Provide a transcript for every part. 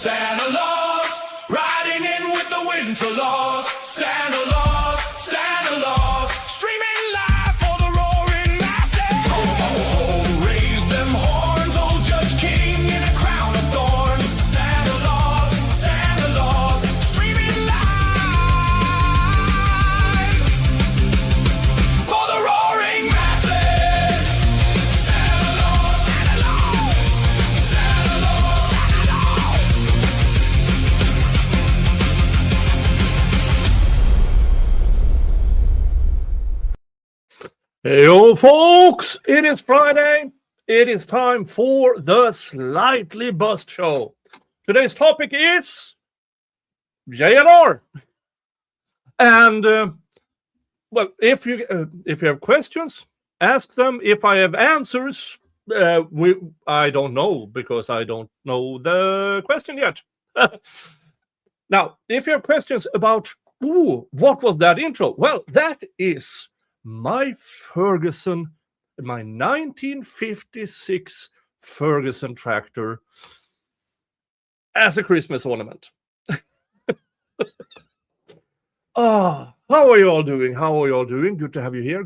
Santa Claus, riding in with the winter laws. Santa Claus, streaming live for the roaring masses. Ho, ho, ho, raise them horns, old Judge King in a crown of thorns. Santa Claus, streaming live for the roaring masses. Santa Claus, Santa Claus, Santa Claus, Santa Claus. Hey, folks, it is Friday. It is time for the Slightly Buzzed Show. Today's topic is JLR. And, well, if you have questions, ask them. If I have answers, I don't know, because I don't know the question yet. Now, if you have questions about, what was that intro? Well, that is my Ferguson, my 1956 Ferguson tractor as a Christmas ornament. How are you all doing? Good to have you here.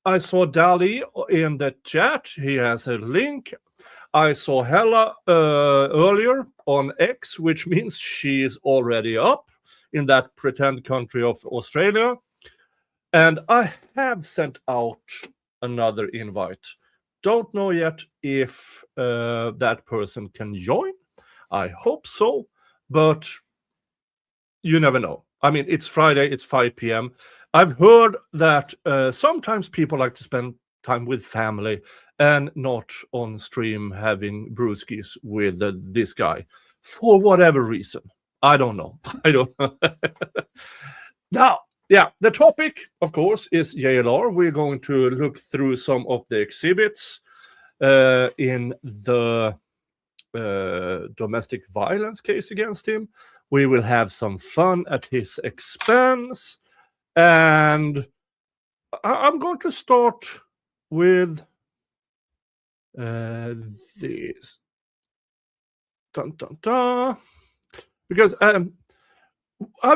I saw Dali in the chat. He has a link. I saw Hella earlier on X, which means she is already up in that pretend country of Australia. And I have sent out another invite. Don't know yet if that person can join. I hope so, but you never know. I mean, it's Friday, it's 5 p.m. I've heard that sometimes people like to spend time with family and not on stream having brewskis with this guy for whatever reason. I don't know. Now, yeah, the topic, of course, is JLR. We're going to look through some of the exhibits in the domestic violence case against him. We will have some fun at his expense. And I'm going to start with this. Dun, dun, dun. Because I've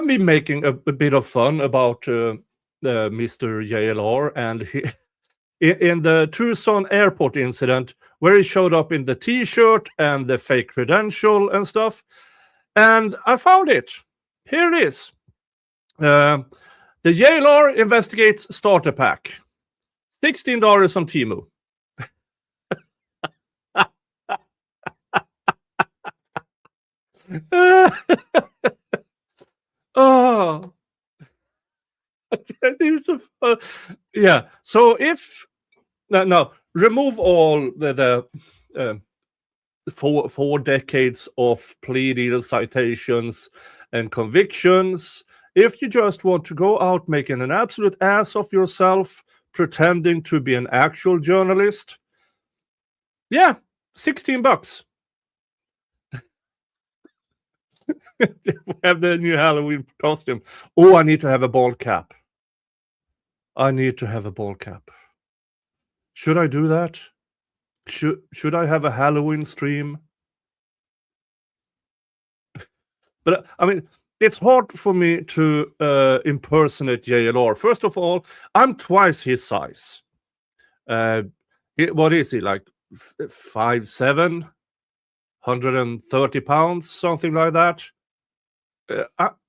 been making a bit of fun about Mr. JLR and in the Tucson airport incident where he showed up in the T-shirt and the fake credential and stuff. And I found it. Here it is. The JLR investigates starter pack. $16 on Temu. Oh, that is yeah. So if now remove all the 4 decades of plea deal citations and convictions. If you just want to go out making an absolute ass of yourself, pretending to be an actual journalist, yeah, $16. We have the new Halloween costume. Oh, I need to have a ball cap. Should I do that? Should I have a Halloween stream? But I mean, it's hard for me to impersonate JLR. First of all, I'm twice his size. What is he, like 5'7", 130 pounds, something like that?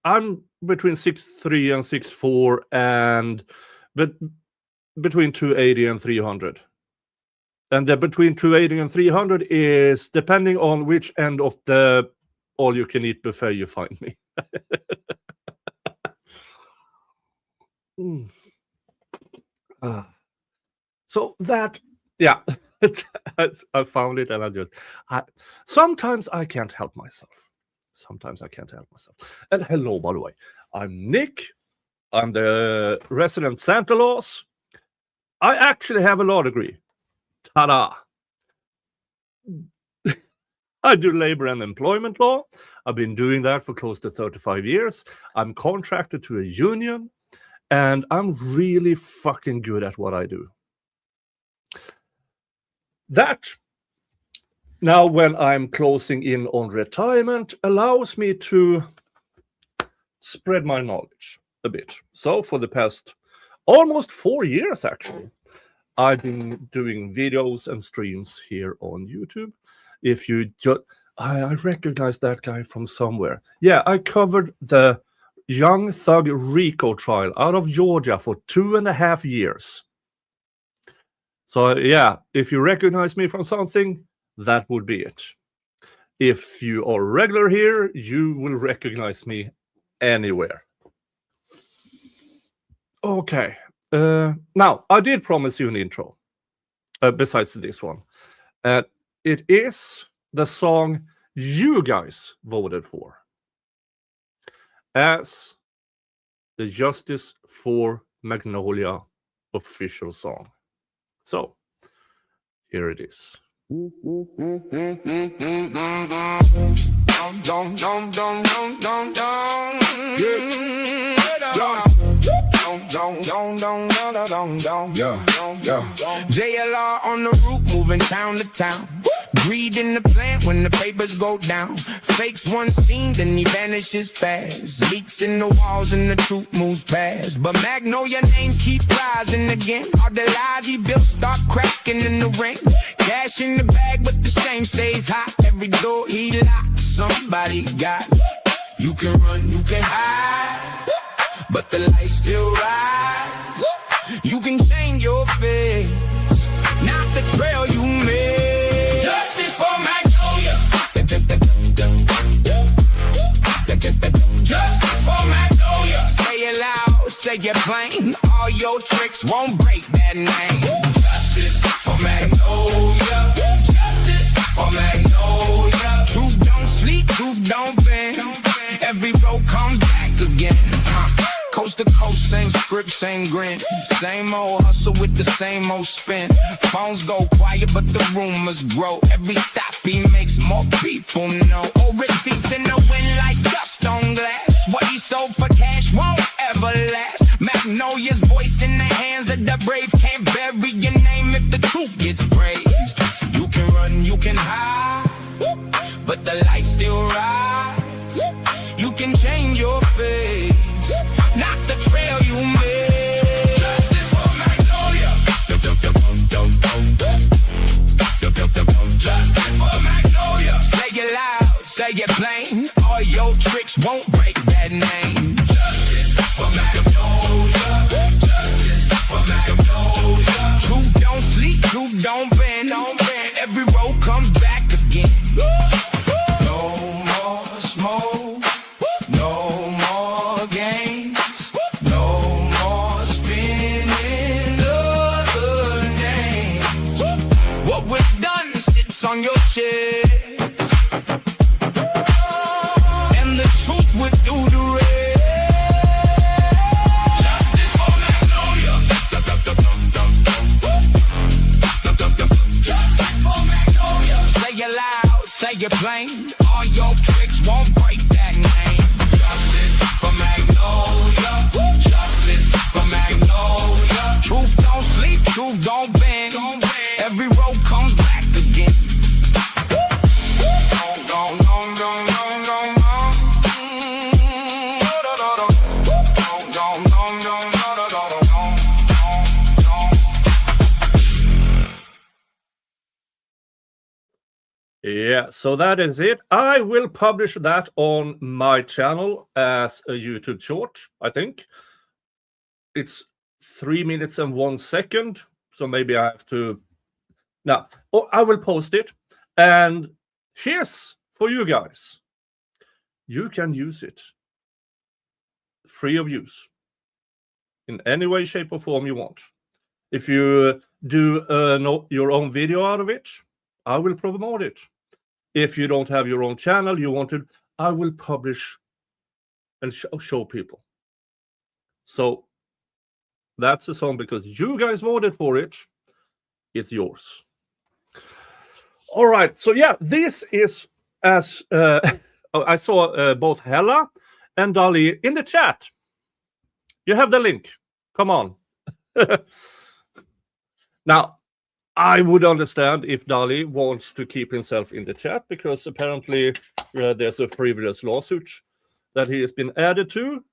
I'm between 6'3" and 6'4", and between 280 and 300. And the between 280 and 300 is depending on which end of the all-you-can-eat buffet you find me. So that, yeah, I found it, and sometimes I can't help myself. And hello, by the way, I'm Nick. I'm the resident Santa Claus. I actually have a law degree. Ta-da! I do labor and employment law. I've been doing that for close to 35 years. I'm contracted to a union, and I'm really fucking good at what I do. That now when I'm closing in on retirement, allows me to spread my knowledge a bit. So for the past almost 4 years, actually, I've been doing videos and streams here on YouTube. If you just, I recognize that guy from somewhere. Yeah, I covered the Young Thug Rico trial out of Georgia for 2.5 years. So yeah, if you recognize me from something, that would be it. If you are regular here, you will recognize me anywhere. Okay. Now, I did promise you an intro, besides this one. It is the song you guys voted for as the Justice for Magnolia official song. So, here it is. JLR on the roof, moving town to town. Greed in the plant when the papers go down. Fakes one scene, then he vanishes fast. Leaks in the walls and the truth moves past. But Magnolia names keep rising again. All the lies he built start cracking in the ring. Cash in the bag, but the shame stays hot. Every door he locks, somebody got. You can run, you can hide, but the lights still rise. You can change your face, not the trail you made. Justice for Magnolia. Justice for Magnolia. Say it loud, say it plain. All your tricks won't break that name. Justice for Magnolia. Justice for Magnolia. Truth don't sleep, truth don't bend. Every road comes back again. Coast to coast, same script, same grin. Same old hustle with the same old spin. Phones go quiet, but the rumors grow. Every stop he makes, more people know. Old receipts in the wind like dust on glass. What he sold for cash won't ever last. Magnolia's voice in the hands of the brave. Can't bury your name if the truth gets praised. You can run, you can hide, but the lights still rise. You can change your face, not the trail you made. Justice for Magnolia. Justice for Magnolia. Say it loud, say it plain. All your tricks won't break that name. Justice for Magnolia. Justice for Magnolia. Truth don't sleep, truth don't bend. Every road comes back again. No more smoke. No more games, no more spinning other names. What was done sits on your chest, and the truth would do the rest. Justice for Magnolia. Justice for Magnolia. Say it loud, say it plain. All your tricks won't break that name. Justice for Magnolia. Justice for Magnolia. Truth don't sleep, truth don't bend. Every road comes back again. Yeah, so that is it. I will publish that on my channel as a YouTube short, I think. It's 3 minutes and 1 second, so maybe I have to... Now, I will post it. And here's for you guys. You can use it. Free of use. In any way, shape, or form you want. If you do your own video out of it, I will promote it. If you don't have your own channel, you want to, I will publish and show people. So that's a song because you guys voted for it. It's yours. All right. So yeah, this is as I saw both Hella and Dali in the chat. You have the link. Come on. Now, I would understand if Dali wants to keep himself in the chat, because apparently there's a previous lawsuit that he has been added to,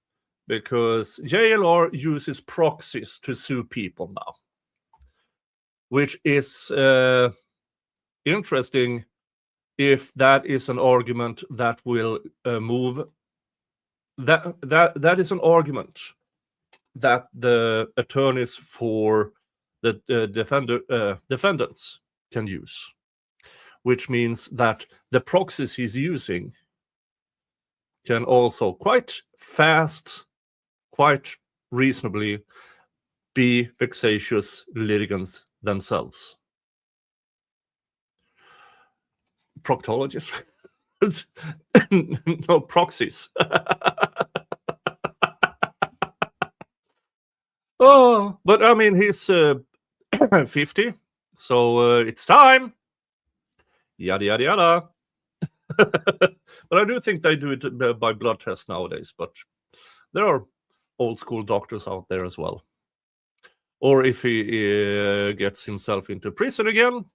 because JLR uses proxies to sue people now, which is interesting if that is an argument that will move. That is an argument that the attorneys for the defendants can use, which means that the proxies he's using can also quite fast, quite reasonably be vexatious litigants themselves. Proctologists? No, proxies. Oh, but I mean, he's 50, so it's time. Yada, yada, yada. But I do think they do it by blood test nowadays, but there are old school doctors out there as well. Or if he gets himself into prison again,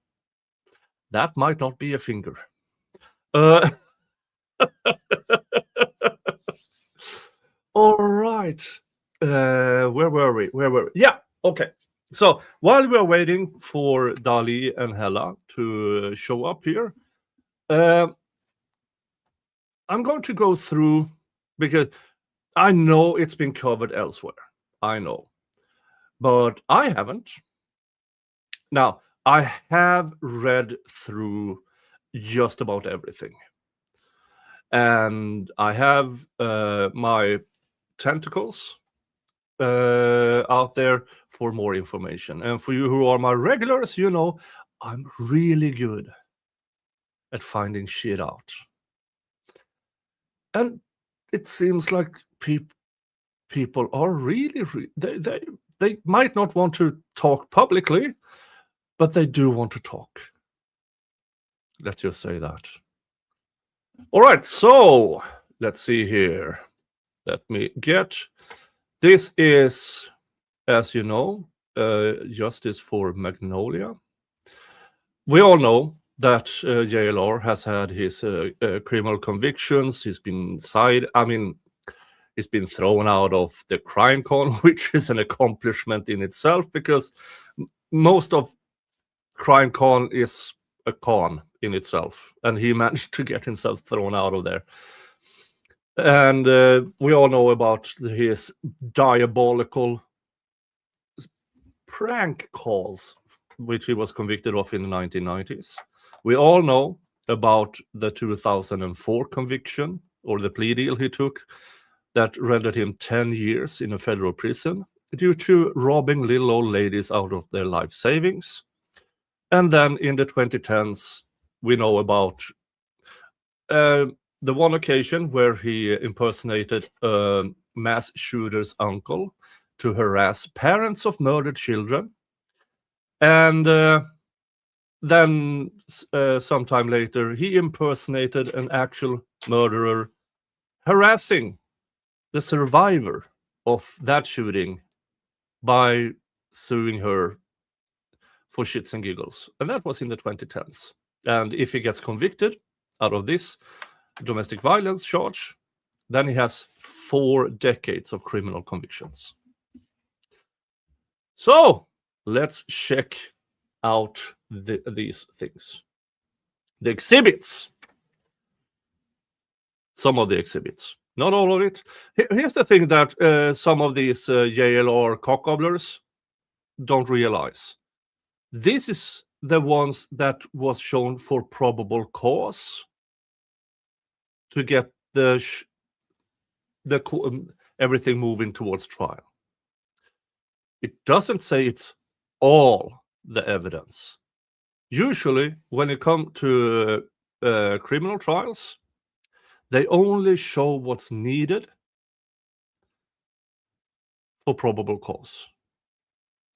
that might not be a finger. All right. Where were we? Yeah, okay. So while we are waiting for Dali and Hella to show up here, I'm going to go through, because I know it's been covered elsewhere. I know. But I haven't. Now, I have read through just about everything. And I have my tentacles out there for more information. And for you who are my regulars, you know I'm really good at finding shit out. And it seems like people are really they might not want to talk publicly, but they do want to talk. Let's just say that. All right, so let's see here. Let me get... This is, as you know, Justice for Magnolia. We all know that JLR has had his criminal convictions. He's been he's been thrown out of the crime con, which is an accomplishment in itself, because most of crime con is a con in itself, and he managed to get himself thrown out of there. And we all know about his diabolical prank calls, which he was convicted of in the 1990s. We all know about the 2004 conviction, or the plea deal he took, that rendered him 10 years in a federal prison due to robbing little old ladies out of their life savings. And then in the 2010s, we know about the one occasion where he impersonated a mass shooter's uncle to harass parents of murdered children. And then sometime later, he impersonated an actual murderer, harassing the survivor of that shooting by suing her for shits and giggles. And that was in the 2010s. And if he gets convicted out of this domestic violence charge, then he has 4 decades of criminal convictions. So let's check out these things. The exhibits. Some of the exhibits. Not all of it. Here's the thing that some of these JLR cockgobblers don't realize. This is the ones that was shown for probable cause to get everything moving towards trial. It doesn't say it's all the evidence. Usually, when it comes to criminal trials, they only show what's needed for probable cause.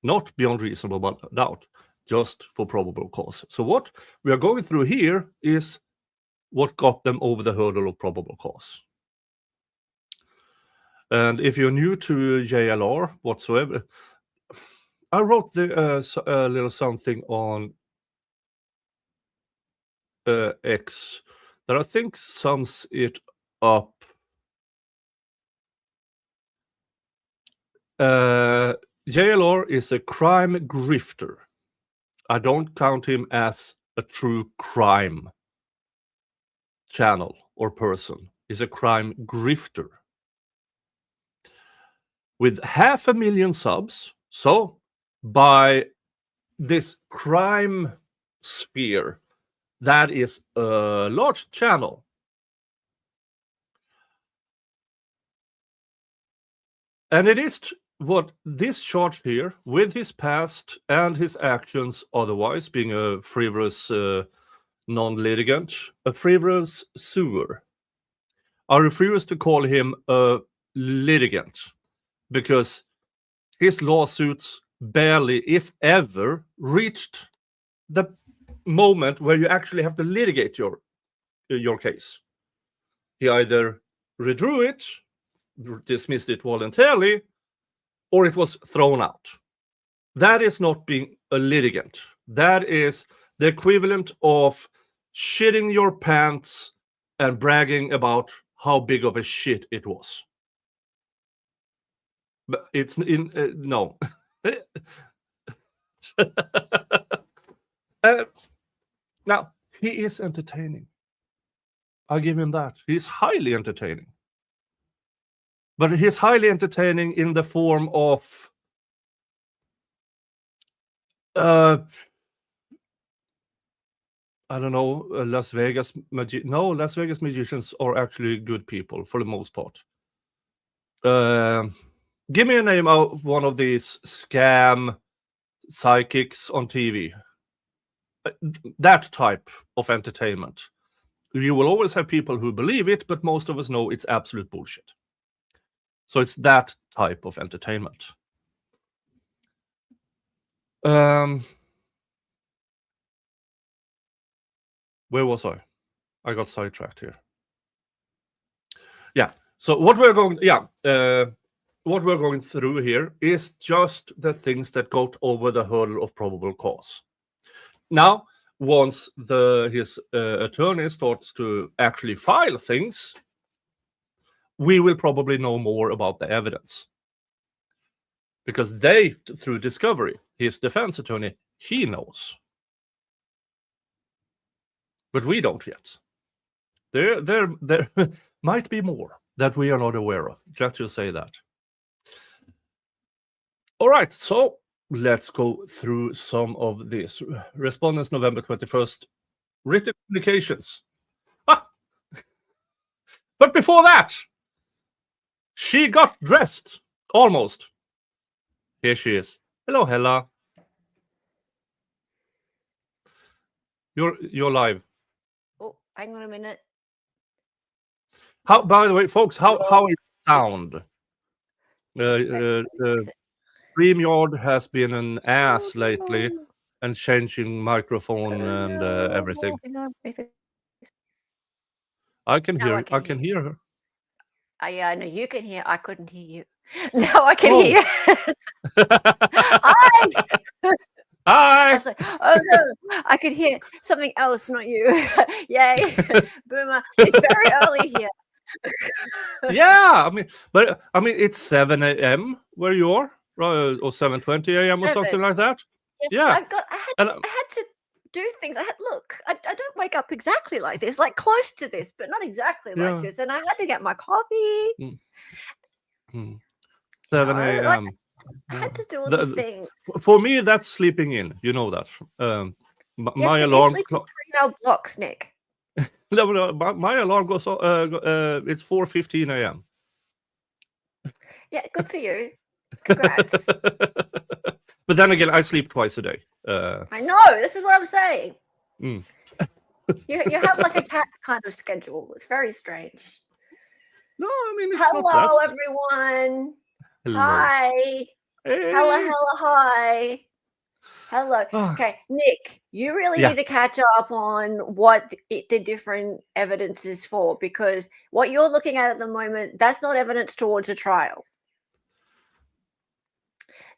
Not beyond reasonable doubt, just for probable cause. So what we are going through here is what got them over the hurdle of probable cause. And if you're new to JLR whatsoever, I wrote a little something on X that I think sums it up. JLR is a crime grifter. I don't count him as a true crime channel or person. He's a crime grifter. With 500,000 subs, so by this crime sphere, that is a large channel. And it is what this charge here, with his past and his actions otherwise, being a frivolous non-litigant, a frivolous suer. I refuse to call him a litigant because his lawsuits barely, if ever, reached the moment where you actually have to litigate your case. He either redrew it, dismissed it voluntarily, or it was thrown out. That is not being a litigant. That is the equivalent of shitting your pants and bragging about how big of a shit it was. But it's in no. Now, he is entertaining. I'll give him that. He's highly entertaining. But he's highly entertaining in the form of I don't know, Las Vegas magicians are actually good people for the most part. Give me a name of one of these scam psychics on TV. That type of entertainment. You will always have people who believe it, but most of us know it's absolute bullshit. So it's that type of entertainment. Where was I? I got sidetracked here. Yeah. So what we're going through here is just the things that got over the hurdle of probable cause. Now, once his attorney starts to actually file things, we will probably know more about the evidence. Because through discovery, his defense attorney, he knows. But we don't yet. There might be more that we are not aware of. Just to say that. All right, so let's go through some of this. Respondents November 21st, written communications. But before that, she got dressed, almost. Here she is. Hello, Hella. You're live. Oh, hang on a minute. By the way, folks, how is sound? StreamYard has been an ass lately and changing microphone and everything. I can hear. I can hear her. Yeah, I know you can hear. I couldn't hear you. Now I can hear. Hi. Hi. I was like, oh no, I could hear something else, not you. Yay, Boomer! It's very early here. Yeah, I mean, it's 7 a.m. where you are, right? Or 7:20 a.m. or something like that. Yes, Yeah, I had to do things. I don't wake up exactly like this, like close to this, but not exactly like this. And I had to get my coffee. 7 a.m. I had to do all these things. For me, that's sleeping in. You know that. My alarm clock. 3-hour blocks, Nick. No, my alarm goes. It's 4:15 a.m. Yeah, good for you. Congrats. But then again, I sleep twice a day. I know. This is what I'm saying. You have like a cat kind of schedule. It's very strange. No, I mean, it's hello, not that. Everyone. Hello. Hi. Hey. Hello, hi. Hello. Okay, Nick, you really need to catch up on what the different evidence is for, because what you're looking at the moment, that's not evidence towards a trial.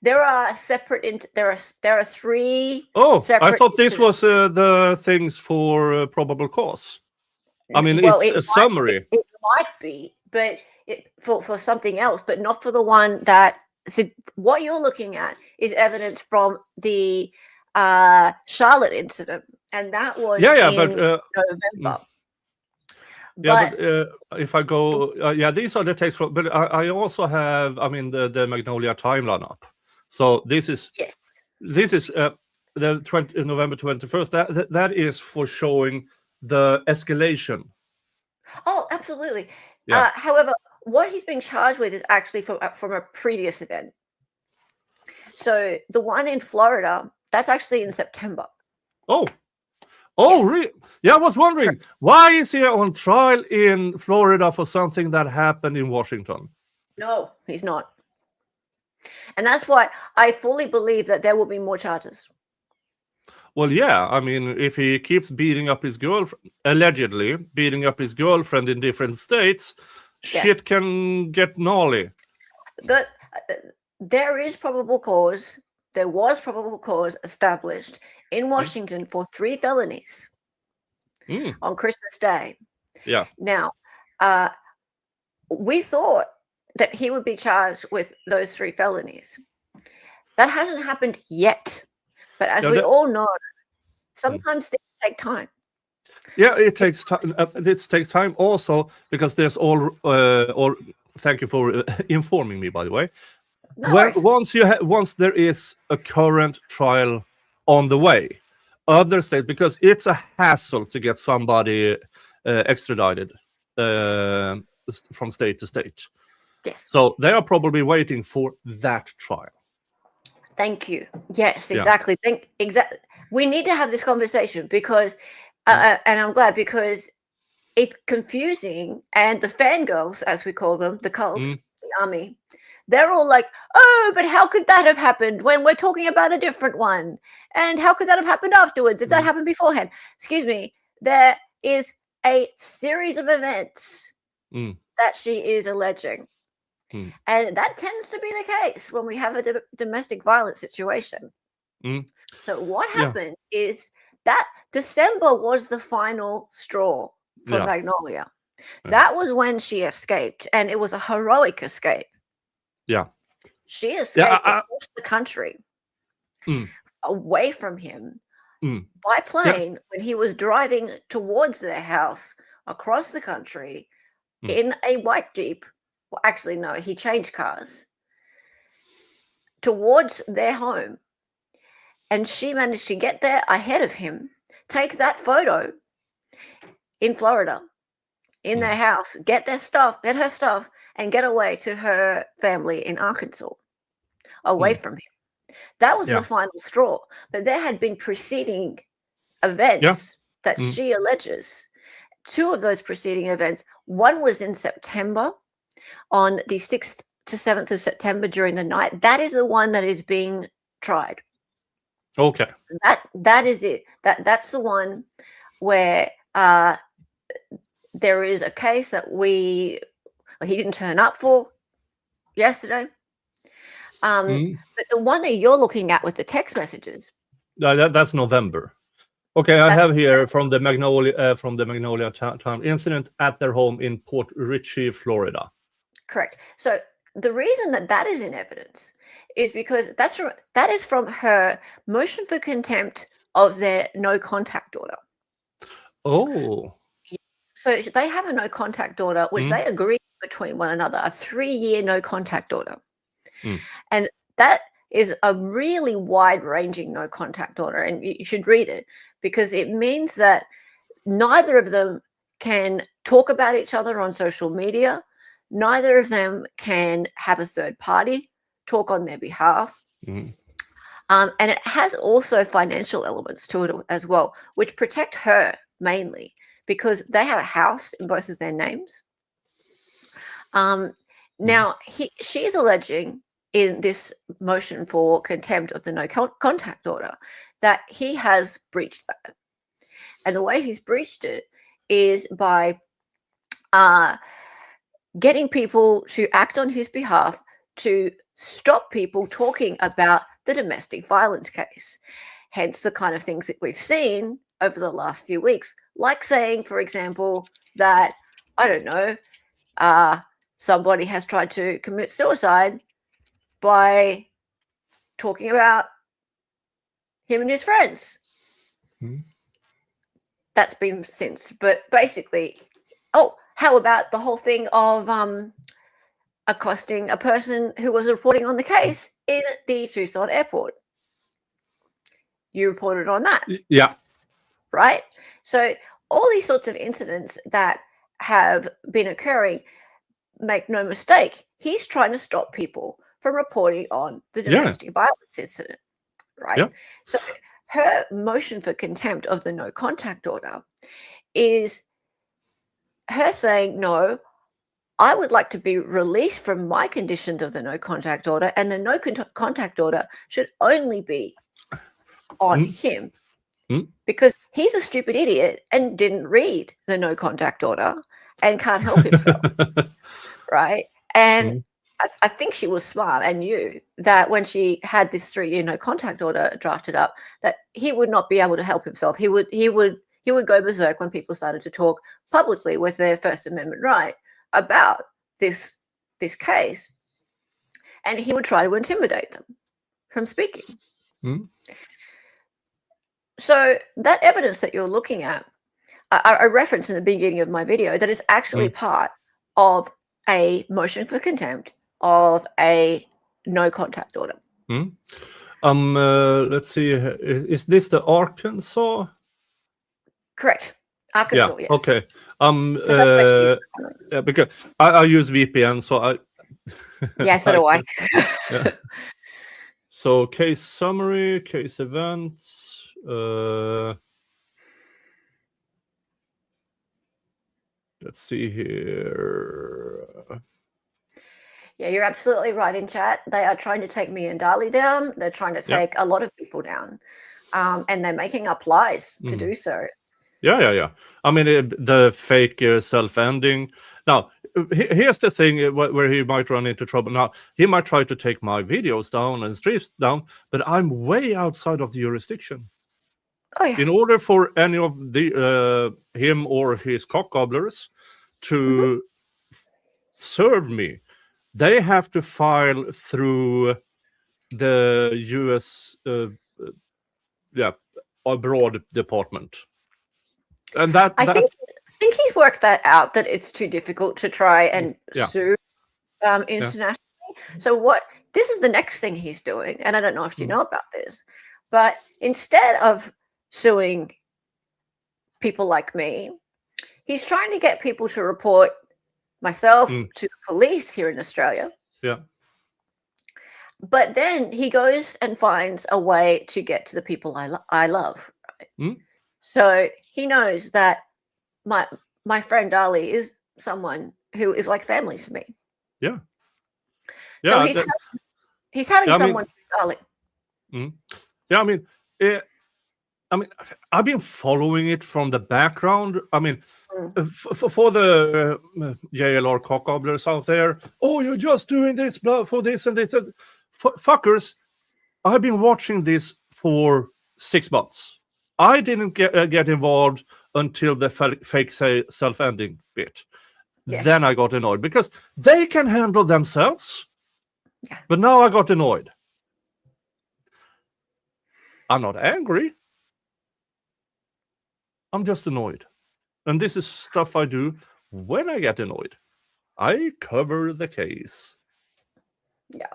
There are separate. There are 3. Oh, I separate thought this incidents. was the things for probable cause. I mean, Well, it's a summary. It might be, but for something else, but not for the one that. So what you're looking at is evidence from the Charlotte incident, and that was but November. yeah, but if I go, these are the texts from. But I also have, I mean, the Magnolia timeline up. So this is Yes. The November 21st. That is for showing the escalation. Oh, absolutely. Yeah. However, what he's being charged with is actually from a previous event. So the one in Florida, that's actually in September. Oh, Yes. really? Yeah, I was wondering, why is he on trial in Florida for something that happened in Washington? No, he's not. And that's why I fully believe that there will be more charges. Well, yeah, I mean, if he keeps beating up his girlfriend, allegedly beating up his girlfriend in different states, shit can get gnarly. There was probable cause established in Washington for 3 felonies on Christmas Day. Yeah. Now, we thought that he would be charged with those 3 felonies. That hasn't happened yet. But as we all know, sometimes things take time. Yeah, it takes time. It takes time also because there's all. Thank you for informing me, by the way. Once there is a current trial on the way, other states, because it's a hassle to get somebody extradited from state to state. Yes. So they are probably waiting for that trial. Thank you. Yes, exactly. We need to have this conversation because, and I'm glad, because it's confusing, and the fangirls, as we call them, the cult, the army, they're all like, oh, but how could that have happened when we're talking about a different one? And how could that have happened afterwards if that happened beforehand? Excuse me. There is a series of events that she is alleging. And that tends to be the case when we have a domestic violence situation. So what happened is that December was the final straw for Magnolia. That was when she escaped, and it was a heroic escape. Yeah. She escaped across the country away from him by plane when he was driving towards their house across the country in a white Jeep. Well, actually, no, he changed cars towards their home. And she managed to get there ahead of him, take that photo in Florida, in their house, get her stuff, and get away to her family in Arkansas, away from him. That was the final straw. But there had been preceding events that she alleges. 2 of those preceding events, one was in September, on the 6th to 7th of September during the night. That is the one that is being tried. Okay. That is it. That's the one where there is a case that he didn't turn up for yesterday. But the one that you're looking at with the text messages. That's November. Okay, I have here from the Magnolia time incident at their home in Port Richey, Florida. Correct. So the reason that is in evidence is because that is from her motion for contempt of their no contact order. Oh. So they have a no contact order, which they agree between one another, a 3-year no contact order. And that is a really wide-ranging no contact order, and you should read it because it means that neither of them can talk about each other on social media. Neither of them can have a third party talk on their behalf. And it has also financial elements to it as well, which protect her mainly because they have a house in both of their names. Now, she is alleging in this motion for contempt of the no contact order that he has breached that. And the way he's breached it is by getting people to act on his behalf to stop people talking about the domestic violence case. Hence the kind of things that we've seen over the last few weeks, like saying, for example, that, I don't know, somebody has tried to commit suicide by talking about him and his friends. That's been since. But basically, how about the whole thing of accosting a person who was reporting on the case in the Tucson airport? You reported on that. Yeah. Right? So all these sorts of incidents that have been occurring, make no mistake, he's trying to stop people from reporting on the domestic violence incident, right? Yeah. So her motion for contempt of the no contact order is her saying, no, I would like to be released from my conditions of the no contact order, and the no contact order should only be on him because he's a stupid idiot and didn't read the no contact order and can't help himself. Right? And I think she was smart and knew that when she had this 3-year no contact order drafted up, that he would not be able to help himself. He would go berserk when people started to talk publicly with their First Amendment right about this case, and he would try to intimidate them from speaking. So that evidence that you're looking at, I referenced in the beginning of my video that is actually part of a motion for contempt of a no contact order. Let's see. Is this the Arkansas? Correct. Arkansas, yes. Okay. Because I use VPN, so I. Yeah, so do I. Yeah. So case summary, case events. Let's see here. Yeah, you're absolutely right in chat. They are trying to take me and Dali down. They're trying to take a lot of people down. And they're making up lies to do so. Yeah. I mean, the fake self-ending. Now, here's the thing where he might run into trouble. Now, he might try to take my videos down and streams down, but I'm way outside of the jurisdiction. Oh, yeah. In order for any of the him or his cockgobblers to serve me, they have to file through the U.S. Abroad department, and I think he's worked that out, that it's too difficult to try and sue internationally. So this is the next thing he's doing, and I don't know if you know about this, but instead of suing people like me, he's trying to get people to report myself to the police here in Australia. Yeah. But then he goes and finds a way to get to the people I love. Right? So he knows that my friend Ali is someone who is like family to me. Yeah. So he's having someone to Ali. Yeah, I mean, I've been following it from the background. I mean, for the JLR cockgobblers out there, you're just doing this for this and this. Fuckers, I've been watching this for 6 months. I didn't get involved until the fake self-ending bit. Yeah. Then I got annoyed because they can handle themselves. Yeah. But now I got annoyed. I'm not angry. I'm just annoyed. And this is stuff I do when I get annoyed. I cover the case. Yeah.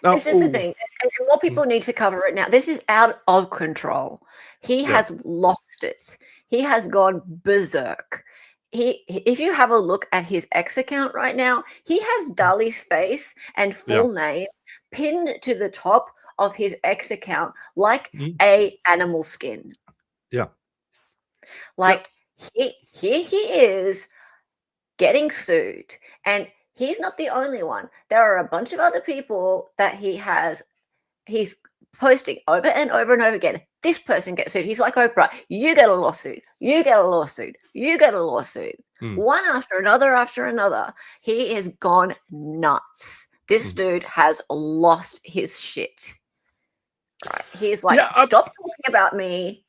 Now, this is the thing. And more people need to cover it now. This is out of control. He has lost it. He has gone berserk. If you have a look at his X account right now, he has Dali's face and full name pinned to the top of his X account like a animal skin. Yeah. Like here he is getting sued, and he's not the only one. There are a bunch of other people that he's posting over and over and over again. This person gets sued. He's like Oprah. You get a lawsuit. You get a lawsuit. You get a lawsuit. One after another after another. He has gone nuts. this dude has lost his shit. Right? He's like, stop talking about me,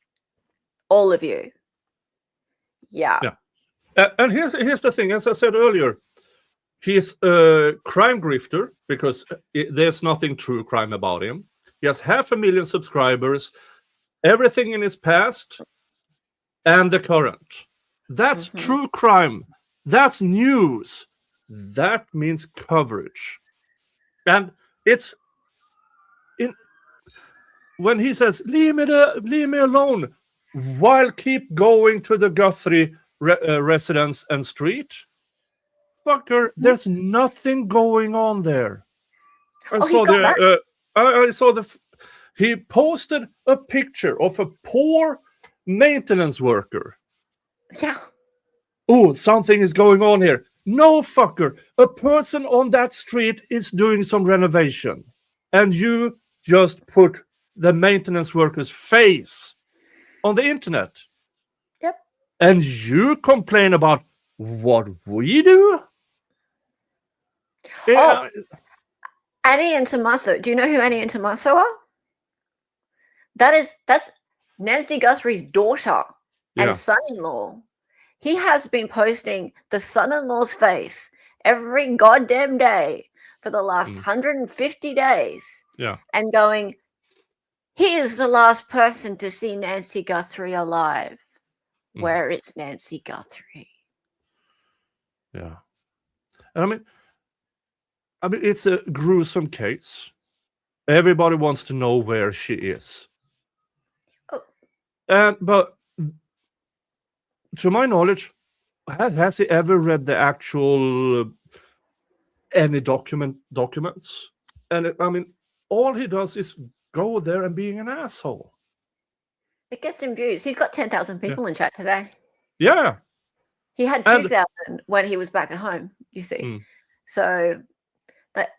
all of you. Yeah. And here's the thing. As I said earlier, he's a crime grifter because there's nothing true crime about him. He has 500,000 subscribers, everything in his past and the current. That's true crime. That's news. That means coverage. And it's when he says, leave me alone, while keep going to the Guthrie residence and street, fucker, there's nothing going on there. I saw he posted a picture of a poor maintenance worker. Yeah. Oh, something is going on here. No, fucker. A person on that street is doing some renovation. And you just put the maintenance worker's face on the internet. Yep. And you complain about what we do? Oh, Annie and Tommaso. Do you know who Annie and Tommaso are? That's Nancy Guthrie's daughter and son-in-law. He has been posting the son-in-law's face every goddamn day for the last 150 days. Yeah. And going, he is the last person to see Nancy Guthrie alive. Where is Nancy Guthrie? Yeah. And I mean, it's a gruesome case. Everybody wants to know where she is. But to my knowledge, has he ever read the actual any documents? And I mean, all he does is go there and being an asshole. It gets him views. He's got 10,000 people in chat today. Yeah. He had 2,000 when he was back at home, you see. So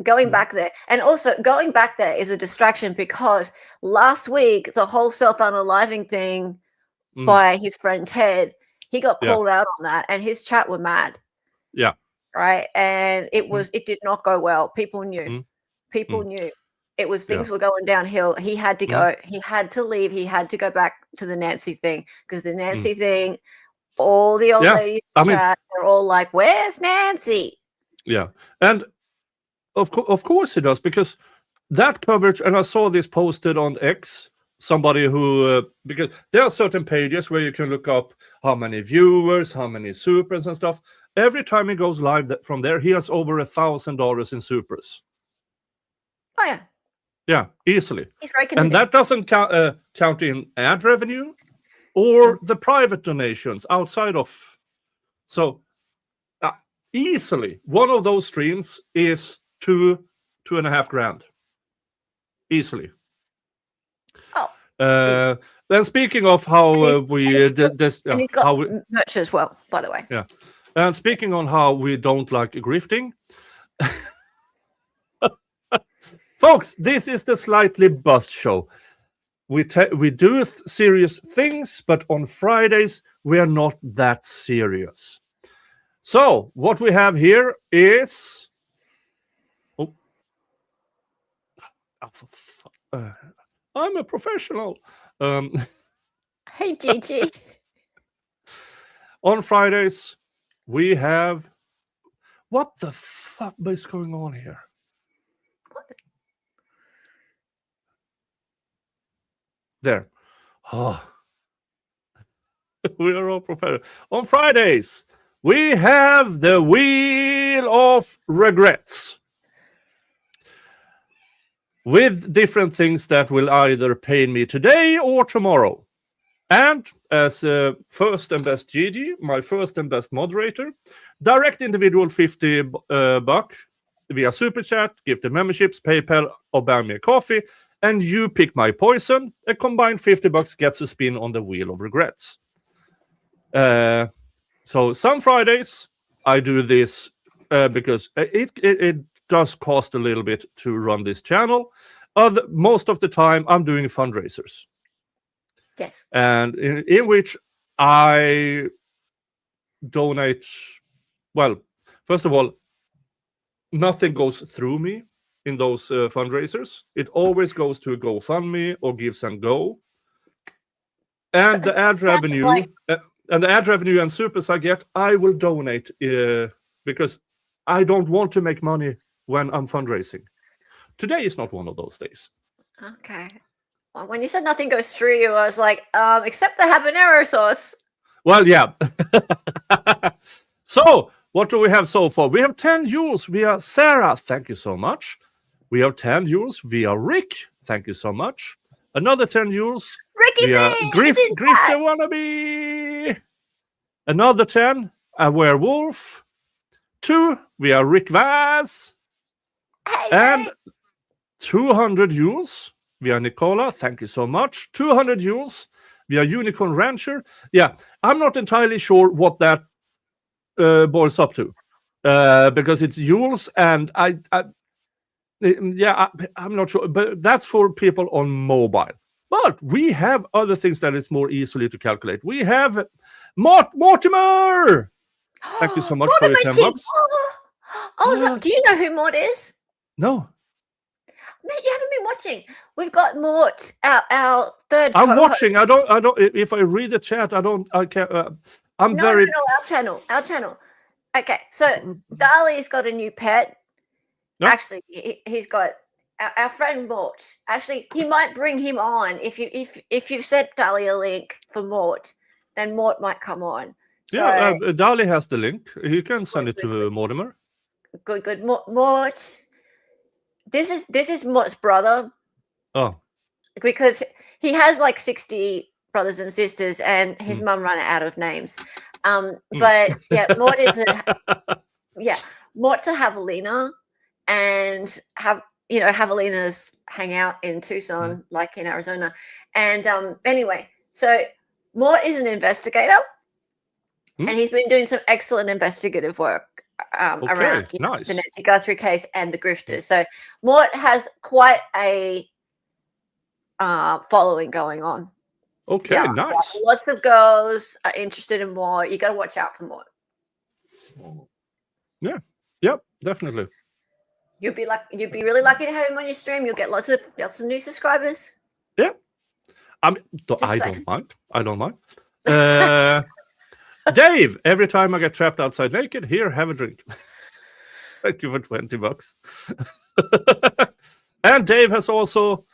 going back there, and also going back there is a distraction because last week, the whole self-unaliving thing by his friend Ted, he got called out on that and his chat were mad. Yeah. Right. And it did not go well. People knew. People knew. It was things were going downhill. He had to go. He had to leave. He had to go back to the Nancy thing because the Nancy thing, all the old ladies in chat, they're all like, where's Nancy? Yeah. And of course he does, because that coverage, and I saw this posted on X, somebody who, because there are certain pages where you can look up how many viewers, how many supers and stuff. Every time he goes live from there, he has over $1,000 in supers. Oh, yeah. Yeah, easily. And that doesn't count in ad revenue or the private donations outside of. So easily, one of those streams is $2.5 grand. Easily. Oh. Then speaking of how we and he's got merch as well, by the way. Yeah. And speaking on how we don't like grifting. Folks, this is the Slightly Buzzed show. We do serious things, but on Fridays we are not that serious. So what we have here is I'm a professional. Hey, Gigi. On Fridays we have, what the fuck is going on here? There. Oh. We are all prepared. On Fridays, we have the Wheel of Regrets. With different things that will either pain me today or tomorrow. And as first and best Gigi, my first and best moderator, direct individual $50 via Super Chat, gift memberships, PayPal, or buy me a coffee. And you pick my poison. A combined $50 gets a spin on the Wheel of Regrets. So some Fridays I do this because it does cost a little bit to run this channel. Most of the time I'm doing fundraisers. Yes. And in which I donate. Well, first of all, nothing goes through me. in those fundraisers. It always goes to GoFundMe or Gives and Go. And the ad revenue, and supers I get, I will donate because I don't want to make money when I'm fundraising. Today is not one of those days. Okay. Well, when you said nothing goes through you, I was like, except the habanero sauce. Well, yeah. So, what do we have so far? We have 10 euros via Sarah. Thank you so much. We have 10 euros via Rick. Thank you so much. Another 10 euros Ricky via B! Griff the Wannabe. Another 10, a werewolf. 2 via Rick Vaz. Hey, And hey. 200 euros via Nicola. Thank you so much. 200 euros via Unicorn Rancher. Yeah, I'm not entirely sure what that boils up to because it's euros, and I'm not sure, but that's for people on mobile. But we have other things that is more easily to calculate. We have Mortimer. Thank you so much for your $10. Oh, no. Do you know who Mort is? No. Man, you haven't been watching. We've got Mort, our third. I'm watching. I don't. If I read the chat, I can't. I'm very. No, our channel. Okay, so Dali's got a new pet. No? Actually, he's got our friend Mort. Actually, he might bring him on if you sent Dali a link for Mort, then Mort might come on. So, Yeah, Dali has the link. You can send it to Mortimer. Good. Mort. This is Mort's brother. Oh. Because he has like 60 brothers and sisters, and his mum ran out of names. But yeah, Mort is Mort's a javelina, and javelinas hang out in Tucson, like in Arizona. And anyway, so Mort is an investigator, and he's been doing some excellent investigative work around the Nancy Guthrie case and the grifters. So Mort has quite a following going on. Okay, yeah, nice. Lots of girls are interested in Mort. You got to watch out for Mort. Yeah, yep, definitely. You'd be really lucky to have him on your stream. You'll get lots of new subscribers. Yeah, I don't mind. Dave, every time I get trapped outside naked, here, have a drink. Thank you for $20. And Dave has also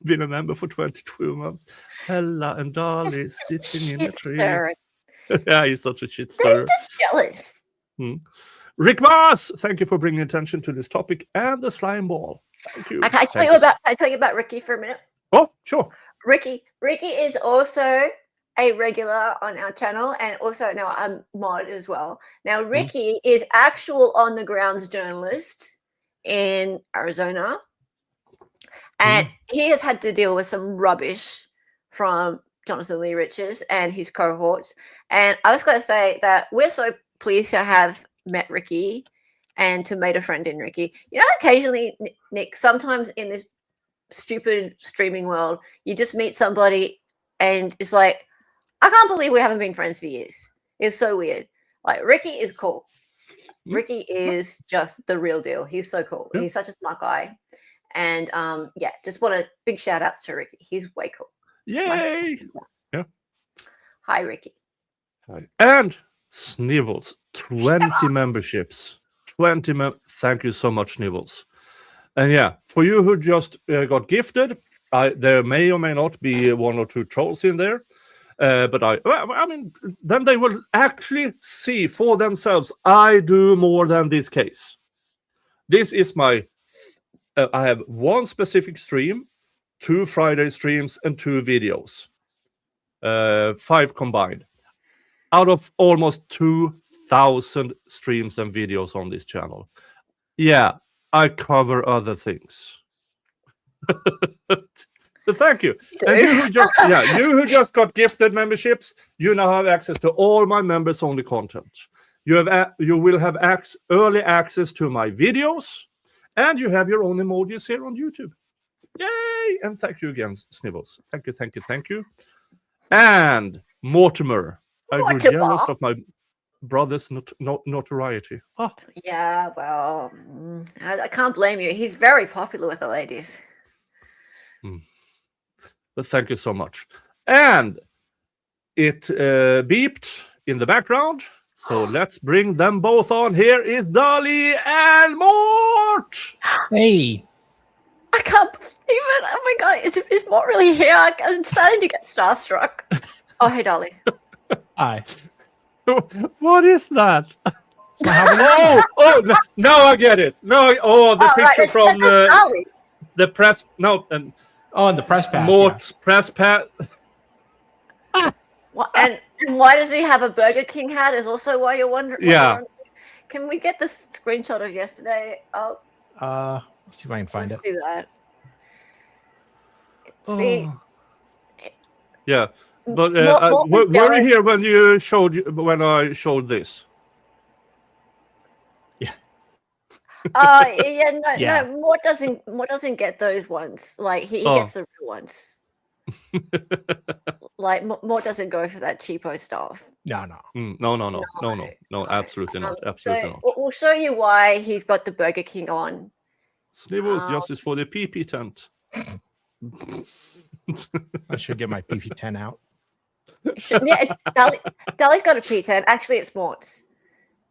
been a member for 22 months. Hella and Dali sitting in a tree. Yeah, he's such a shit stirrer. They're just jealous. Rick Mars, thank you for bringing attention to this topic and the slime ball. Thank you. Okay, can I tell you about Ricky for a minute? Oh, sure. Ricky is also a regular on our channel, and also now a mod as well. Now, Ricky is actual on the grounds journalist in Arizona, and he has had to deal with some rubbish from Jonathan Lee Riches and his cohorts. And I was going to say that we're so pleased to have met Ricky and to made a friend in Ricky. You know, occasionally, Nick, sometimes in this stupid streaming world, you just meet somebody and it's like, I can't believe we haven't been friends for years. It's so weird. Like, Ricky is cool. Ricky is just the real deal. He's so cool. He's such a smart guy. And just want a big shout outs to Ricky. He's way cool. Yay! Yeah. Hi, Ricky. Hi. And Snivels, 20 memberships. Thank you so much, Snivels. And yeah, for you who just got gifted, there may or may not be one or two trolls in there. But I mean, then they will actually see for themselves, I do more than this case. This is my, I have one specific stream, 2 Friday streams, and 2 videos. 5 combined. Out of almost 2,000 streams and videos on this channel. Yeah, I cover other things. But thank you. And you who just got gifted memberships, you now have access to all my members only content. You will have early access to my videos, and you have your own emojis here on YouTube. Yay! And thank you again, Snivels. Thank you. And Mortimer. I grew jealous of my brother's notoriety. Ah. Yeah, well, I can't blame you. He's very popular with the ladies. But thank you so much. And it beeped in the background. So let's bring them both on. Here is Dolly and Mort. Hey. I can't believe it. Oh my god, is Mort really here? I'm starting to get starstruck. Oh, hey, Dolly. Hi. What is that? Oh, no, now I get it. No, the picture right, from Dolly. the press. No, and and the press pass. Mort's press pass. And why does he have a Burger King hat? Is also why you're wondering. Yeah. Can we get the screenshot of yesterday? Oh. Let's see if I can find it. Do that. See. Yeah, but Mort were you here when I showed this? Yeah. No. Mort doesn't get those ones. Like he gets the real ones. Like Mort doesn't go for that cheapo stuff. No. No, absolutely not. Absolutely not. We'll show you why he's got the Burger King on. Snivels justice for the PP tent. I should get my PP10 out. Yeah, Dolly's got a P10. Actually, it's Mort's.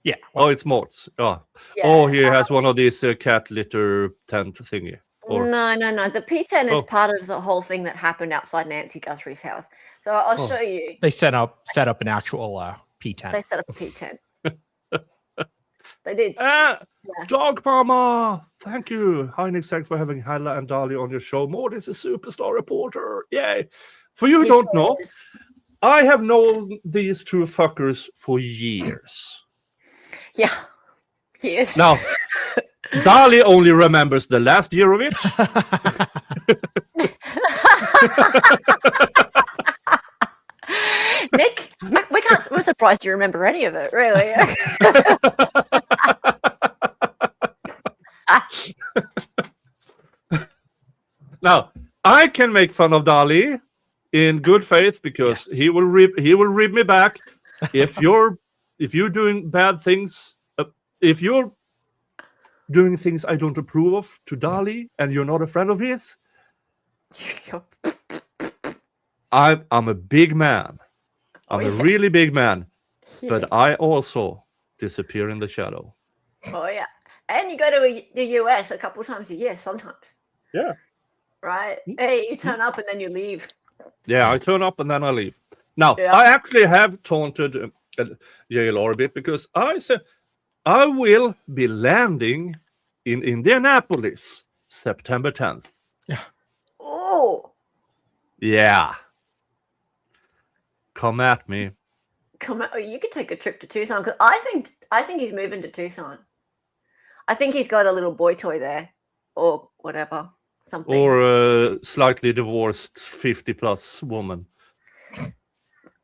Yeah. Oh, it's Mort's. Oh, Yeah. oh, he has one of these cat litter tent thingy. Or... No. The P10 is part of the whole thing that happened outside Nancy Guthrie's house. So I'll show you. They set up an actual P10. They set up a P10. They did. Dog Mama, thank you. Hi, Nick, thanks for having Halla and Dolly on your show. Mort is a superstar reporter. Yay. For you who don't know, I have known these two fuckers for years. Yeah. Yes. Now, Dolly only remembers the last year of it. Nick, we're surprised you remember any of it, really. Now, I can make fun of Dolly in good faith because he will rib me back if you're doing bad things, if you're doing things I don't approve of to Dolly and you're not a friend of his. I'm a big man. I'm a really big man, but I also disappear in the shadow. Oh yeah, and you go to the US a couple times a year sometimes. Yeah. Right. Hey, you turn up and then you leave. Yeah, I turn up and then I leave. Now, Yeah. I actually have taunted JLR a bit because I said I will be landing in Indianapolis September 10th. Yeah. Oh. Yeah. Come at me. Come on, you could take a trip to Tucson because I think he's moving to Tucson. I think he's got a little boy toy there, or whatever, something. Or a slightly divorced 50-plus woman.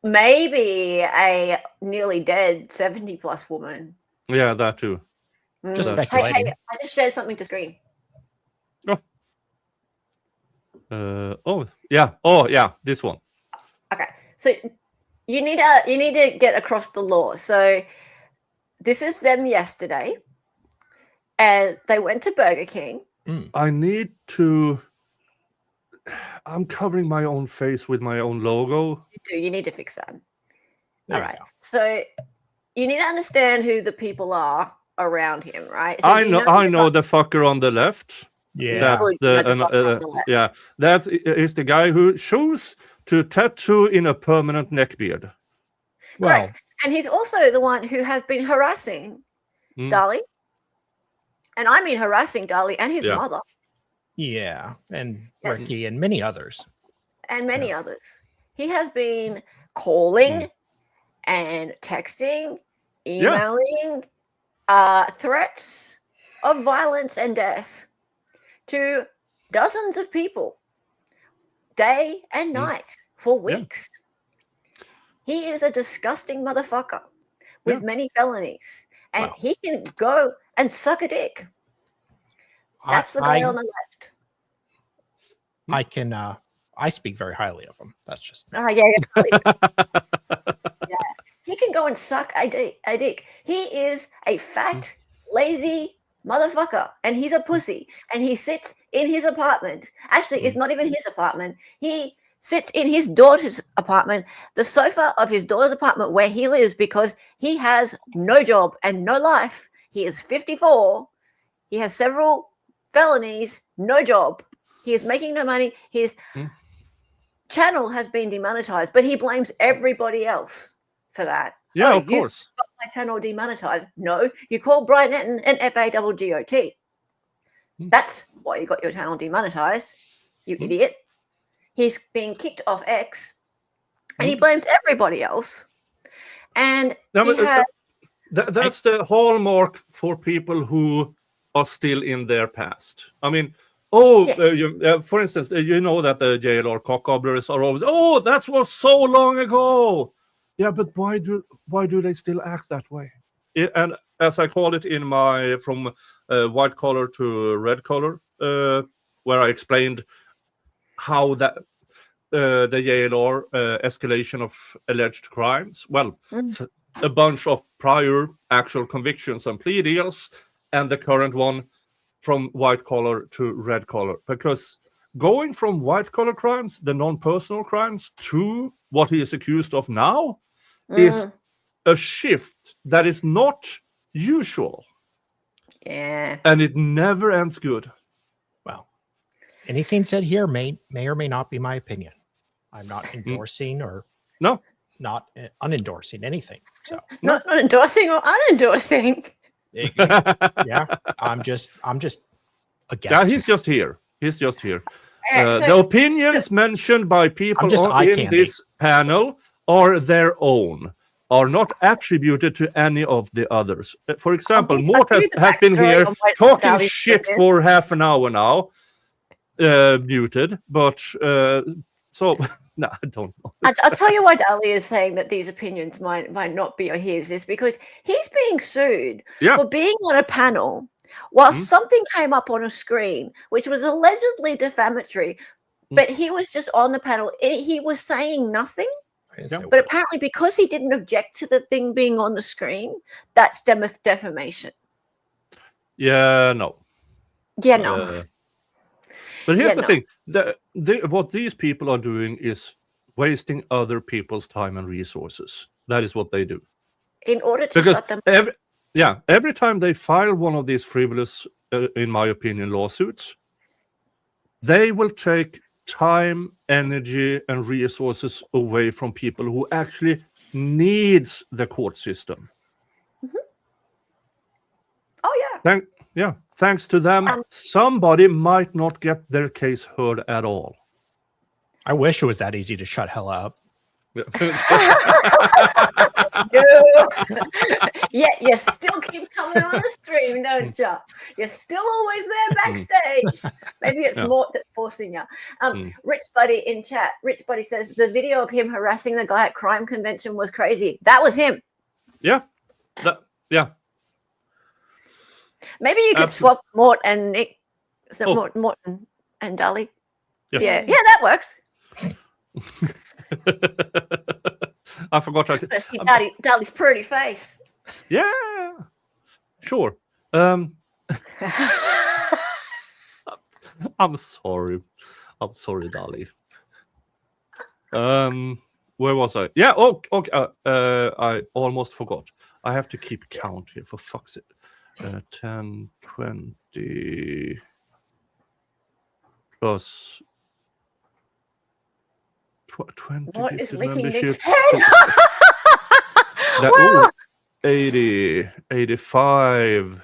Maybe a nearly dead 70-plus woman. Yeah, that too. Just Hey, speculating. Hey, I just shared something to screen. Oh yeah, this one. Okay, so you need to get across the law. So this is them yesterday, and they went to Burger King. I need to. I'm covering my own face with my own logo. You need to fix that. There All you right. go. So you need to understand who the people are around him, right? So I know the fucker on the left. Yeah. That's Oh, you know the fucker on the left. yeah. That is the guy who chose to tattoo in a permanent neckbeard. Well, Correct. And he's also the one who has been harassing Dolly. And I mean harassing Dolly and his mother. yeah, and Yes. Ricky and many others. And many others. He has been calling and texting, emailing, threats of violence and death to dozens of people, day and night, for weeks. He is a disgusting motherfucker with many felonies, and he can go and suck a dick. That's the guy on the left. I can. I speak very highly of him. That's just. Yeah. He can go go and suck a dick. He is a fat, lazy motherfucker, and he's a pussy, and he sits in his apartment. Actually, it's not even his apartment. He sits in his daughter's apartment, the sofa of his daughter's apartment where he lives, because he has no job and no life. He is 54. He has several felonies, no job. He is making no money. His channel has been demonetized, but he blames everybody else for that. Yeah, of course. Got my channel demonetized. No, you called Brian Netton and FAGGOT. That's why you got your channel demonetized, you idiot. He's being kicked off X, and he blames everybody else. And that's the hallmark for people who are still in their past. I mean, for instance, you know that the JLR cockgobblers are always, that was so long ago. Yeah, but why do they still act that way? And as I call it in my from white collar to red collar, where I explained how that the JLR escalation of alleged crimes, a bunch of prior actual convictions and plea deals, and the current one from white collar to red collar. Because going from white collar crimes, the non-personal crimes, to what he is accused of now is a shift that is not usual. Yeah. And it never ends good. Well, anything said here may or may not be my opinion. I'm not endorsing or not unendorsing anything. So not endorsing or unendorsing. Yeah, I'm just a guest. Yeah, he's just here. The opinions mentioned by people in this panel are their own, are not attributed to any of the others. For example, Mort has been here talking shit for half an hour now, muted, but so no, I don't know. I'll tell you why Dali is saying that these opinions might not be his, is because he's being sued for being on a panel while something came up on a screen which was allegedly defamatory, but he was just on the panel. He was saying nothing. But apparently, because he didn't object to the thing being on the screen, that's defamation. Yeah, no. Yeah, no. But here's the thing: what these people are doing is wasting other people's time and resources. That is what they do. In order to shut them. Every time they file one of these frivolous, in my opinion, lawsuits, they will take time, energy, and resources away from people who actually needs the court system. Oh yeah. Thanks to them, somebody might not get their case heard at all. I wish it was that easy to shut hell up. Yeah, you still keep coming on the stream, don't you? You're still always there backstage. Maybe it's Mort that's forcing you. Rich Buddy in chat. Rich Buddy says the video of him harassing the guy at crime convention was crazy. That was him. Yeah. Maybe you could swap Mort and Nick. So Mort and Dali. Yeah, that works. I forgot. Dali's pretty face. Yeah, sure. I'm sorry, Dali. Where was I? Yeah. Oh, okay. I almost forgot. I have to keep count here, for fuck's sake. 10, 20 plus 20 what is memberships. Well, 80, 85,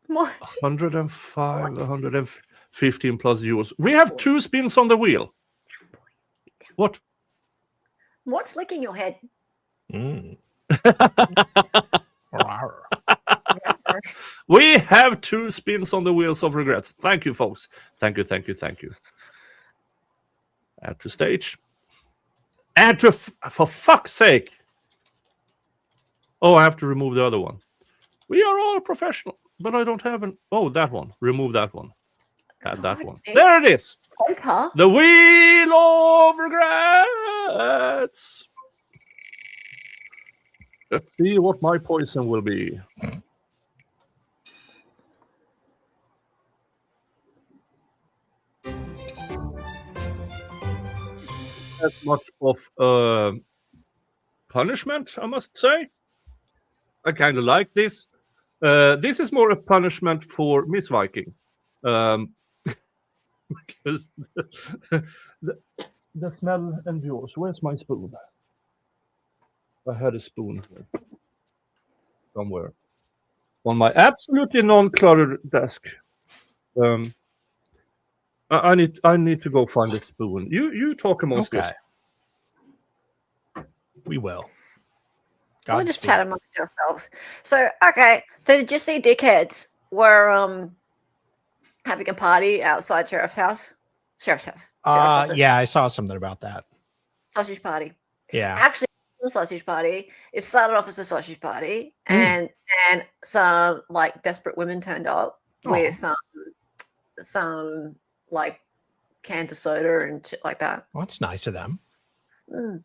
more. 105, 115 plus euros. We have 2 spins on the wheel. What? What's licking your head? We have 2 spins on the wheels of regrets. Thank you, folks. Thank you. Add to stage. Add to, for fuck's sake. Oh, I have to remove the other one. We are all professional, but I don't have an. Oh, that one. Remove that one. Add that one. There it is. Huh? The wheel of regrets. Let's see what my poison will be. As much of punishment, I must say. I kind of like this. This is more a punishment for Miss Viking. Because the smell endures. Where's my spoon? I had a spoon here. Somewhere. On my absolutely non-cluttered desk. I need to go find a spoon. You talk amongst Okay. us. We will. We'll just chat amongst ourselves. So, okay. So, did you see dickheads were having a party outside Sheriff's house? Sheriff's house. Yeah, I saw something about that. Sausage party. Yeah. Actually, a sausage party. It started off as a sausage party, and some like desperate women turned up with some like cans of soda and shit like that. Well, that's nice of them. Mm.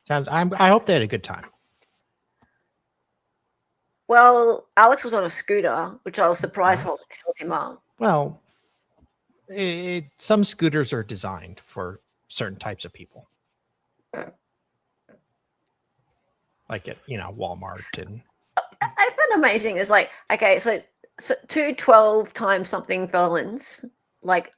I hope they had a good time. Well, Alex was on a scooter, which I was surprised held him up. Well, some scooters are designed for certain types of people, like at Walmart and. I found amazing is like, okay, so 2 12 times something felons like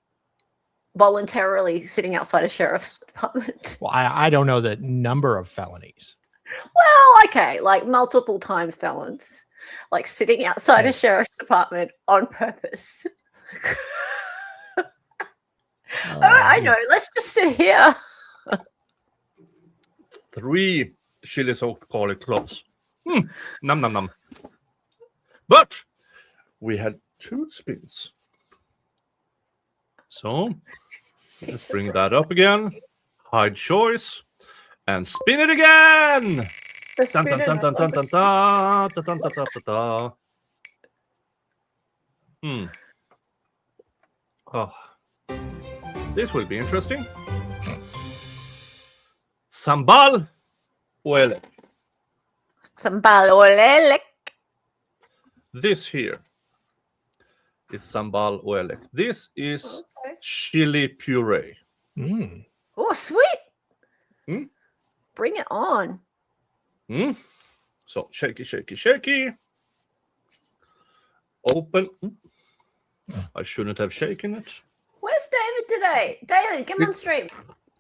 voluntarily sitting outside a sheriff's department. Well, I don't know the number of felonies. Well, okay, like multiple times felons, like sitting outside a sheriff's department on purpose. I know. Let's just sit here. 3 chili soaked garlic cloves. Num num num. But we had 2 spins. So let's bring that up again. Hide choice and spin it again. Dun, dun, dun, dun, dun, dun, dun, dun, dun, dun, dun, dun. Oh, this will be interesting. Sambal oelek. Sambal oelek. This here is sambal oelek. This is chili puree. Oh, sweet. Bring it on. So shaky, shaky, shaky. Open. I shouldn't have shaken it. Where's David today? David, come on stream.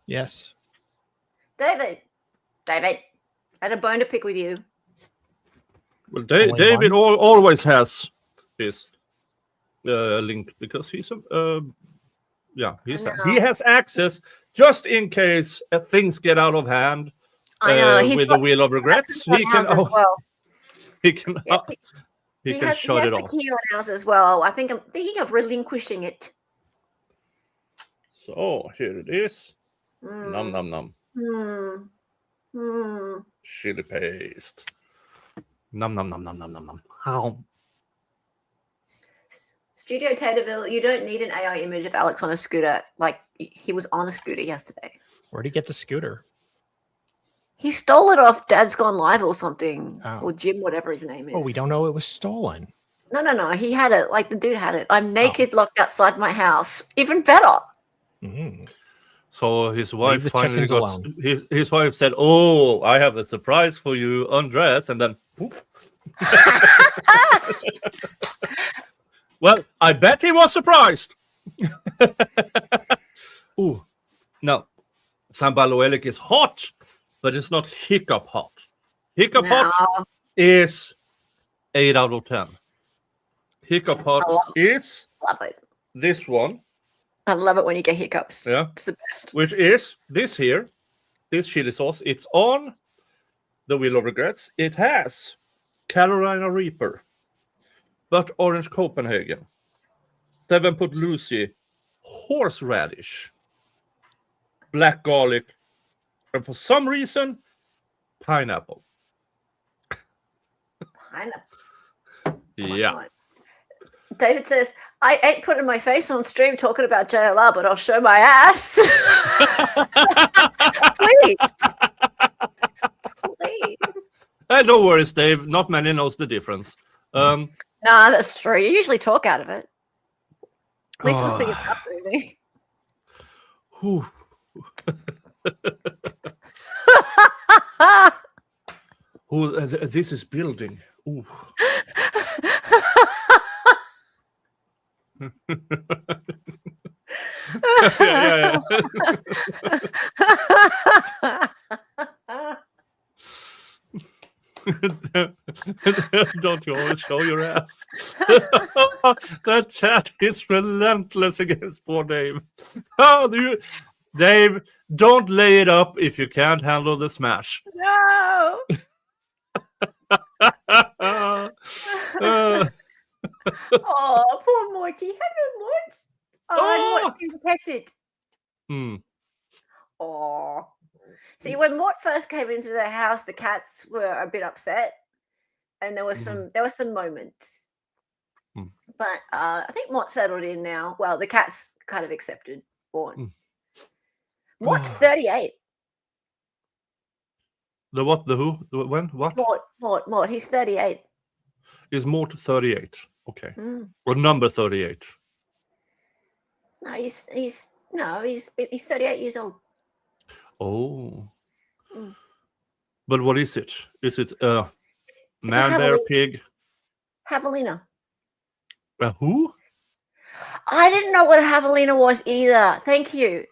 Yes. David, I had a bone to pick with you. Well, David always has his link because he's he has access just in case things get out of hand. I know. With the wheel of regrets, he can. He can. He can shut it off. He has the key on ours as well. I think I'm thinking of relinquishing it. So here it is. Num num num. Chili paste. Num num num num num num num. How? Studio Taterville, you don't need an AI image of Alex on a scooter. Like he was on a scooter yesterday. Where'd he get the scooter? He stole it off Dad's Gone Live or something, or Jim, whatever his name is. Oh, we don't know it was stolen. No. He had it. Like the dude had it. I'm naked, locked outside my house. Even better. So his wife finally got. His wife said, "Oh, I have a surprise for you. Undress," and then. Poof. Well, I bet he was surprised. Ooh, no, sambal oelek is hot. But it's not hiccup hot. Hiccup hot is 8 out of 10. Hiccup hot is this one. I love it when you get hiccups. Yeah. It's the best. Which is this here. This chili sauce. It's on the Wheel of Regrets. It has Carolina Reaper, but Orange Copenhagen, 7-Put Lucy, horseradish, black garlic, and for some reason, pineapple. Pineapple. Yeah. David says, I ain't putting my face on stream talking about JLR, but I'll show my ass. Please. No worries, Dave. Not many knows the difference. Nah, that's true. You usually talk out of it. At least we'll see your mouth moving. Whew. This is building. Ooh. yeah. Don't you always show your ass? That chat is relentless against poor Dave. Dave, don't lay it up if you can't handle the smash. No. Oh, poor Morty. Hello, Mort. Oh, Mort's been protected. Oh. See, when Mort first came into the house, the cats were a bit upset, and there was some moments. But I think Mort settled in now. Well, the cats kind of accepted Mort. Mort's 38. The what? The who? The when? What? Mort. He's 38. Is Mort 38? Okay. Or number 38? No, he's 38 years old. Oh. But what is it? Is it a man, bear, pig? Javelina. A who? I didn't know what a javelina was either. Thank you.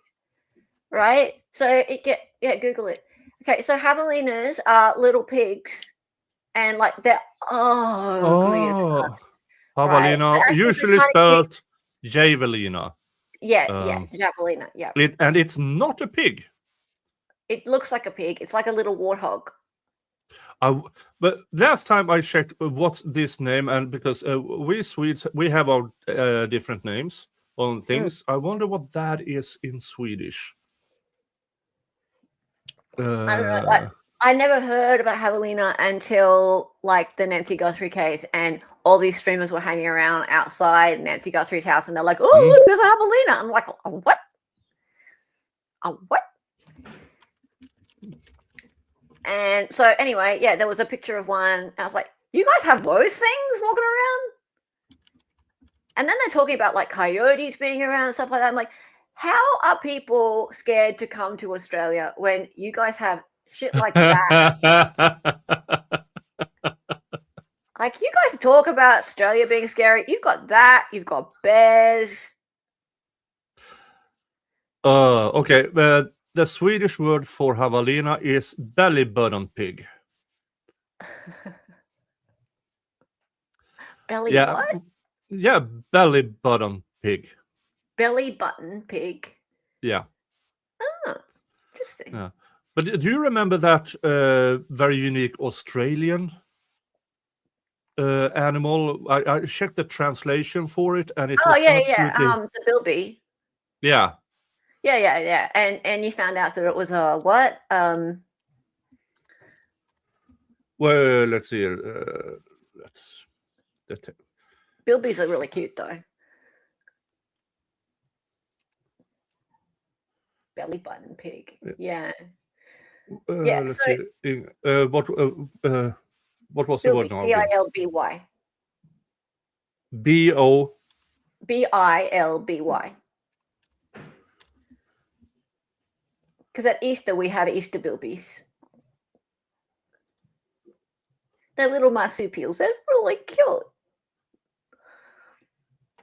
Right? So Google it. Okay, so javelinas are little pigs, and like they're javelina, right? Usually spelled javelina. Yeah, javelina. Yeah. And it's not a pig. It looks like a pig. It's like a little warthog. But last time I checked what's this name, and because we Swedes, we have our different names on things. I wonder what that is in Swedish. I don't know. I never heard about javelina until like the Nancy Guthrie case, and all these streamers were hanging around outside Nancy Guthrie's house, and they're like, "Oh, look, there's a javelina." I'm like, "A what? A what?" And so anyway, yeah, there was a picture of one. I was like, "You guys have those things walking around?" And then they're talking about like coyotes being around and stuff like that. I'm like, how are people scared to come to Australia when you guys have shit like that? Like, you guys talk about Australia being scary. You've got that. You've got bears. Okay. The Swedish word for javelina is belly button pig. What? Yeah, belly button pig. Belly button pig. Yeah. Oh, interesting. Yeah. But do you remember that very unique Australian animal? I checked the translation for it, and it was absolutely... the bilby. Yeah. Yeah. And you found out that it was a what? Well, let's see. Bilbies are really cute, though. Belly button pig. Yeah. Let's see. What was the word now? Bilby. B-O. Bilby. Because at Easter we have Easter bilbies. They're little marsupials. They're really cute.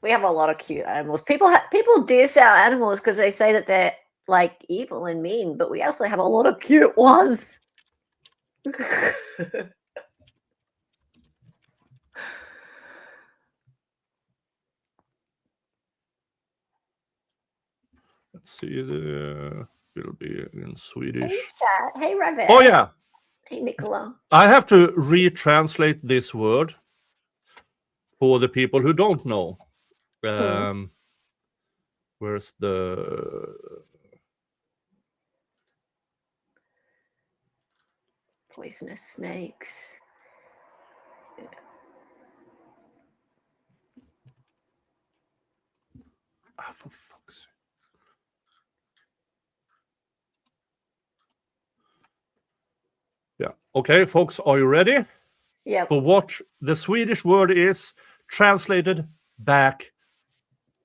We have a lot of cute animals. People diss our animals because they say that they're like evil and mean, but we also have a lot of cute ones. Let's see, it'll be in Swedish. Hey, chat. Hey, Ravet. Oh, yeah. Hey, Nicola. I have to retranslate this word for the people who don't know. Where's the... Poisonous snakes. For fuck's sake. Yeah. Okay, folks, are you ready Yeah. for what the Swedish word is translated back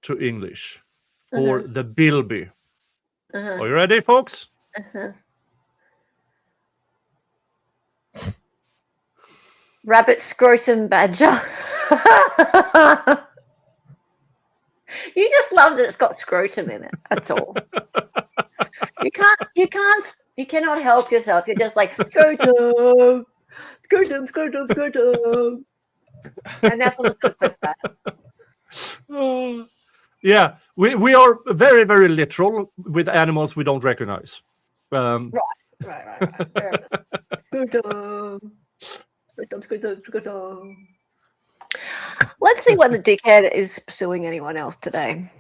to English for the bilby? Are you ready, folks? Rabbit scrotum badger. You just love that it's got scrotum in it. That's all. You cannot help yourself. You're just like scrotum, scrotum, scrotum, scrotum. And that's someone's gonna clip that. Yeah, we are very, very literal with animals we don't recognize. Right. Fair enough. Scrotum. Scrotum, scrotum, scrotum. Let's see when the dickhead is suing anyone else today.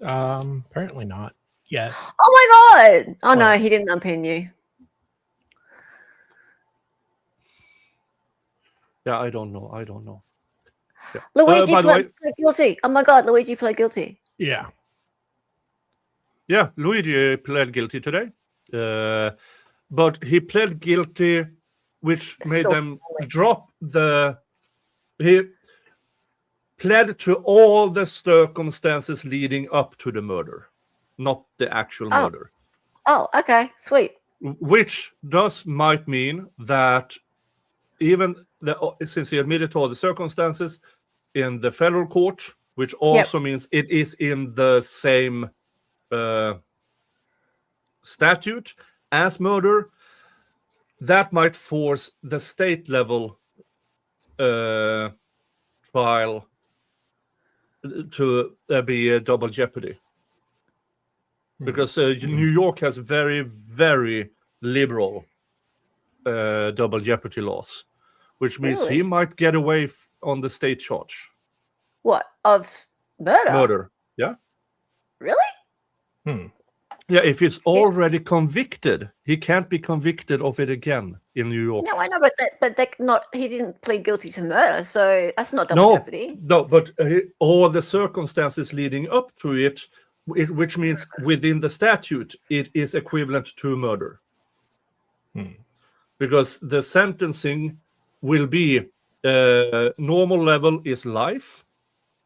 Apparently not yet. Oh my god! Oh no, he didn't unpin you. Yeah, I don't know. Yeah. Luigi by the way, pled guilty. Oh my god, Luigi pled guilty. Yeah. Yeah, Luigi pled guilty today. But he pled guilty, which made them drop the... He pled to all the circumstances leading up to the murder, not the actual murder. Oh, okay, sweet. Which might mean that even since he admitted to all the circumstances in the federal court, which also means it is in the same statute as murder, that might force the state level trial to be a double jeopardy. Because New York has very, very liberal double jeopardy laws, which means he might get away on the state charge. What? Of murder? Murder, yeah. Really? Yeah, if he's already convicted, he can't be convicted of it again in New York. No, I know, but he didn't plead guilty to murder, so that's not double jeopardy. No, but all the circumstances leading up to it, which means within the statute, it is equivalent to murder. Because the sentencing will be normal level is life.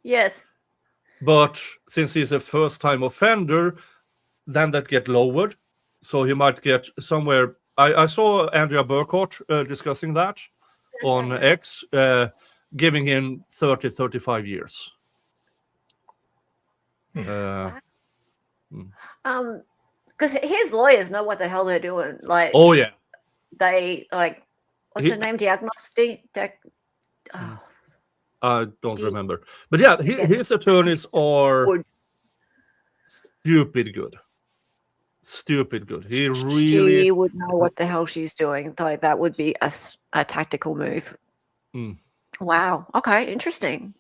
Yes. But since he's a first-time offender, then that get lowered. So he might get somewhere. I saw Andrea Burkhardt discussing that on X, giving him 35 years. Because his lawyers know what the hell they're doing. Like, oh yeah, they like what's the name? Diagnostic. I don't remember, but yeah, his attorneys are stupid good. Stupid good. She would know what the hell she's doing. Like that would be a tactical move. Wow. Okay. Interesting.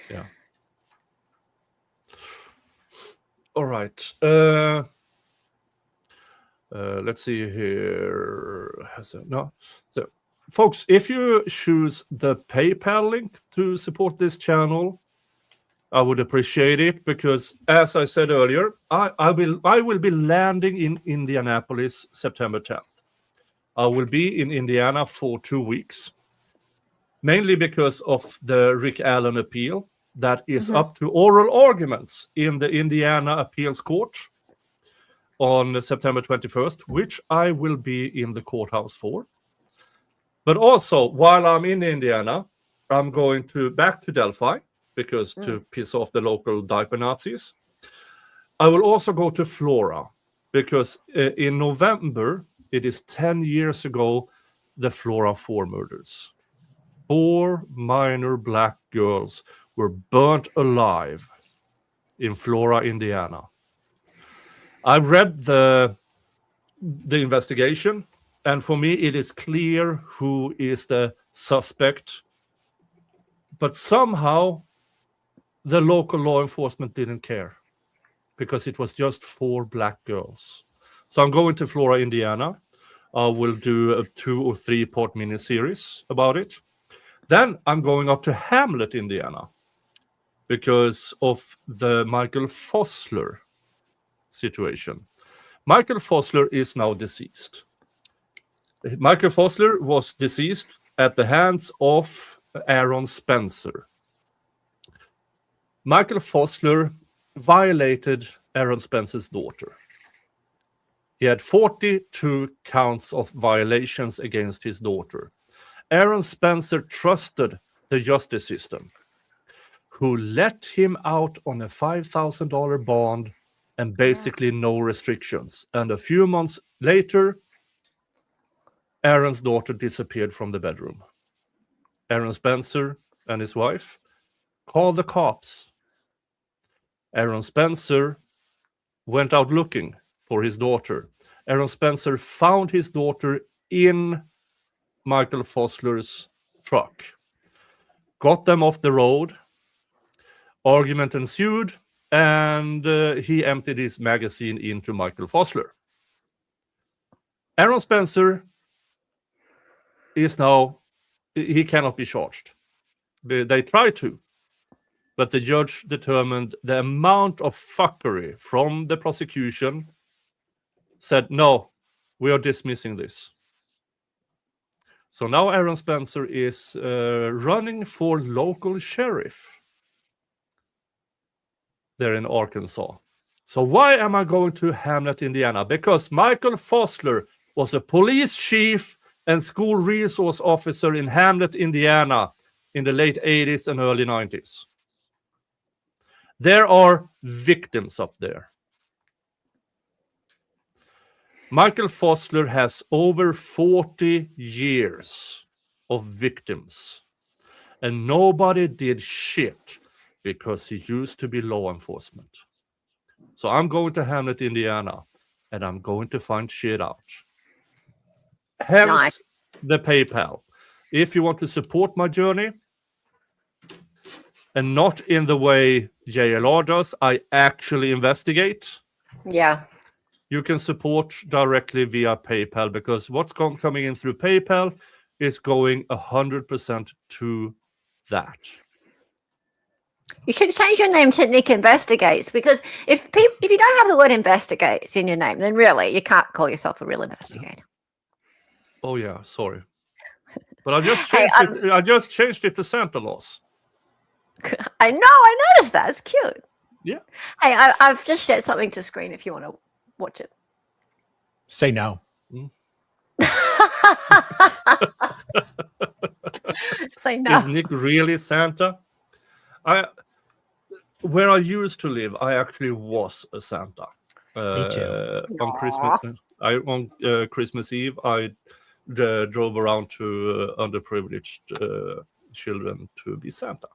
Yeah. All right. Let's see here. So, folks, if you choose the PayPal link to support this channel, I would appreciate it because, as I said earlier, I will be landing in Indianapolis September 10th. I will be in Indiana for 2 weeks, mainly because of the Rick Allen appeal that is up to oral arguments in the Indiana Appeals Court on September 21st, which I will be in the courthouse for. But also, while I'm in Indiana, I'm going back to Delphi, because to piss off the local diaper Nazis. I will also go to Flora, because in November, it is 10 years ago, the Flora 4 murders. 4 minor black girls were burnt alive in Flora, Indiana. I read the investigation, and for me, it is clear who is the suspect. But somehow, the local law enforcement didn't care because it was just 4 black girls. So I'm going to Flora, Indiana. I will do a 2 or 3 part miniseries about it. Then I'm going up to Hamlet, Indiana, because of the Michael Fossler situation. Michael Fossler is now deceased. Michael Fosler was deceased at the hands of Aaron Spencer. Michael Fosler violated Aaron Spencer's daughter. He had 42 counts of violations against his daughter. Aaron Spencer trusted the justice system, who let him out on a $5,000 bond and basically no restrictions. And a few months later, Aaron's daughter disappeared from the bedroom. Aaron Spencer and his wife called the cops. Aaron Spencer went out looking for his daughter. Aaron Spencer found his daughter in Michael Fosler's truck, got them off the road. Argument ensued, and he emptied his magazine into Michael Fosler. Aaron Spencer is now, he cannot be charged. They tried to, but the judge determined the amount of fuckery from the prosecution, said, no, we are dismissing this. So now Aaron Spencer is running for local sheriff there in Arkansas. So why am I going to Hamlet, Indiana? Because Michael Fosler was a police chief and school resource officer in Hamlet, Indiana in the late 80s and early 90s. There are victims up there. Michael Fosler has over 40 years of victims, and nobody did shit because he used to be law enforcement. So I'm going to Hamlet, Indiana, and I'm going to find shit out. Hence the PayPal. If you want to support my journey, and not in the way JLR does, I actually investigate. Yeah. You can support directly via PayPal, because what's coming in through PayPal is going 100% to that. You should change your name to Nick Investigates, because if you don't have the word investigates in your name, then really you can't call yourself a real investigator. Oh yeah, sorry. But I just changed it. I just changed it to Santa Claus. I know, I noticed that. It's cute. Yeah. Hey, I've just shared something to screen if you want to watch it. Say no. Say no. Is Nick really Santa? Where I used to live, I actually was a Santa. Me too. On Christmas Eve, I drove around to underprivileged children to be Santa.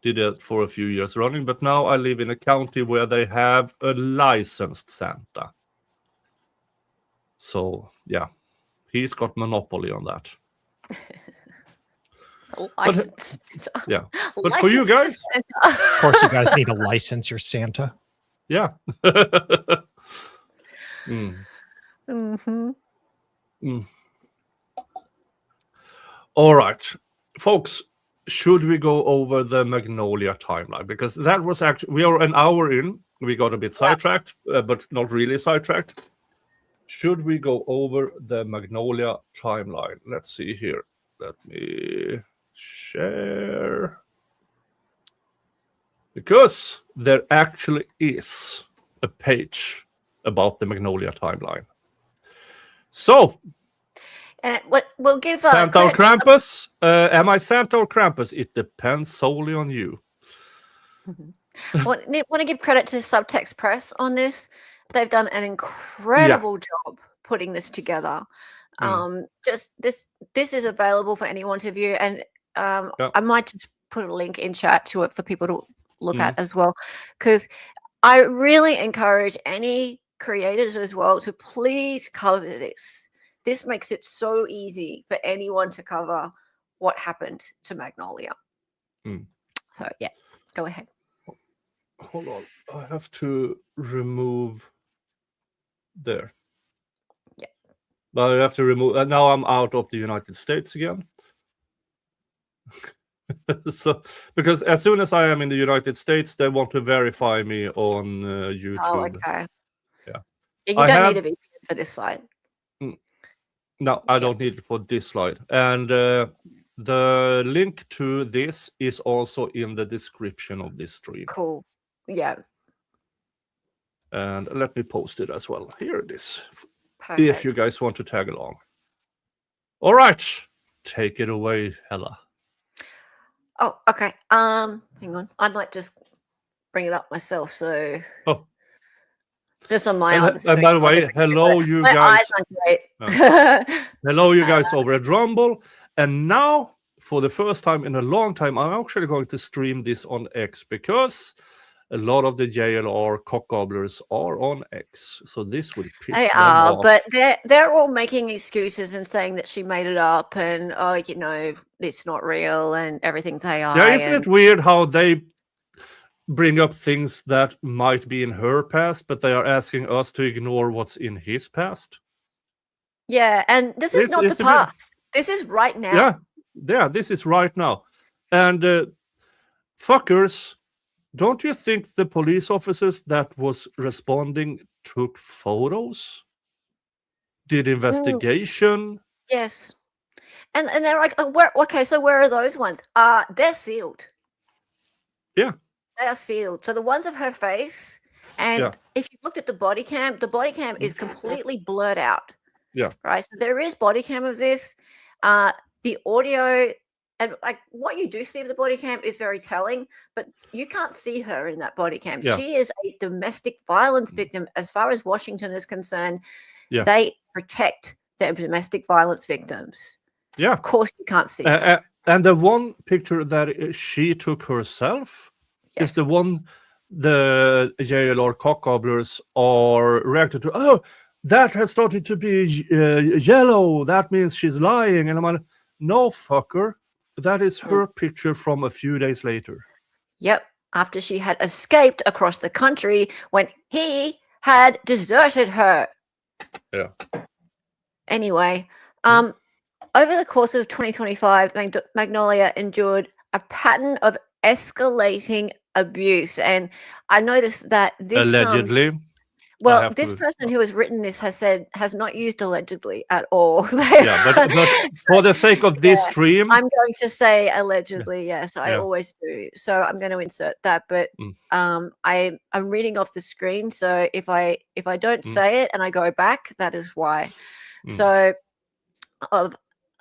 Did it for a few years running, but now I live in a county where they have a licensed Santa. So yeah, he's got monopoly on that. License. Yeah, but for you guys, Of course, you guys need a license. You're Santa. yeah. Mm-hmm. All right, folks. Should we go over the Magnolia timeline? Because that was actually, we are an hour in. We got a bit sidetracked, but not really sidetracked. Should we go over the Magnolia timeline? Let's see here. Let me share. Because there actually is a page about the Magnolia timeline. So, And we'll give Santa or Krampus? Am I Santa or Krampus? It depends solely on you. want to give credit to Subtext Press on this. They've done an incredible job putting this together. Just this is available for anyone to view, and I might just put a link in chat to it for people to look at as well, because I really encourage any creators as well to please cover this. This makes it so easy for anyone to cover what happened to Magnolia. So yeah, go ahead. Hold on, I have to remove there. Yeah. But I have to remove. Now I'm out of the United States again. So, because as soon as I am in the United States, they want to verify me on YouTube. Oh, okay. Yeah. You don't need a VPN for this site. No, I don't need it for this slide. And the link to this is also in the description of this stream. Cool. Yeah. And let me post it as well. Here it is. Perfect. If you guys want to tag along. All right. Take it away, Hella. Oh, okay. Hang on. I might just bring it up myself. So just on my and by the way, hello you my guys. Eyes aren't great. Hello you guys over at Rumble. And now, for the first time in a long time, I'm actually going to stream this on X because a lot of the JLR cock gobblers are on X. So this will piss They them are, off. but they're all making excuses and saying that she made it up and it's not real and everything's AI. Yeah, isn't it weird how they bring up things that might be in her past, but they are asking us to ignore what's in his past? Yeah, and this is not the past. This is right now. Yeah, this is right now. And fuckers, don't you think the police officers that was responding took photos? Did investigation? Yes. And they're like, so where are those ones? They're sealed. Yeah. They are sealed. So the ones of her face, and if you looked at the body cam is completely blurred out. Yeah. Right. So there is body cam of this. The audio and like what you do see of the body cam is very telling, but you can't see her in that body cam. Yeah. She is a domestic violence victim. As far as Washington is concerned, they protect their domestic violence victims. Yeah. Of course you can't see her. And the one picture that she took herself is the one the JLR cock gobblers are reacted to. Oh, that has started to be yellow. That means she's lying. And I'm like, no, fucker. That is her picture from a few days later. Yep. After she had escaped across the country when he had deserted her. Yeah. Anyway, over the course of 2025, Magnolia endured a pattern of escalating abuse. And I noticed that this... Allegedly. Well, this person who has written this has not used allegedly at all. But for the sake of this stream, I'm going to say allegedly. Yes, I always do. So I'm going to insert that. But I'm reading off the screen. So if I don't say it and I go back, that is why. So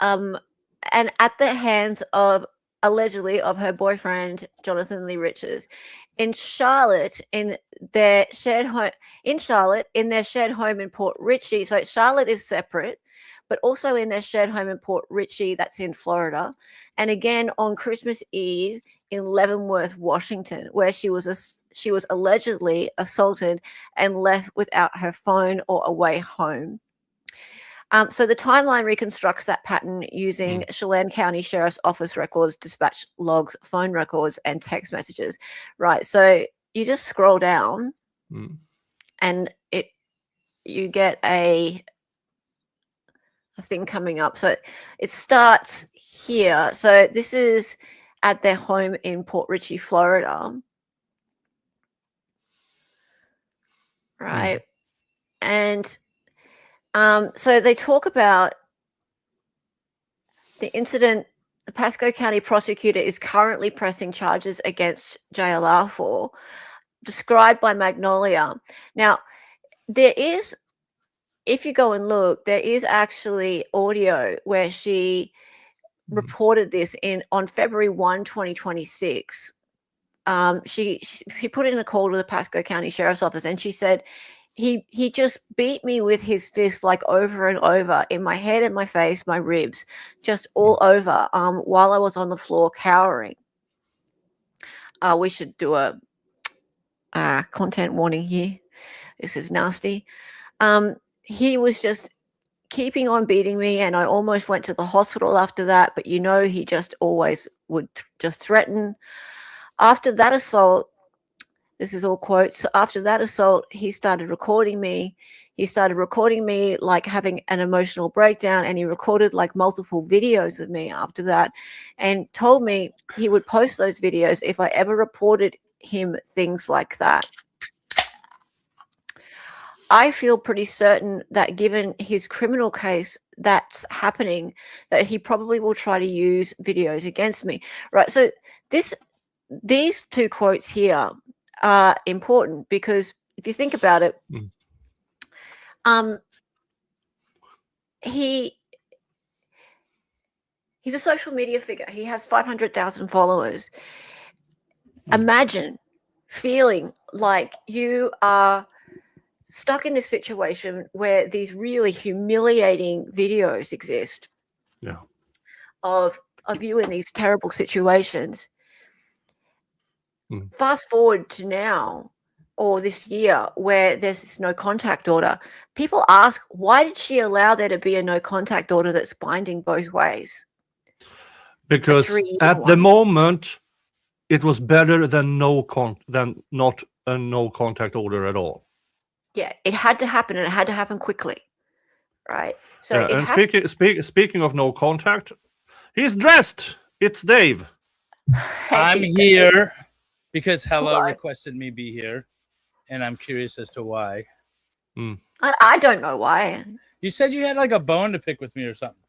and at the hands of allegedly of her boyfriend Jonathan Lee Riches in Charlotte in their shared home in Port Richey. So Charlotte is separate, but also in their shared home in Port Richey, that's in Florida, and again on Christmas Eve in Leavenworth, Washington, where she was allegedly assaulted and left without her phone or a way home. So the timeline reconstructs that pattern using Chelan County Sheriff's Office records, dispatch logs, phone records, and text messages. Right. So you just scroll down, and you get a thing coming up. So it starts here. So this is at their home in Port Richey, Florida. Right. And so they talk about the incident. The Pasco County prosecutor is currently pressing charges against JLR for, described by Magnolia. Now, there is, if you go and look, there is actually audio where she reported this on February 1, 2026. She put in a call to the Pasco County Sheriff's Office, and she said, He just beat me with his fist like over and over in my head and my face, my ribs, just all over while I was on the floor cowering. We should do a content warning here. This is nasty. He was just keeping on beating me, and I almost went to the hospital after that, but he just always would just threaten. After that assault, this is all quotes. After that assault, he started recording me. He started recording me like having an emotional breakdown, and he recorded like multiple videos of me after that and told me he would post those videos if I ever reported him things like that. I feel pretty certain that given his criminal case that's happening, that he probably will try to use videos against me. Right. So these two quotes here are important because if you think about it, he's a social media figure. He has 500,000 followers. Imagine feeling like you are stuck in this situation where these really humiliating videos exist of you in these terrible situations. Fast forward to now or this year where there's this no contact order. People ask, why did she allow there to be a no contact order that's binding both ways? Because at the moment, it was better than not a no contact order at all. Yeah, it had to happen, and it had to happen quickly, right? So, and speaking of no contact, he's dressed. It's Dave. Hey, I'm here because Hello requested me be here, and I'm curious as to why. I don't know why. You said you had like a bone to pick with me or something.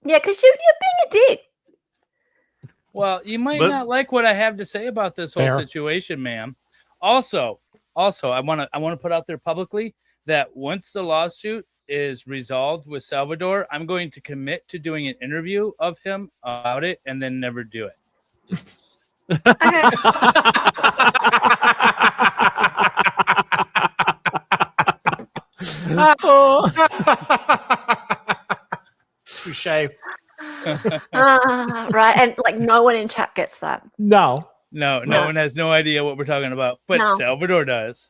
Yeah, because you're being a dick. Well, you might not like what I have to say about this whole situation, ma'am. Also, I want to put out there publicly that once the lawsuit is resolved with Salvador, I'm going to commit to doing an interview of him about it and then never do it. Touche. Right, and like no one in chat gets that. No one has no idea what we're talking about, but Salvador does.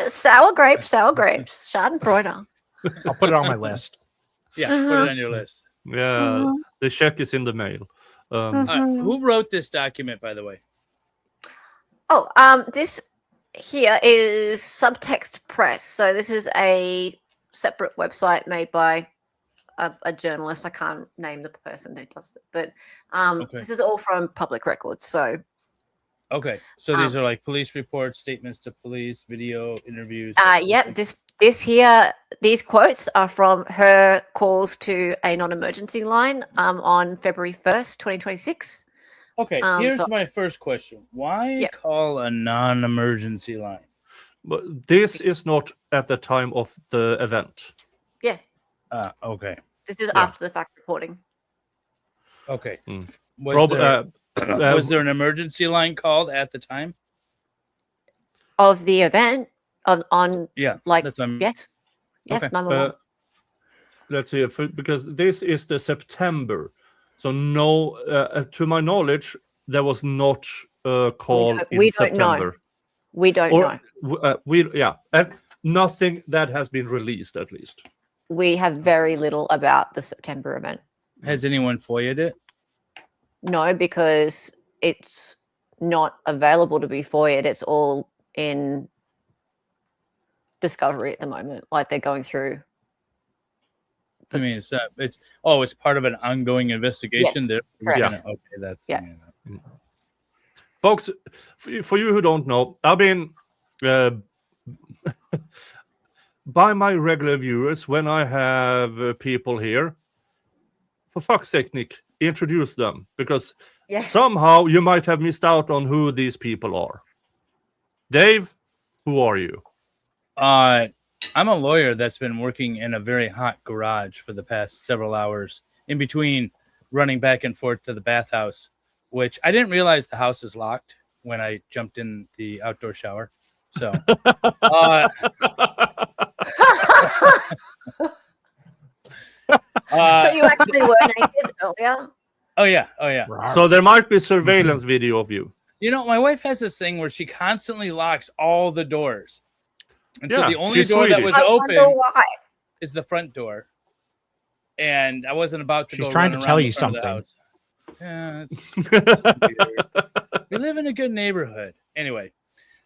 Sour grapes, Schadenfreude. I'll put it on my list. Yeah, put it on your list. Yeah, the check is in the mail. Who wrote this document, by the way? This here is Subtext Press. So this is a separate website made by a journalist. I can't name the person who does it, but this is all from public records. So so these are like police reports, statements to police, video interviews. Yep. These quotes are from her calls to a non-emergency line on February 1st, 2026. Okay, here's my first question. Why call a non-emergency line? But this is not at the time of the event. Yeah. Okay. This is after the fact reporting. Okay. Was there an emergency line called at the time? Of the event? On like that's yes. Okay. Number let's see, because this is the September. So no, to my knowledge, there was not a call in September. We don't know. And nothing that has been released, at least. We have very little about the September event. Has anyone FOIA'd it? No, because it's not available to be FOIA'd. It's all in discovery at the moment. Like they're going through. I mean, it's part of an ongoing investigation. Yes, okay, that's folks. For you who don't know, I've been by my regular viewers when I have people here. For fuck's sake, Nick, introduce them because somehow you might have missed out on who these people are. Dave, who are you? I'm a lawyer that's been working in a very hot garage for the past several hours in between running back and forth to the bathhouse, which I didn't realize the house is locked when I jumped in the outdoor shower. So, so you actually were naked earlier? Oh yeah. So there might be surveillance video of you. You know, my wife has this thing where she constantly locks all the doors. And so the only door that was open is the front door. And I wasn't about to She's trying to tell you something. Yeah, it's we live in a good neighborhood. Anyway,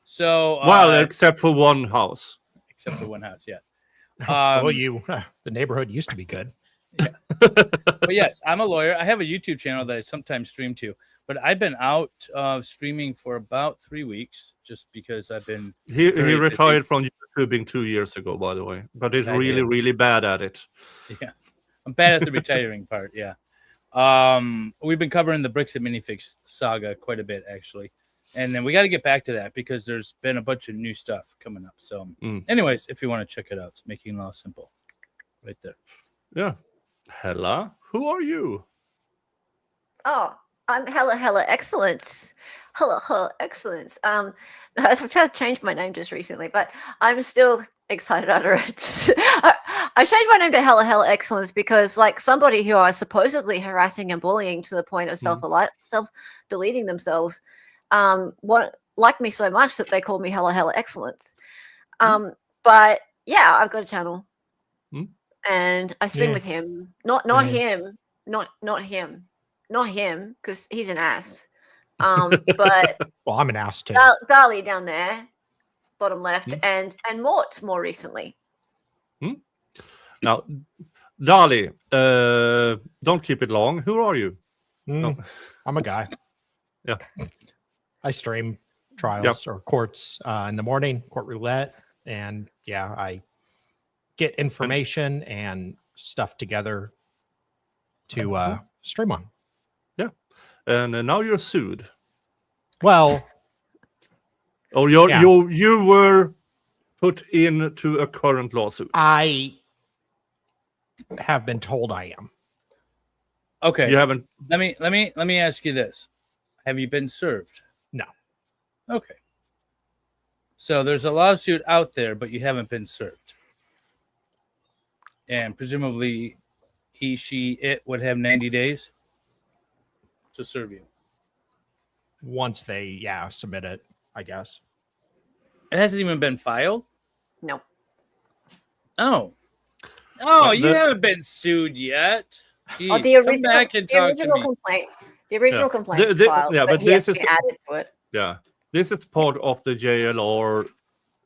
so except for one house. Except for one house, yeah. The neighborhood used to be good. Yeah. But yes, I'm a lawyer. I have a YouTube channel that I sometimes stream to. But I've been out streaming for about 3 weeks just because I've been. He very retired busy. from YouTubing 2 years ago, by the way, but he's I really, did. really bad at it. Yeah, I'm bad at the retiring part. Yeah. We've been covering the Bricks and Minifix saga quite a bit, actually. And then we got to get back to that because there's been a bunch of new stuff coming up. So, anyways, if you want to check it out, it's Making Law Simple right there. Yeah. Hella, who are you? Oh, I'm Hella Excellence. Hella Excellence. I've tried to change my name just recently, but I'm still excited under it. I changed my name to Hella Excellence because, like, somebody who I was supposedly harassing and bullying to the point of self-deleting themselves, liked me so much that they called me Hella Excellence. But yeah, I've got a channel, and I stream with him. Not him, because he's an ass. But well, I'm an ass too. Dali down there, bottom left, and Mort more recently. Now, Dali, don't keep it long. Who are you? I'm a guy. Yeah. I stream trials or courts in the morning, court roulette, and I get information and stuff together to stream on. Yeah, and now you're sued. Well, you were put into a current lawsuit. I have been told I am. Okay. You haven't. Let me ask you this: have you been served? No. Okay. So there's a lawsuit out there, but you haven't been served, and presumably, he, she, it would have 90 days to serve you. Once they submit it, I guess. It hasn't even been filed? No. Oh, you haven't been sued yet. Jeez, The original, come back and talk to me. Complaint. The original complaint was filed, but this is added to it. Yeah, this is part of the JLR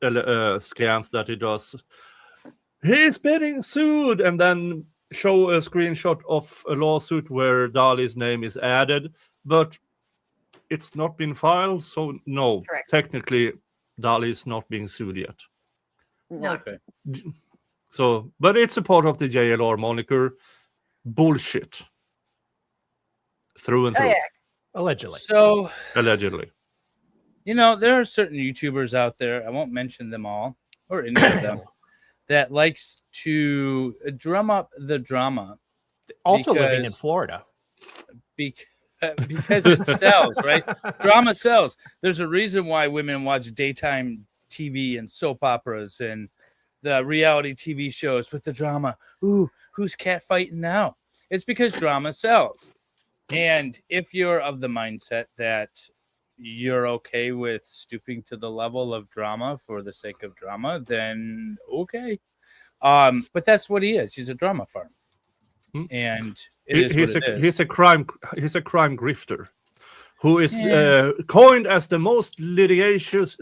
scams that he does. He's being sued, and then show a screenshot of a lawsuit where Dali's name is added, but it's not been filed, so no. Correct. Technically, Dali is not being sued yet. No. Okay. So, but it's a part of the JLR moniker. Bullshit. Through and through. Oh, yeah. Allegedly. So, allegedly. There are certain YouTubers out there, I won't mention them all, or any of them, that likes to drum up the drama. Also living in Florida. Because it sells, right? Drama sells. There's a reason why women watch daytime TV and soap operas and the reality TV shows with the drama. Ooh, who's catfighting now? It's because drama sells. And if you're of the mindset that you're okay with stooping to the level of drama for the sake of drama, then okay. But that's what he is. He's a drama farm. And he's a crime grifter who is coined as the most litigious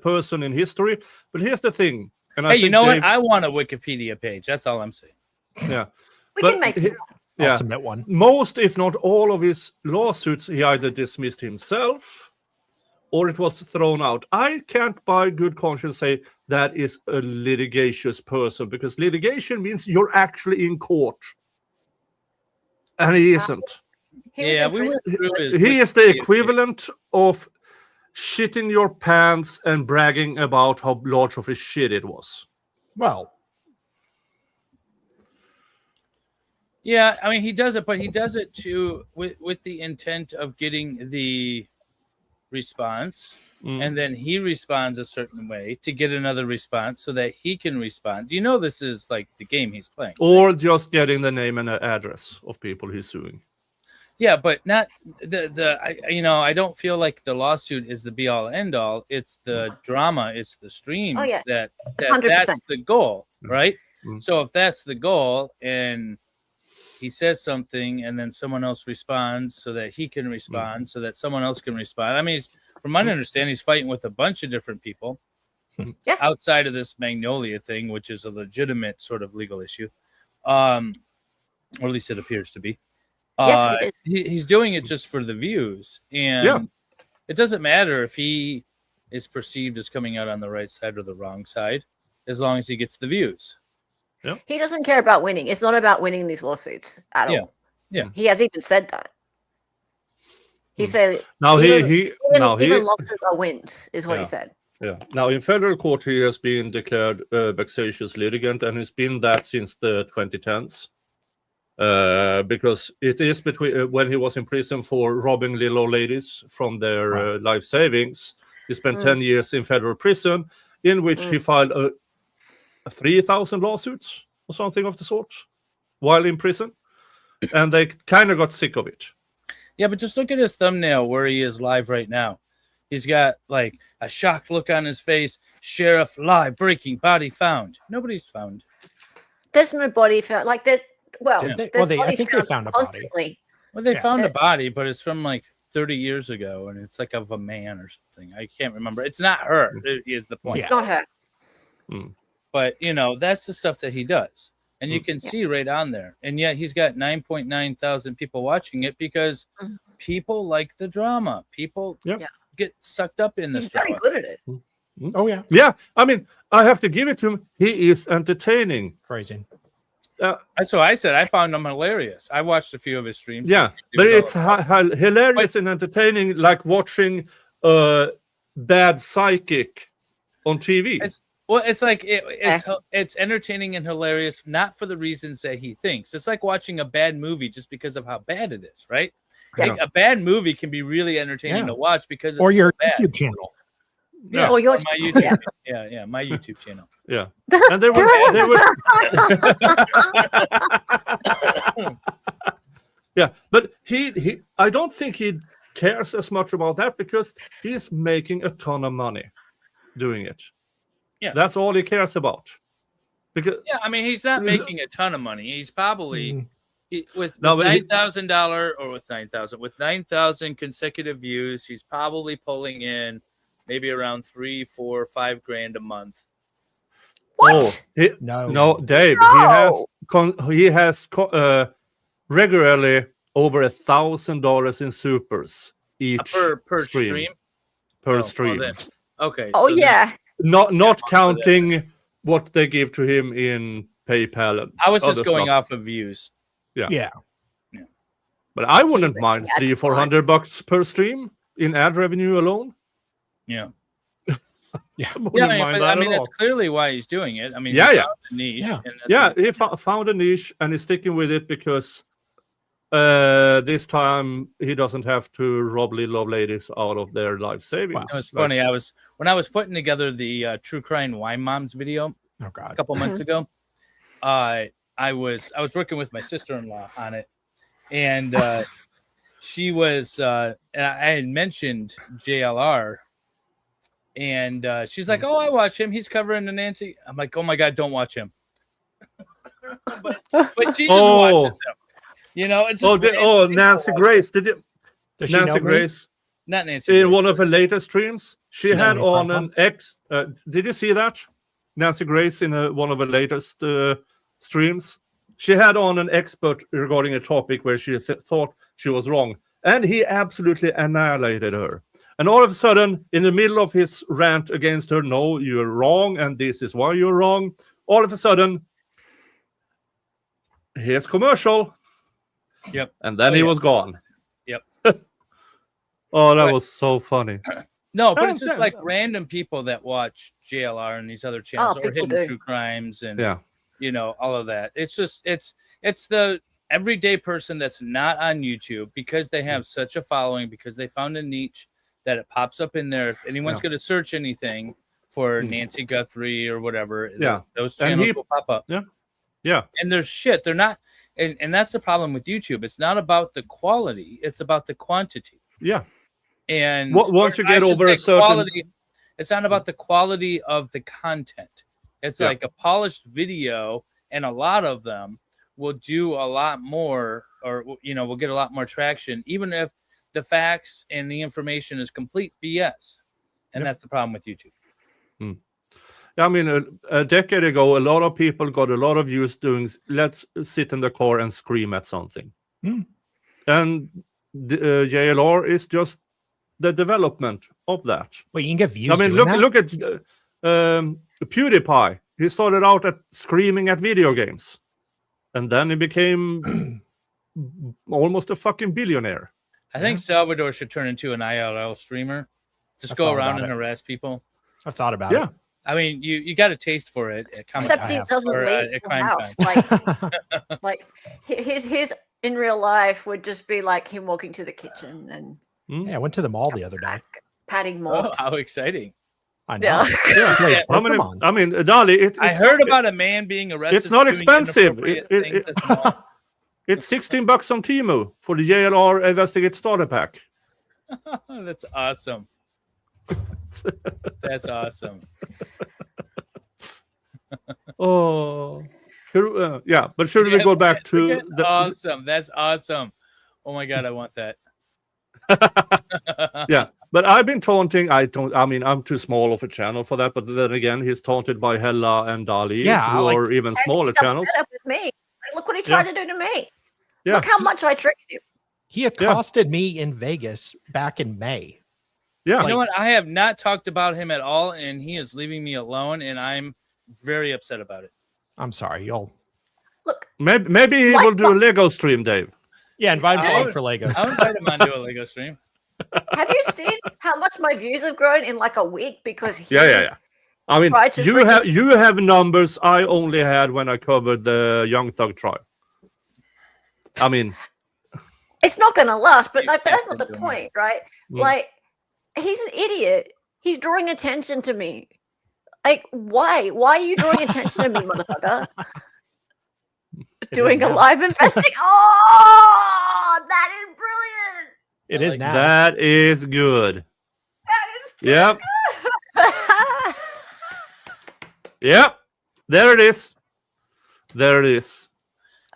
person in history. But here's the thing. And you know what? I want a Wikipedia page. That's all I'm saying. Yeah. We can make it. I'll submit one. Most, if not all, of his lawsuits, he either dismissed himself or it was thrown out. I can't by good conscience say that is a litigious person, because litigation means you're actually in court. And he isn't. We went through he is the equivalent of shitting your pants and bragging about how large of a shit it was. Well, yeah, I mean, he does it, but he does it with the intent of getting the response, and then he responds a certain way to get another response so that he can respond. You know, this is like the game he's playing. Or just getting the name and address of people he's suing. Yeah, but not I don't feel like the lawsuit is the be all end all. It's the drama, it's the streams that's the goal, right? So if that's the goal and he says something and then someone else responds so that he can respond, so that someone else can respond. I mean, from my understanding, he's fighting with a bunch of different people outside of this Magnolia thing, which is a legitimate sort of legal issue. Or at least it appears to be. Yes, he is. He's doing it just for the views, and it doesn't matter if he is perceived as coming out on the right side or the wrong side, as long as he gets the views. He doesn't care about winning. It's not about winning these lawsuits at all. Yeah. He has even said that. He said Now even he losses are wins, is what he said. Yeah. Now in federal court, he has been declared a vexatious litigant, and he's been that since the 2010s. Because it is between when he was in prison for robbing little old ladies from their life savings. He spent 10 years in federal prison, in which he filed 3,000 lawsuits or something of the sort while in prison, and they kind of got sick of it. Yeah, but just look at his thumbnail where he is live right now. He's got like a shocked look on his face. Sheriff live breaking body found. Nobody's found. There's no body found. Like there's I think they found a constantly. body. Well, they found a body, but it's from like 30 years ago, and it's like of a man or something. I can't remember. It's not her. Is the point? It's not her. But that's the stuff that he does, and you can see right on there. And yet he's got 9.9 thousand people watching it because people like the drama. People get sucked up in this. He's very good at it. Oh yeah. Yeah, I mean, I have to give it to him. He is entertaining. Phrasing. That's what I said. I found him hilarious. I watched a few of his streams. Yeah, but it's hilarious and entertaining, like watching a bad psychic on TV. It's like it's entertaining and hilarious, not for the reasons that he thinks. It's like watching a bad movie just because of how bad it is, right? Like a bad movie can be really entertaining to watch because it's your so bad. YouTube channel. Yeah. Or yours. My YouTube, my YouTube channel. Yeah, and they were yeah, but he I don't think he cares as much about that because he's making a ton of money doing it. Yeah, that's all he cares about. Because I mean, he's not making a ton of money. He's probably with $9,000 or with 9,000 consecutive views. He's probably pulling in maybe around 3, 4, 5 grand a month. What? No, Dave. He has regularly over $1,000 in supers each per stream. Per stream. Okay. Oh yeah. Not counting what they give to him in PayPal. And I was just going off of views. Yeah. But I wouldn't mind $300-400 per stream in ad revenue alone. Yeah. I mean that's clearly why he's doing it. I mean, he found a niche. He found a niche and he's sticking with it because this time he doesn't have to rob little old ladies out of their life savings. Wow. It was funny. When I was putting together the True Crime Wine Moms video a couple months ago, I was working with my sister-in-law on it, and she was and I had mentioned JLR. And she's like, "Oh, I watch him. He's covering the Nancy." I'm like, "Oh my god, don't watch him." but she just watches him. It's just Nancy Grace. Did you? Nancy Grace, not Nancy. In one of her latest streams, she had on an X. Did you see that? Nancy Grace in one of her latest streams, she had on an expert regarding a topic where she thought she was wrong, and he absolutely annihilated her. And all of a sudden, in the middle of his rant against her, no, you're wrong, and this is why you're wrong. All of a sudden, here's commercial. Yep. And then he was gone. Yep. Oh, that was so funny. No, but it's just like random people that watch JLR and these other channels or Hidden True Crimes and all of that. It's just it's the everyday person that's not on YouTube because they have such a following, because they found a niche that it pops up in there. If anyone's going to search anything for Nancy Guthrie or whatever, those channels will pop up. Yeah. And there's shit. They're not, and that's the problem with YouTube. It's not about the quality. It's about the quantity. Yeah. And once you get over a certain quality, it's not about the quality of the content. It's like a polished video, and a lot of them will do a lot more, or will get a lot more traction, even if the facts and the information is complete BS. And that's the problem with YouTube. I mean, a decade ago, a lot of people got a lot of views doing, let's sit in the car and scream at something. and the, JLR is just the development of that. Well, you can get views. I mean, look at PewDiePie. He started out at screaming at video games, and then he became almost a fucking billionaire. I think Salvador should turn into an IRL streamer. Just go around and harass people. I've thought about it. I mean, you got a taste for it. Except he doesn't leave the house. Like his in real life would just be like him walking to the kitchen and yeah, I went to the mall the other day. patting mops. Oh, how exciting! I know. Yeah. I mean, Dali. I heard about a man being arrested. It's not expensive. It's $16 on Temu for the JLR Investigate Starter Pack. That's awesome. That's awesome. Oh, yeah. But should we go back to the awesome? That's awesome. Oh my god, I want that. Yeah, but I've been taunting. I mean, I'm too small of a channel for that. But then again, he's taunted by Hella and Dali, who are even smaller channels. Up with me. Like, look what he tried to do to me. Yeah. Look how much I tricked you. He accosted me in Vegas back in May. Yeah. You know what? I have not talked about him at all, and he is leaving me alone, and I'm very upset about it. I'm sorry, y'all. Look. Maybe he will do a Lego stream, Dave. Yeah, invite him for Legos. I'll invite him on to a Lego stream. Have you seen how much my views have grown in like a week? Because Yeah. I mean, you have numbers I only had when I covered the Young Thug trial. I mean, it's not going to last, but that's not the point, right? Like, he's an idiot. He's drawing attention to me. Like, why? Why are you drawing attention to me, motherfucker? Doing a live investigation. Oh, that is brilliant. It is now. That is good. That is Yep. good. Yep. There it is. There it is.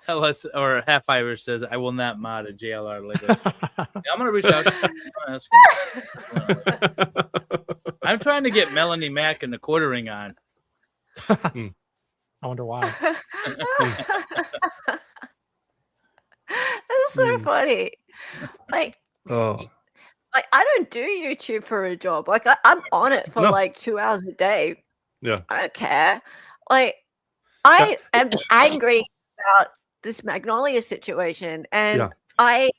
LS or Half Irish says, I will not mod a JLR Lego. I'm going to reach out. I'm trying to get Melanie Mack and the quartering on. I wonder why. That's so funny. Like, I don't do YouTube for a job. Like, I'm on it for like 2 hours a day. Yeah. I don't care. Like, I am angry about this Magnolia situation, and I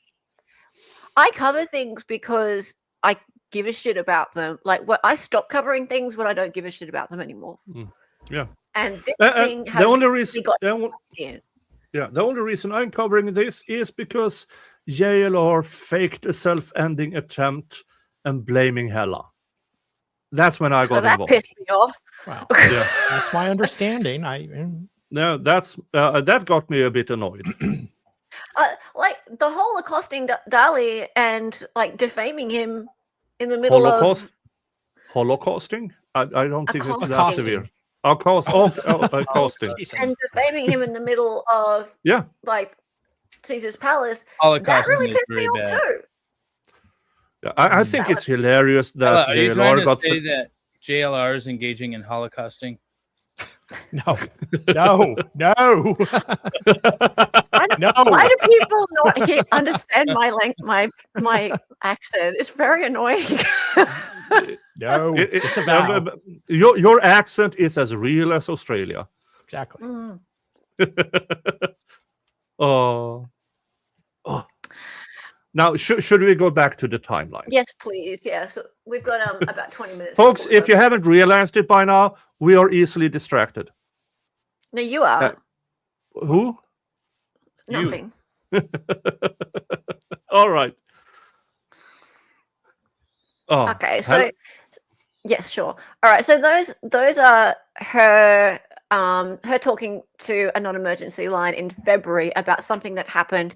cover things because I give a shit about them. Like, I stop covering things when I don't give a shit about them anymore. Yeah. And this thing has the only reason the only reason I'm covering this is because JLR faked a self-ending attempt and blaming Hella. That's when I got that involved. pissed me off. Wow. Yeah. That's my understanding. No, that got me a bit annoyed. Like the whole accosting Dali and like defaming him in the middle of Holocausting? I don't think it's that severe. Accosting. And defaming him in the middle of like Caesar's Palace. That really pissed me off too. Yeah, I think it's hilarious that are you trying to say that JLR is engaging in holocausting? No. Why do people not understand my accent? It's very annoying. No, your accent is as real as Australia. Exactly. Oh. Now, should we go back to the timeline? Yes, please. Yes, we've got about 20 minutes. Folks, if you haven't realized it by now, we are easily distracted. No, you are. Who? Nothing. All right. Oh, okay, so yes, sure. All right, so those are her her talking to a non-emergency line in February about something that happened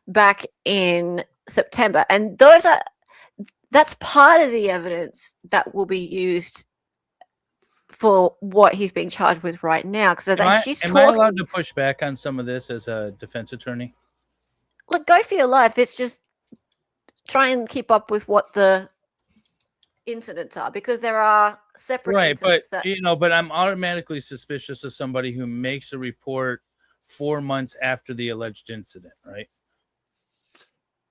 back in September, and that's part of the evidence that will be used for what he's being charged with right now. So that am I allowed to push back on some of this as a defense attorney? Look, go for your life. It's just try and keep up with what the incidents are, because there are separate incidents but I'm automatically suspicious of somebody who makes a report 4 months after the alleged incident, right?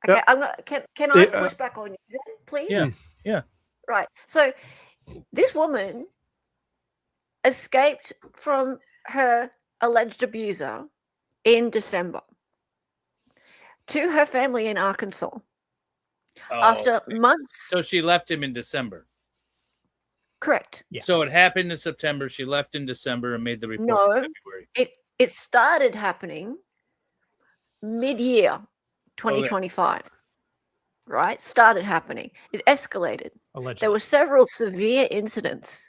Okay, Yeah. I'm gonna, can I push back on you then, please? Yeah. Right. So this woman escaped from her alleged abuser in December to her family in Arkansas after months. So she left him in December. Correct. Yeah. So it happened in September. She left in December and made the report No, in February. it started happening mid-year 2025. Right? Started happening. It escalated. Allegedly. There were several severe incidents.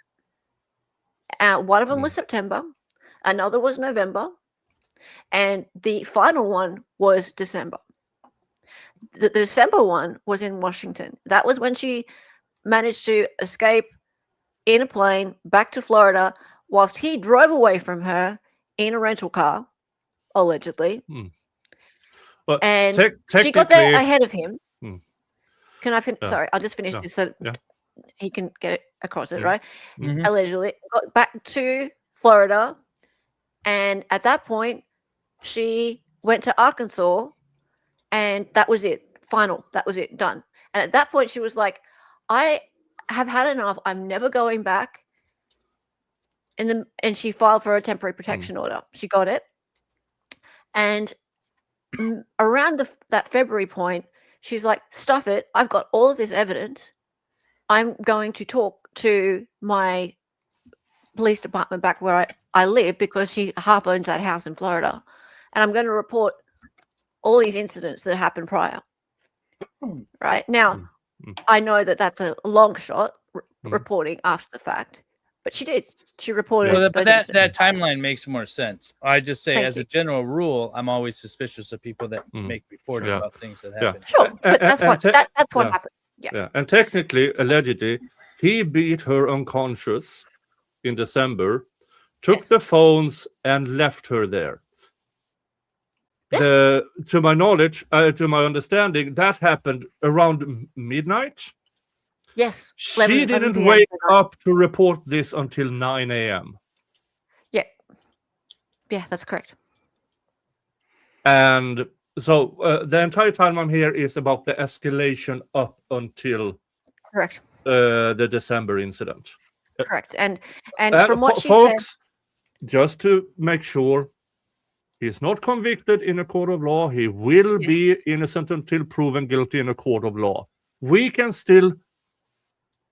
One of them was September, another was November, and the final one was December. The December one was in Washington. That was when she managed to escape in a plane back to Florida whilst he drove away from her in a rental car, allegedly. Well, And she got there ahead of him. Can I finish? Yeah. Sorry, I'll just finish this so he can get it across it, right? Mhm. Allegedly got back to Florida, and at that point, she went to Arkansas, and that was it. Final. That was it. Done. And at that point, she was like, "I have had enough. I'm never going back." And she filed for a temporary protection order. She got it, and around that February point, she's like, "Stuff it. I've got all of this evidence. I'm going to talk to my police department back where I live because she half owns that house in Florida. And I'm going to report all these incidents that happened prior." Right? Now, I know that that's a long shot reporting after the fact, but she did. She reported. Well, but that incidents. timeline makes more sense. I just say, Thank as you. a general rule, I'm always suspicious of people that make reports about things that happen. Sure, but that's what happened. Yeah, and technically, allegedly, he beat her unconscious in December, took the phones, and left her there. To my knowledge, to my understanding, that happened around midnight. Yes. She didn't wake up to report this until 9 a.m. Yeah. Yeah, that's correct. And so the entire time I'm here is about the escalation up until Correct. The December incident. Correct. And from what she folks, said, just to make sure, he's not convicted in a court of law. He will be innocent until proven guilty in a court of law. We can still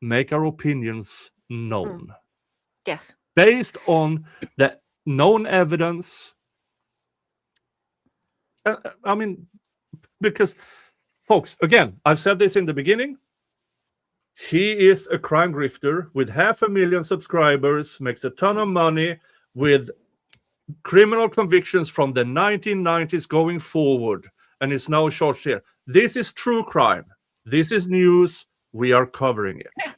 make our opinions known. Yes. Based on the known evidence. I mean, because, folks, again, I've said this in the beginning. He is a crime grifter with 500,000 subscribers, makes a ton of money with criminal convictions from the 1990s going forward, and is now charged here. This is true crime. This is news. We are covering it.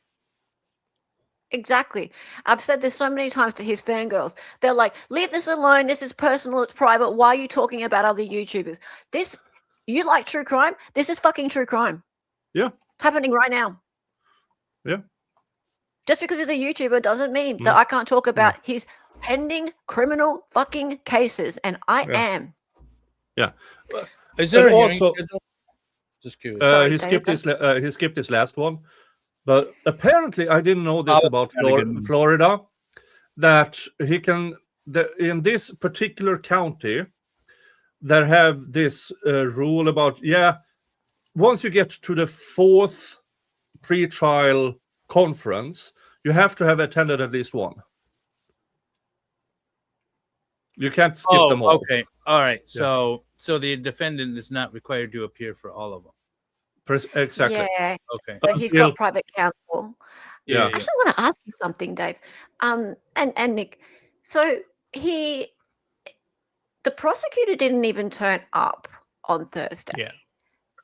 Exactly. I've said this so many times to his fangirls. They're like, "Leave this alone. This is personal. It's private. Why are you talking about other YouTubers? You like true crime? This is fucking true crime. Yeah. It's happening right now. Yeah. Just because he's a YouTuber doesn't mean that I can't talk about his pending criminal fucking cases, and I am. Yeah. Is there also? Just curious. Sorry, he skipped his last one, but apparently I didn't know this about Florida. That he can in this particular county, they have this rule about once you get to the 4th pre-trial conference, you have to have attended at least one. You can't skip them all. Okay. All right. So the defendant is not required to appear for all of them. Exactly. Yeah. Okay. So he's got private counsel. Yeah. I actually want to ask you something, Dave. And Nick. So the prosecutor didn't even turn up on Thursday. Yeah.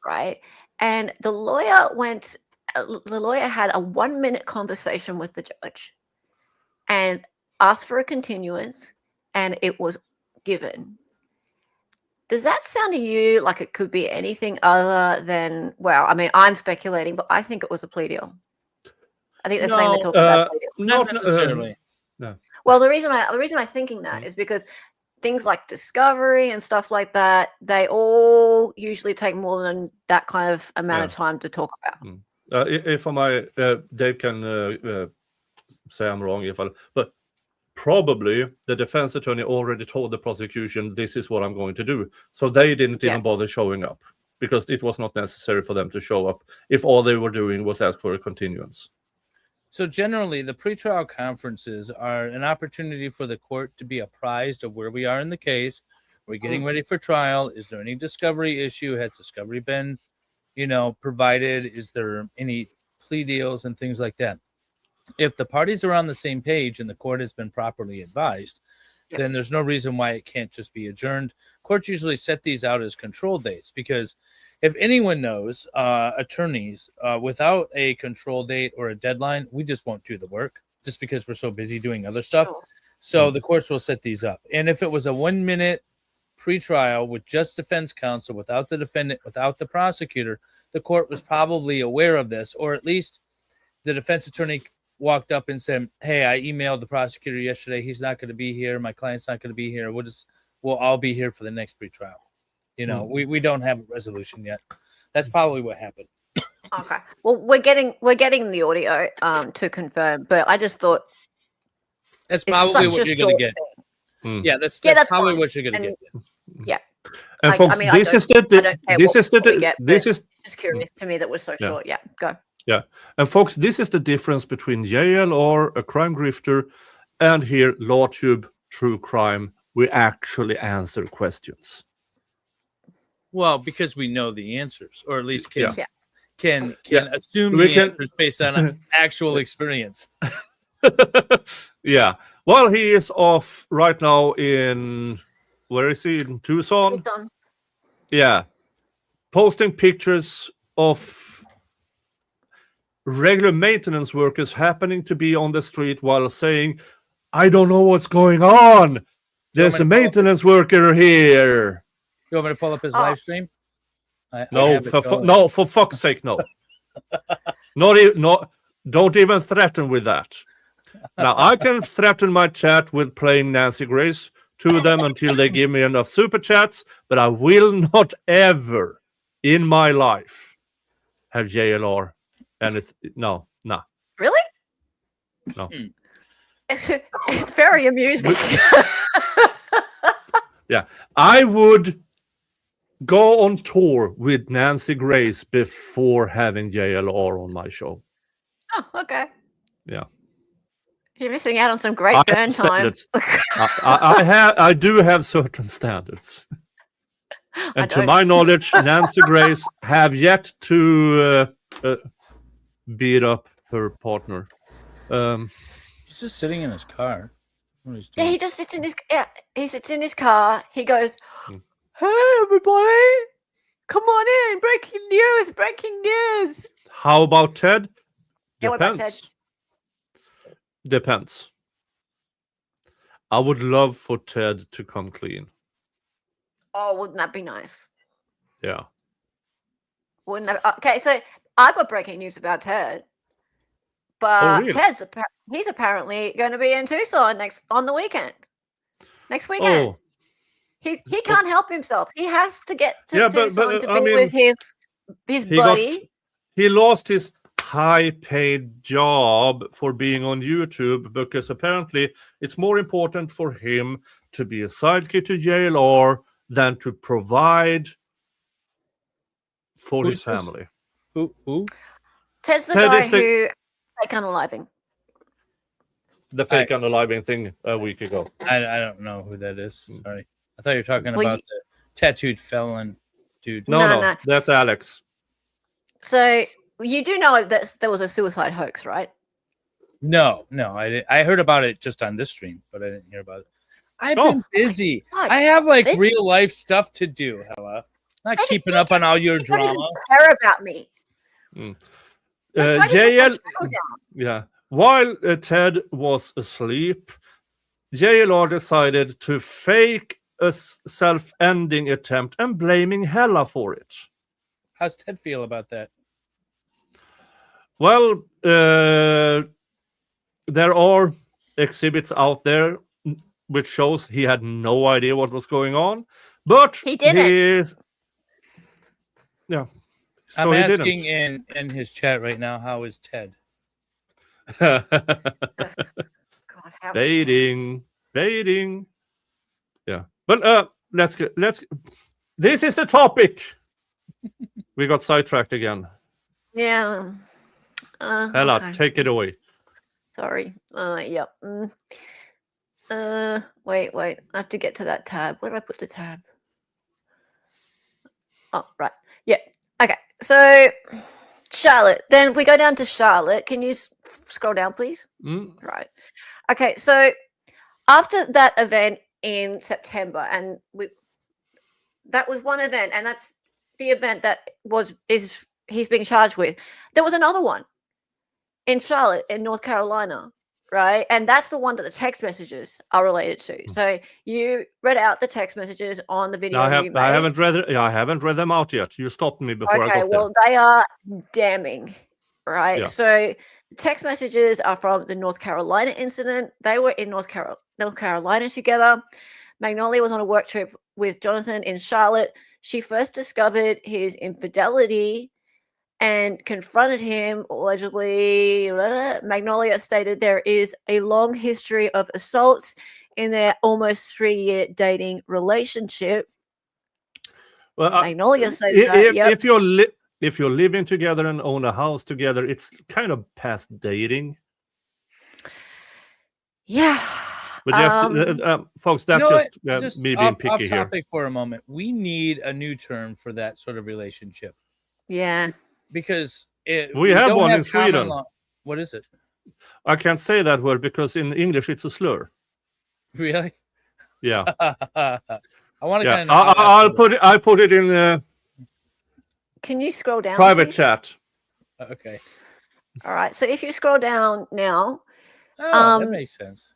Right. And the lawyer had a 1-minute conversation with the judge and asked for a continuance, and it was given. Does that sound to you like it could be anything other than, well, I mean, I'm speculating, but I think it was a plea deal. I think they're saying they're talking about a plea deal. Not necessarily. No. Well, the reason I'm thinking that is because things like discovery and stuff like that, they all usually take more than that kind of amount of time to talk about. If I might, Dave can say I'm wrong, but probably the defense attorney already told the prosecution, this is what I'm going to do. So they didn't even bother showing up because it was not necessary for them to show up if all they were doing was ask for a continuance. So generally, the pretrial conferences are an opportunity for the court to be apprised of where we are in the case. We're getting ready for trial. Is there any discovery issue? Has discovery been, provided? Is there any plea deals and things like that? If the parties are on the same page and the court has been properly advised, then there's no reason why it can't just be adjourned. Courts usually set these out as control dates because if anyone knows, attorneys, without a control date or a deadline, we just won't do the work just because we're so busy doing other stuff. Sure. So the courts will set these up. And if it was a 1 minute pretrial with just defense counsel, without the defendant, without the prosecutor, the court was probably aware of this, or at least the defense attorney walked up and said, hey, I emailed the prosecutor yesterday. He's not going to be here. My client's not going to be here. We'll all be here for the next pretrial. We don't have a resolution yet. That's probably what happened. Okay. Well, we're getting the audio to confirm, but I just thought that's probably what you're going to get. Yeah, that's probably fine. What you're going to get. Yeah. And folks, this is just curious to me that was so short. Yeah, go. Yeah, and folks, this is the difference between JLR, a crime grifter, and here LawTube True Crime. We actually answer questions. Well, because we know the answers, or at least can assume the answers based on actual experience. Yeah. Well, he is off right now in, where is he? In Tucson? Yeah. Posting pictures of regular maintenance workers happening to be on the street while saying, I don't know what's going on. There's a maintenance worker here. You want me to pull up his live stream? For fuck's sake, no. Don't even threaten with that. Now, I can threaten my chat with playing Nancy Grace to them until they give me enough super chats, but I will not ever in my life have JLR. And no. Really? No. It's very amusing. Yeah. I would go on tour with Nancy Grace before having JLR on my show. Oh, okay. Yeah. You're missing out on some great burn time. I do have certain standards. And to my knowledge, Nancy Grace have yet to beat up her partner. He's just sitting in his car. Yeah, he just sits in his he sits in his car. He goes, hey everybody, come on in, breaking news. How about Ted? Yeah, what about Ted? Depends. I would love for Ted to come clean. Oh, wouldn't that be nice? Yeah. Wouldn't that? Okay, so I've got breaking news about Ted. But really? He's apparently going to be in Tucson on the weekend. Next weekend. Oh. He can't help himself. He has to get to Tucson to be with his buddy. He lost his high-paid job for being on YouTube because apparently it's more important for him to be a sidekick to JLR than to provide for his family. Who? Ted's the guy who fake unaliving. The fake unaliving thing a week ago. I don't know who that is. Sorry. I thought you were talking about the tattooed felon dude. No, that's Alex. So you do know that there was a suicide hoax, right? No, I didn't. I heard about it just on this stream, but I didn't hear about it. I've been busy. God, I have real life stuff to do, Hella. Not keeping up on all your drama. You don't even care about me. Yeah. While Ted was asleep, JLR decided to fake a self-ending attempt and blaming Hella for it. How's Ted feel about that? Well, there are exhibits out there. which shows he had no idea what was going on. But He didn't. is yeah. So I'm he asking didn't. in his chat right now, how is Ted? God, how Baiting. Yeah. But let's this is the topic. We got sidetracked again. Yeah. Ella, Okay. take it away. Sorry. Yep. Wait. I have to get to that tab. Where did I put the tab? Oh, right. Yeah. Okay. So, Charlotte. Then we go down to Charlotte. Can you scroll down, please? Right. Okay. So, after that event in September, and that was one event, and that's the event that he's being charged with. There was another one in Charlotte, in North Carolina, right? And that's the one that the text messages are related to. So you read out the text messages on the video. I haven't read it. I haven't read them out yet. You stopped me before I got there. Okay, well, they are damning, right? Yeah. So text messages are from the North Carolina incident. They were in North Carolina together. Magnolia was on a work trip with Jonathan in Charlotte. She first discovered his infidelity and confronted him, allegedly. Magnolia stated there is a long history of assaults in their almost 3-year dating relationship. Well, Magnolia said if you're living together and own a house together, it's kind of past dating. Yeah. But just, folks, that's just me being picky off here. topic for a moment. We need a new term for that sort of relationship. Yeah. Because we have one in Sweden. What is it? I can't say that word because in English it's a slur. Really? Yeah. I want to kind of. I put it in the. Can you scroll down? Private please? chat. Okay. All right. So if you scroll down now. Oh, that makes sense.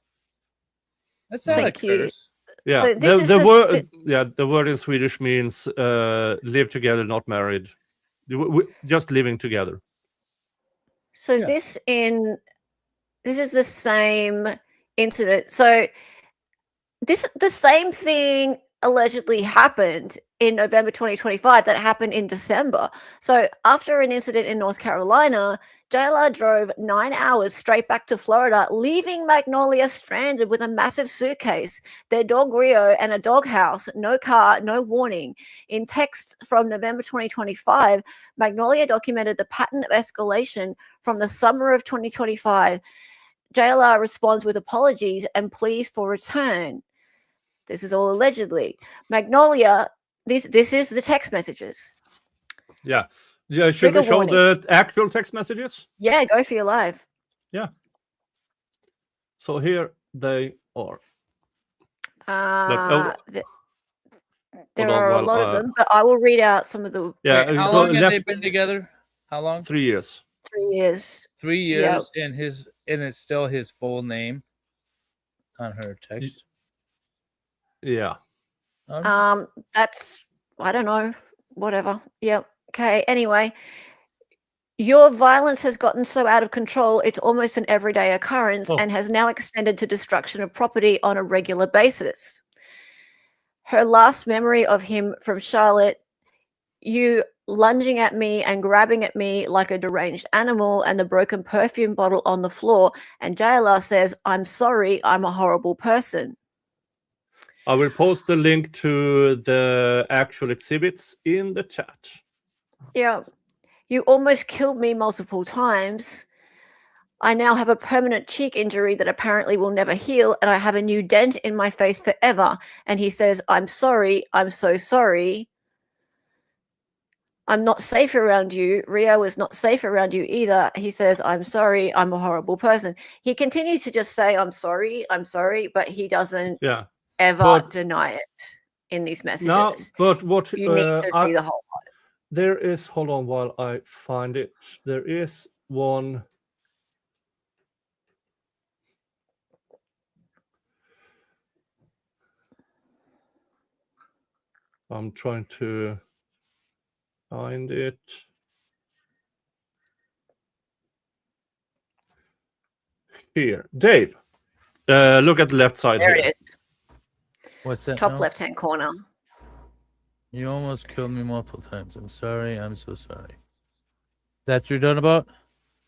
That's not a curse. Yeah. So the word in Swedish means live together, not married. Just living together. So this is the same incident. So the same thing allegedly happened in November 2025 that happened in December. So after an incident in North Carolina, JLR drove 9 hours straight back to Florida, leaving Magnolia stranded with a massive suitcase, their dog Rio, and a doghouse. No car, no warning. In text from November 2025, Magnolia documented the pattern of escalation from the summer of 2025. JLR responds with apologies and pleas for return. This is all allegedly. Magnolia, this is the text messages. Yeah. Should we show the actual text messages? Yeah, go for your live. Yeah. So here they are. There are a lot of them, but I will read out some of the. Yeah. Wait, how long have they been together? How long? 3 years. 3 years. 3 years, and it's still his full name on her text. Yeah. That's, I don't know, whatever. Yep. Okay. Anyway, your violence has gotten so out of control, it's almost an everyday occurrence and has now extended to destruction of property on a regular basis. Her last memory of him from Charlotte, you lunging at me and grabbing at me like a deranged animal, and the broken perfume bottle on the floor. And JLR says, "I'm sorry, I'm a horrible person." I will post the link to the actual exhibits in the chat. Yeah. You almost killed me multiple times. I now have a permanent cheek injury that apparently will never heal, and I have a new dent in my face forever. And he says, "I'm sorry. I'm so sorry. I'm not safe around you. Rio is not safe around you either." He says, "I'm sorry. I'm a horrible person." He continues to just say, "I'm sorry. I'm sorry," but he doesn't ever deny it in these messages. No, but what you need to see the whole lot. There is, hold on while I find it. There is one. I'm trying to find it. Here, Dave. Look at the left side there here. It is. What's that? top now? left-hand corner. You almost killed me multiple times. I'm sorry. I'm so sorry. That's what you're done about?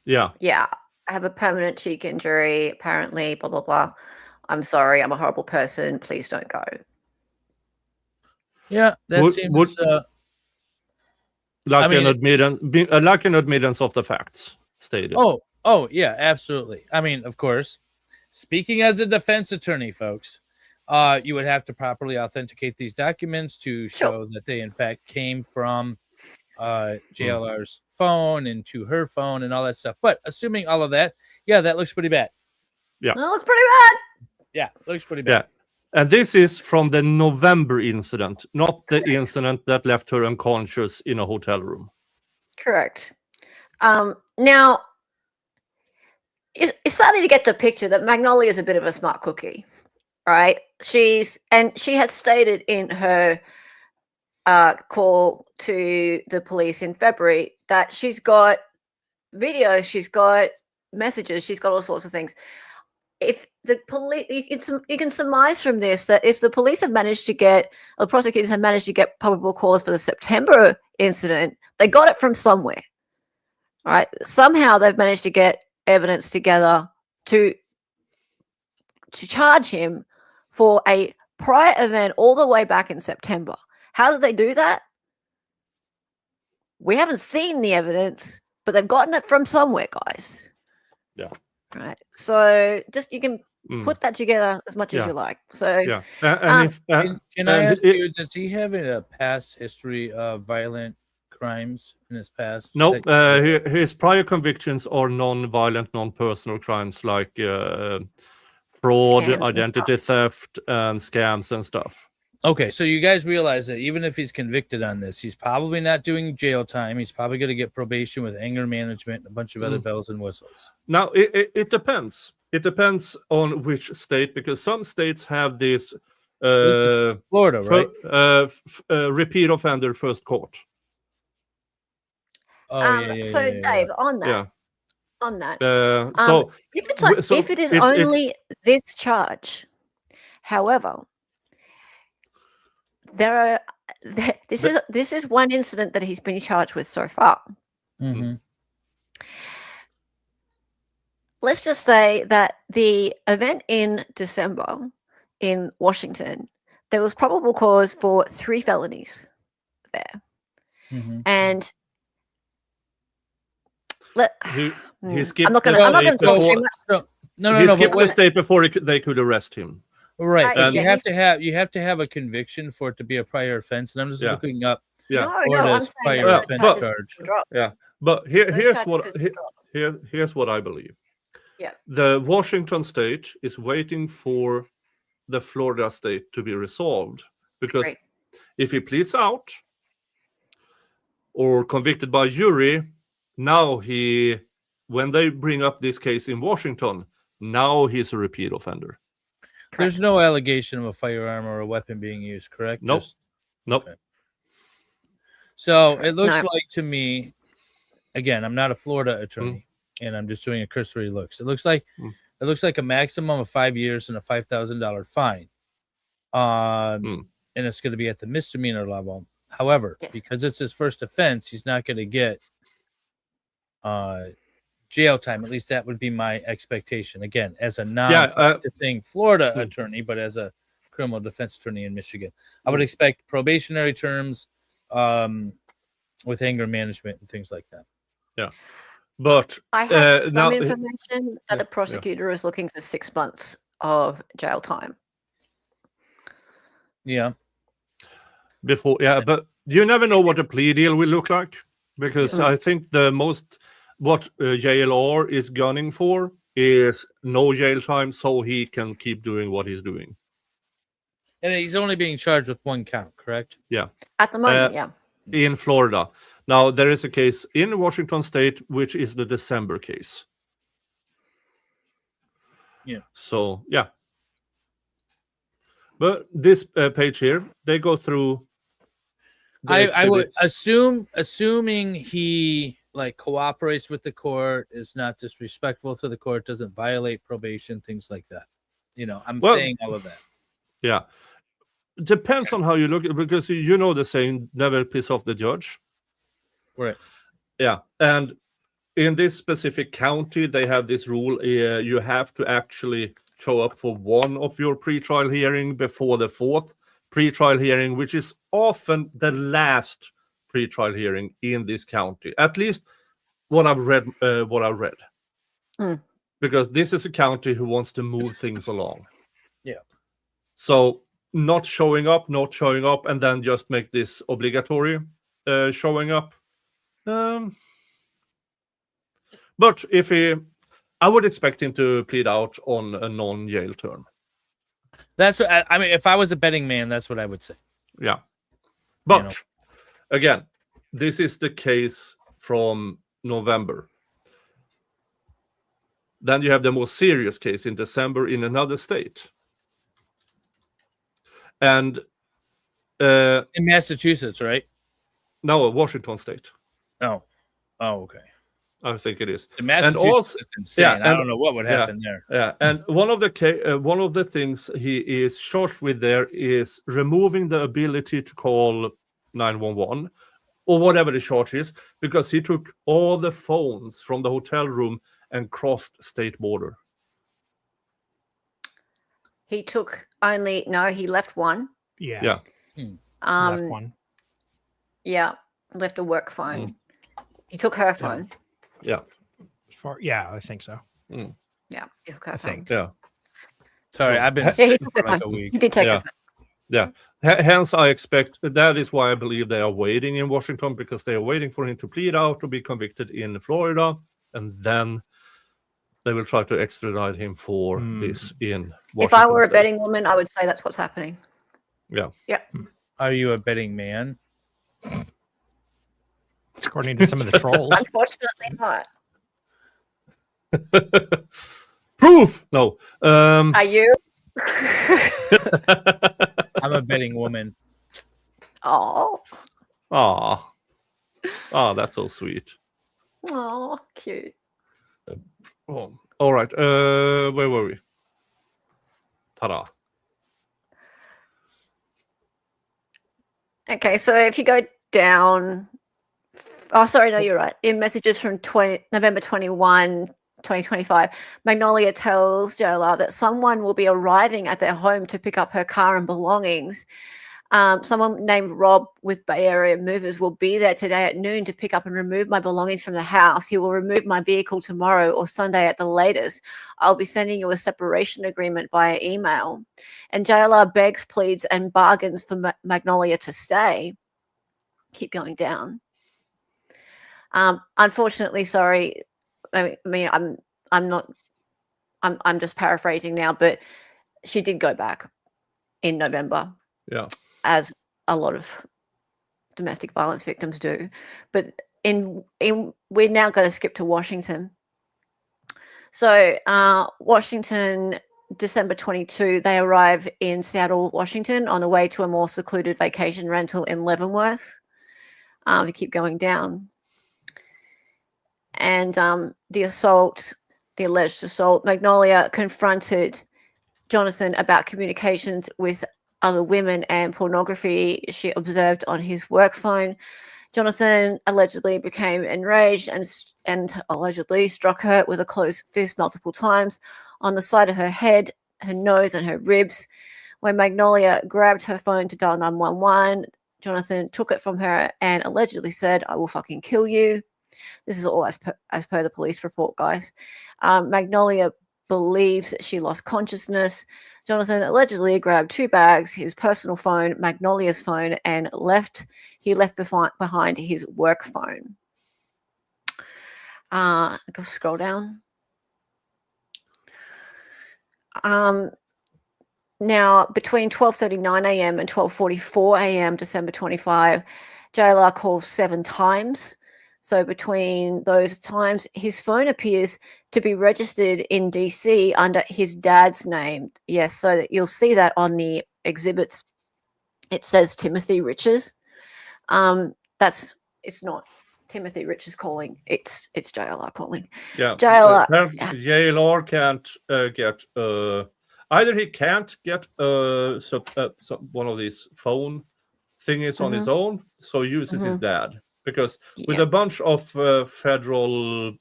Yeah. Yeah, I have a permanent cheek injury, apparently, blah, blah, blah. I'm sorry, I'm a horrible person. Please don't go. Yeah, that Would- seems. would- Like I mean, like an admittance of the facts stated. Oh, yeah, absolutely. I mean, of course, speaking as a defense attorney, folks, you would have to properly authenticate these documents to show that they, in fact, came from JLR's phone and to her phone and all that stuff. But assuming all of that, yeah, that looks pretty bad. That looks pretty bad. Yeah, looks pretty bad. Yeah. And this is from the November incident, not the incident that left her unconscious in a hotel room. Correct. Now, you're starting to get the picture that Magnolia is a bit of a smart cookie, right? She had stated in her call to the police in February that she's got videos, she's got messages, she's got all sorts of things. If the police, you can surmise from this that if the police have managed to get, or prosecutors have managed to get probable cause for the September incident, they got it from somewhere, right? Somehow they've managed to get evidence together to charge him for a prior event all the way back in September. How did they do that? We haven't seen the evidence, but they've gotten it from somewhere, guys. Yeah. Right. So just you can put that together as much as you like. So yeah. Can I ask you, does he have a past history of violent crimes in his past? No, his prior convictions are non-violent, non-personal crimes like fraud, Scams identity theft, and scams and stuff. Okay, so you guys realize that even if he's convicted on this, he's probably not doing jail time. He's probably going to get probation with anger management and a bunch of other bells and whistles. Now, it depends. It depends on which state, because some states have this Florida, right? Repeat offender first court. So Dave, on that, so if it is only this charge, however, this is one incident that he's been charged with so far. Mm-hmm. Let's just say that the event in December in Washington, there was probable cause for 3 felonies there, and he skipped I'm not going to talk too much. He skipped the state before they could arrest him. Right, and you have to have a conviction for it to be a prior offense, and I'm just looking up Florida's prior offense charge. Yeah, but here's what I believe. Yeah, the Washington state is waiting for the Florida state to be resolved, because if he pleads out or convicted by jury, now when they bring up this case in Washington, now he's a repeat offender. There's no allegation of a firearm or a weapon being used, correct? Nope. Nope. Okay. So it looks like to me, again, I'm not a Florida attorney, and I'm just doing a cursory looks. It looks like a maximum of 5 years and a $5,000 fine. And it's going to be at the misdemeanor level. However, because it's his first offense, he's not going to get jail time. At least that would be my expectation. Again, as a non-practicing Florida attorney, but as a criminal defense attorney in Michigan, I would expect probationary terms with anger management and things like that. Yeah, but I have some information that the prosecutor is looking for 6 months of jail time. Yeah. But you never know what a plea deal will look like, because I think what JLR is gunning for is no jail time, so he can keep doing what he's doing. And he's only being charged with 1 count, correct? Yeah. At the moment, in Florida. Now, there is a case in Washington state, which is the December case. Yeah. So, yeah. But this page here, they go through. I would assuming he cooperates with the court, is not disrespectful to the court, doesn't violate probation, things like that. I'm saying all of that. Yeah. depends on how you look at it, because you know the saying, never piss off the judge. Right. Yeah. And in this specific county, they have this rule, you have to actually show up for one of your pre-trial hearing before the fourth pre-trial hearing, which is often the last pre-trial hearing in this county. At least what I've read. Because this is a county who wants to move things along. Yeah. So not showing up, and then just make this obligatory showing up. But if I would expect him to plead out on a non-jail term. That's what I mean. If I was a betting man, that's what I would say. Yeah. But again, this is the case from November. Then you have the more serious case in December in another state. And in Massachusetts, right? No, Washington State. Oh, okay. I think it is. The Massachusetts is insane. Yeah, I don't know what would happen there. Yeah, and one of the things he is charged with there is removing the ability to call 911 or whatever the charge is, because he took all the phones from the hotel room and crossed state border. He took he left one. Yeah. Left one. Yeah, left a work phone. He took her phone. Yeah. I think so. Yeah, he took her I phone. think. Yeah. Sorry, I've been he sick took for her like a phone. week. He did take her phone. Yeah. Hence, I expect that is why I believe they are waiting in Washington, because they are waiting for him to plead out to be convicted in Florida, and then they will try to extradite him for this in Washington. If I were a State. betting woman, I would say that's what's happening. Yeah. Yeah. Are you a betting man? According to some of the trolls. Unfortunately not. Proof. No. Are you? I'm a betting woman. Oh. That's so sweet. Oh, cute. Oh, all right. Where were we? Ta-da. Okay, so if you go down, you're right. In messages from November 21, 2025, Magnolia tells JLR that someone will be arriving at their home to pick up her car and belongings. Someone named Rob with Bay Area Movers will be there today at noon to pick up and remove my belongings from the house. He will remove my vehicle tomorrow or Sunday at the latest. I'll be sending you a separation agreement via email. And JLR begs, pleads, and bargains for Magnolia to stay. Keep going down. Unfortunately, sorry. I mean, I'm just paraphrasing now, but she did go back in November. Yeah. As a lot of domestic violence victims do. But we're now going to skip to Washington. So Washington, December 22, they arrive in Seattle, Washington on the way to a more secluded vacation rental in Leavenworth. We keep going down. And the alleged assault, Magnolia confronted Jonathan about communications with other women and pornography she observed on his work phone. Jonathan allegedly became enraged and allegedly struck her with a closed fist multiple times on the side of her head, her nose, and her ribs. When Magnolia grabbed her phone to dial 911, Jonathan took it from her and allegedly said, "I will fucking kill you." This is all as per the police report, guys. Magnolia believes that she lost consciousness. Jonathan allegedly grabbed 2 bags, his personal phone, Magnolia's phone, and left behind his work phone. Go scroll down. Now, between 12:39 a.m. and 12:44 a.m. December 25, JLR calls 7 times. So between those times, his phone appears to be registered in DC under his dad's name. Yes, so that you'll see that on the exhibits. It says Timothy Riches. It's not Timothy Riches calling. It's JLR calling. Yeah. JLR. JLR can't get either he can't get one of these phone thingies on his own, so uses his dad, because with a bunch of federal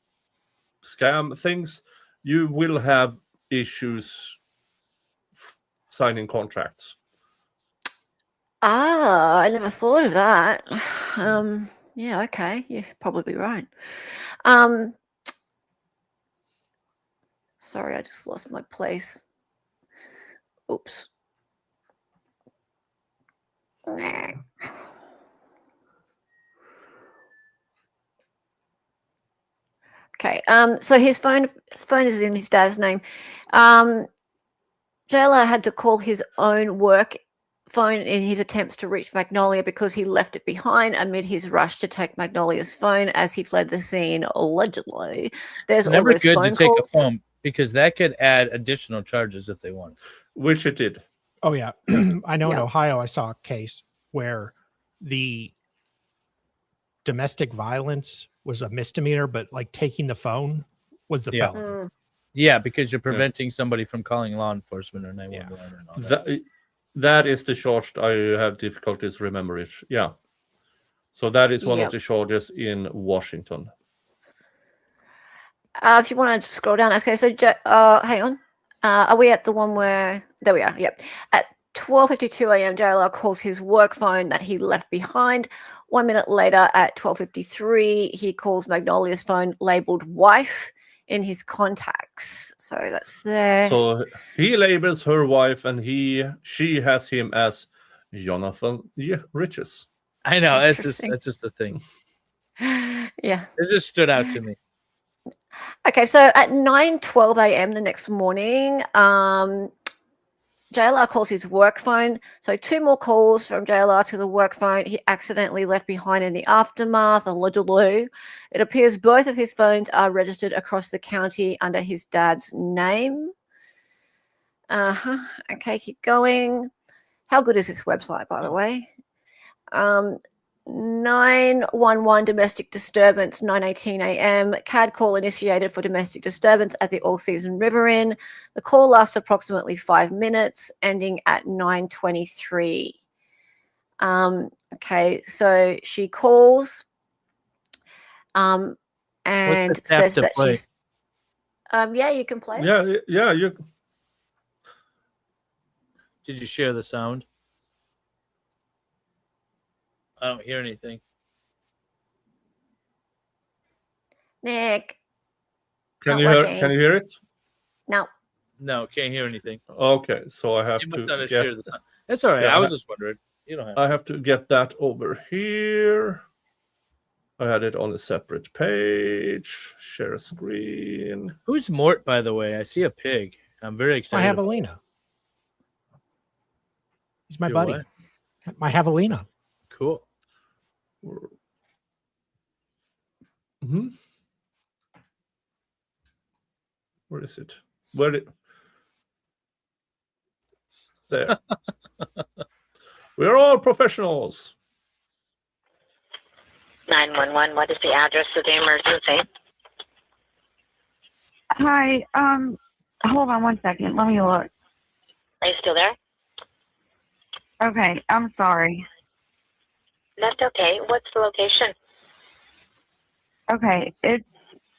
scam things, you will have issues signing contracts. I never thought of that. Yeah, okay, you're probably right. Sorry, I just lost my place. Oops. Okay. So his phone is in his dad's name. JLR had to call his own work phone in his attempts to reach Magnolia because he left it behind amid his rush to take Magnolia's phone as he fled the scene, allegedly. There's It's never all those good to phone take calls. a phone because that could add additional charges if they want. Which it did. Oh yeah. I know in Ohio I saw a case where the domestic violence was a misdemeanor, but like taking the phone was the felony. Yeah, because you're preventing somebody from calling law enforcement or 911 and all that. That is the charge. I have difficulties remember it. Yeah. So that is one of the charges in Washington. If you want to scroll down, okay. So hang on. Are we at the one where? There we are. Yep. At 12:52 a.m., JLR calls his work phone that he left behind. 1 minute later, at 12:53, he calls Magnolia's phone labeled "wife" in his contacts. So that's there. So he labels her wife, and she has him as Jonathan Riches. I know. That's just a thing. Yeah. It just stood out to me. Okay, so at 9:12 a.m. the next morning, JLR calls his work phone. So 2 more calls from JLR to the work phone he accidentally left behind in the aftermath, allegedly. It appears both of his phones are registered across the county under his dad's name. Okay, keep going. How good is this website, by the way? 911 domestic disturbance, 9:18 a.m. CAD call initiated for domestic disturbance at the All Season River Inn. The call lasts approximately 5 minutes, ending at 9:23. Okay, so she calls and says that she's. Yeah, you can play it. Yeah. Did you share the sound? I don't hear anything. Nick. Can you hear it? No. No, can't hear anything. Okay, so I have You to must not share the sound. That's all right. Yeah, I was just wondering. You don't have. I have to get that over here. I had it on a separate page. Share a screen. Who's Mort, by the way? I see a pig. I'm very excited. My javelina. He's my buddy. What? My javelina. Cool. Mm-hmm. Where is it? There. We're all professionals. 911, what is the address of the emergency? Hi, hold on 1 second. Let me look. Are you still there? Okay, I'm sorry. That's okay. What's the location? Okay, it's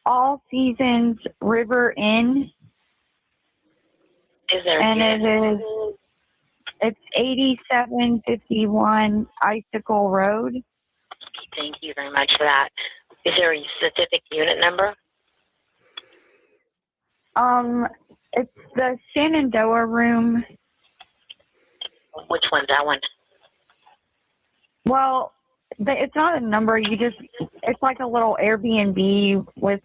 All Seasons River Inn. Is there and it's 8751 Icicle Road. Thank you very much for that. Is there a specific unit number? It's the Shenandoah room. Which one's that one? Well, it's not a number. It's like a little Airbnb with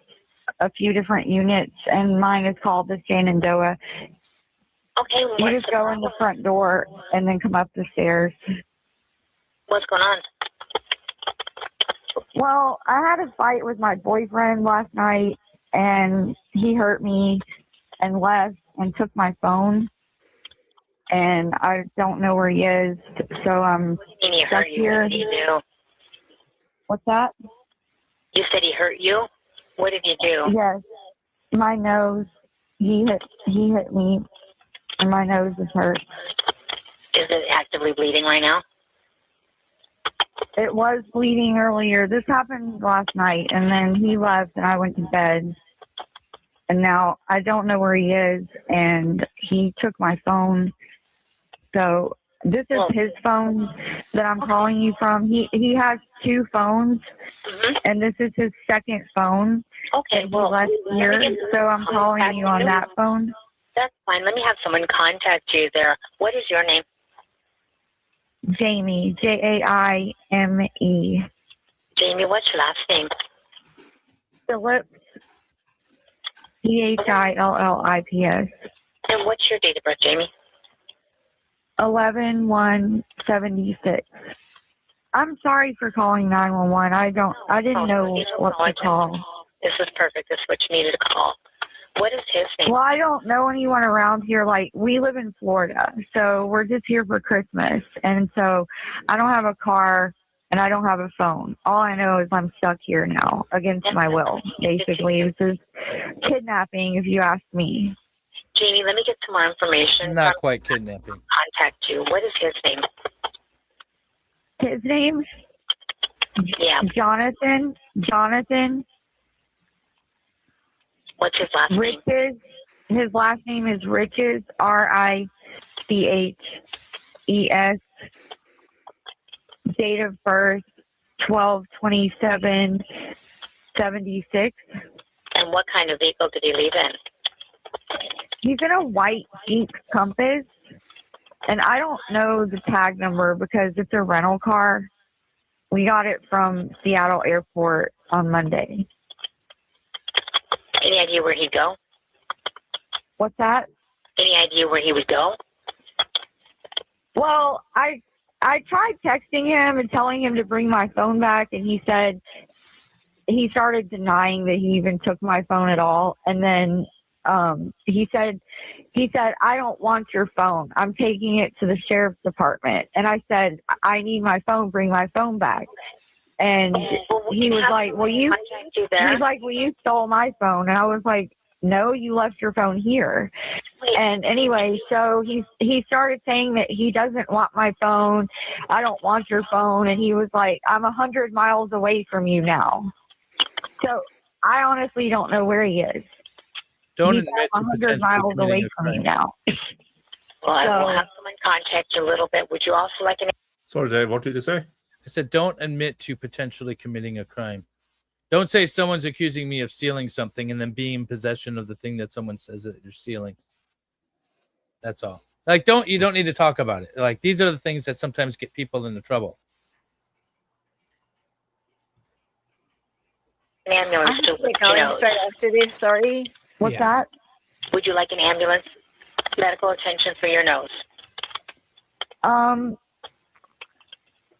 a few different units, and mine is called the Shenandoah. Okay. You just go in the front door and then come up the stairs. What's going on? Well, I had a fight with my boyfriend last night, and he hurt me and left and took my phone. And I don't know where he is, so I'm stuck here. What did he do? What's that? You said he hurt you? What did he do? Yes, my nose. He hit me. and my nose is hurt. Is it actively bleeding right now? It was bleeding earlier. This happened last night, and then he left, and I went to bed. And now I don't know where he is, and he took my phone. So this is his phone that I'm calling you from. He has 2 phones, and this is his second phone. Okay, He left here, so I'm calling you on that phone. That's fine. Let me have someone contact you there. What is your name? Jamie, Jaime. Jamie, what's your last name? Phillips, Phillips. And what's your date of birth, Jamie? 11/1/76. I'm sorry for calling 911. I didn't know what to call. This is perfect. This is what you needed to call. What is his name? Well, I don't know anyone around here. Like, we live in Florida, so we're just here for Christmas. And so I don't have a car and I don't have a phone. All I know is I'm stuck here now against my will. Basically, this is kidnapping, if you ask me. Jamie, let me get some more information. Not quite kidnapping. Contact you. What is his name? His name? Yeah. Jonathan. What's his last name? Riches. His last name is Riches, Riches. Date of birth 12/27/76. And what kind of vehicle did he leave in? He's in a white Jeep Compass, and I don't know the tag number because it's a rental car. We got it from Seattle Airport on Monday. Any idea where he'd go? What's that? Any idea where he would go? Well, I tried texting him and telling him to bring my phone back, and he started denying that he even took my phone at all. And then he said, I don't want your phone. I'm taking it to the sheriff's department. And I said, I need my phone. Bring my phone back. And he was like, well, you stole my phone. And I was like, no, you left your phone here. And anyway, so he started saying that he doesn't want my phone. I don't want your phone. And he was like, I'm 100 miles away from you now. So I honestly don't know where he is. Don't He's admit to 100 miles away from me now. Well, I will have someone contact you a little bit. Would you also like an... Sorry, Dave, what did you say? I said, don't admit to potentially committing a crime. Don't say someone's accusing me of stealing something and then being in possession of the thing that someone says that you're stealing. That's all. Like, you don't need to talk about it. Like, these are the things that sometimes get people into trouble. An ambulance to going straight after this, sorry. What's that? Would you like an ambulance? Medical attention for your nose.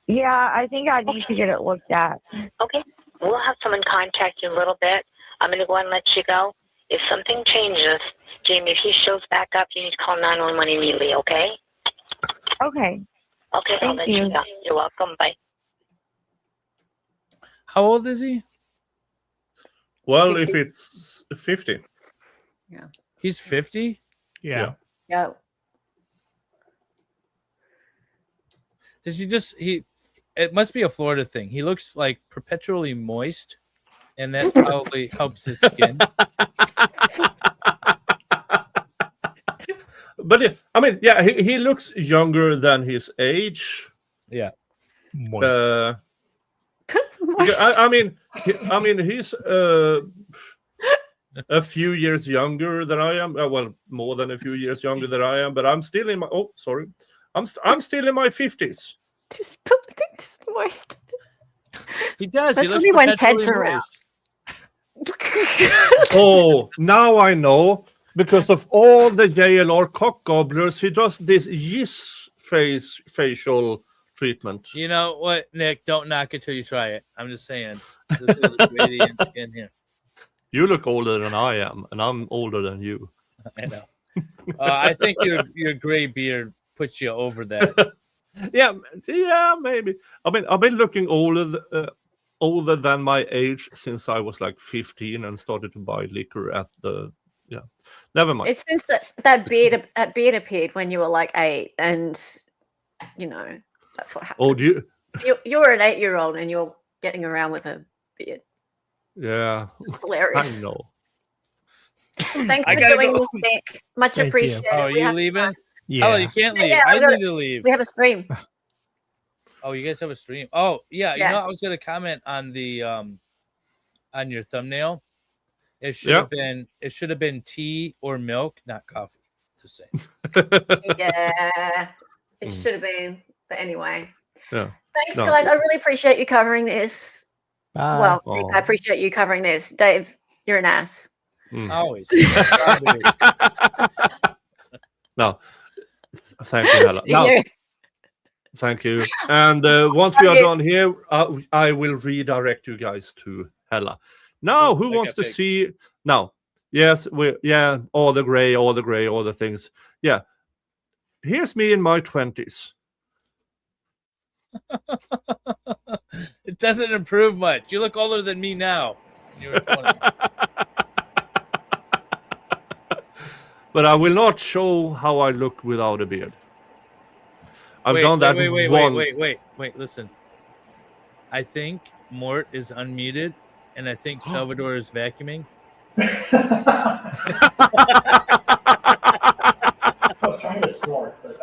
Yeah, I think I need to get it looked at. Okay. We'll have someone contact you in a little bit. I'm going to go and let you go. If something changes, Jamie, if he shows back up, you need to call 911 immediately, okay? Okay. Okay, I'll let you go. You're welcome. Bye. How old is he? Well, 50. If it's 50. Yeah. He's 50? Yeah. Yeah. Does he it must be a Florida thing. He looks like perpetually moist, and that probably helps his skin. But I mean, yeah, he looks younger than his age. Yeah. Moist. I mean, he's a few years younger than I am. Well, more than a few years younger than I am. But I'm still in my. Oh, sorry. I'm still in my 50s. Just moist. He does. That's he looks only when Ted's perpetually around. moist. Oh, now I know. Because of all the JLR cock gobblers, he does this facial treatment. You know what, Nick? Don't knock it till you try it. I'm just saying. This is radiant skin here. You look older than I am, and I'm older than you. I know. I think your gray beard puts you over that. Yeah, maybe. I mean, I've been looking older than my age since I was like 15 and started to buy liquor at the Never mind. It's just that beard appeared when you were like 8, and you know that's what happened. Oh, do you were an 8-year-old and you're getting around with a beard. Yeah, It's hilarious. I know. Thanks for doing this, Nick. Much Thank you. appreciated. Oh, We you have leaving? fun. Yeah. Oh, you can't leave. Yeah, I need to leave. We have a stream. Oh, you guys have a stream. Oh, yeah. You Yeah. know, I was gonna comment on the on your thumbnail. It should have been tea or milk, not coffee. Just saying. Yeah, it should have been. But anyway. Yeah. Thanks, guys. I really appreciate you covering this. Well, Nick, I appreciate you covering this. Dave, you're an ass. Always. No. Thank you, Hella. No. Thank you. And once we are done here, I will redirect you guys to Hella. Now, who wants to see? Now, yes, all the gray, all the things. Yeah. Here's me in my 20s. It doesn't improve much. You look older than me now. You were 20. But I will not show how I look without a beard. I've done that once. Wait, listen. I think Mort is unmuted, and I think Salvador is vacuuming. I was trying to snort, but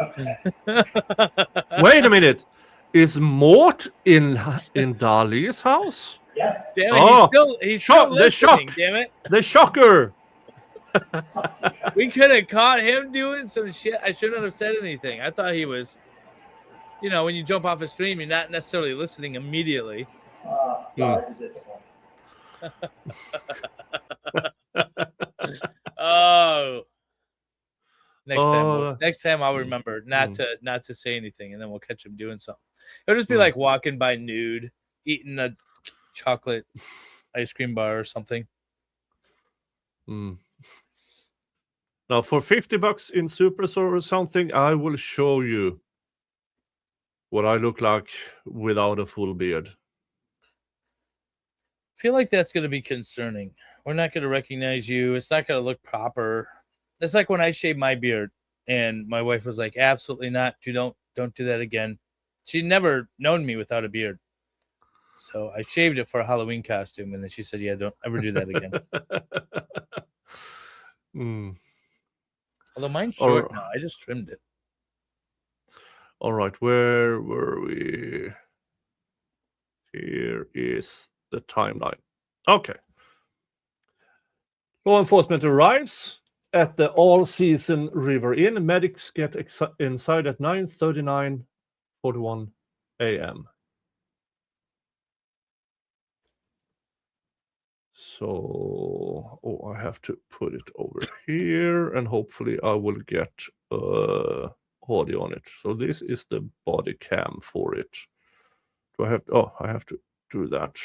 Wait a minute. Is Mort in Dali's house? yes. Damn it, he's still listening, damn it. The shocker. We could have caught him doing some shit. I shouldn't have said anything. I thought he was, you know, when you jump off a stream, you're not necessarily listening immediately. Sorry, discipline. Oh. Next time I'll remember not to say anything, and then we'll catch him doing something. It'll just be like walking by nude, eating a chocolate ice cream bar or something. Now, for $50 in Superstore or something, I will show you what I look like without a full beard. I feel like that's going to be concerning. We're not going to recognize you. It's not going to look proper. It's like when I shaved my beard, and my wife was like, "Absolutely not. Don't do that again." She'd never known me without a beard, so I shaved it for a Halloween costume, and then she said, "Yeah, don't ever do that again." Although mine's short now, I just trimmed it. All right, where were we? Here is the timeline. Okay. Law enforcement arrives at the all-season River Inn. Medics get inside at 9:39:41 a.m. So, I have to put it over here, and hopefully I will get audio on it. So this is the body cam for it. Do I have? Oh, I have to do that.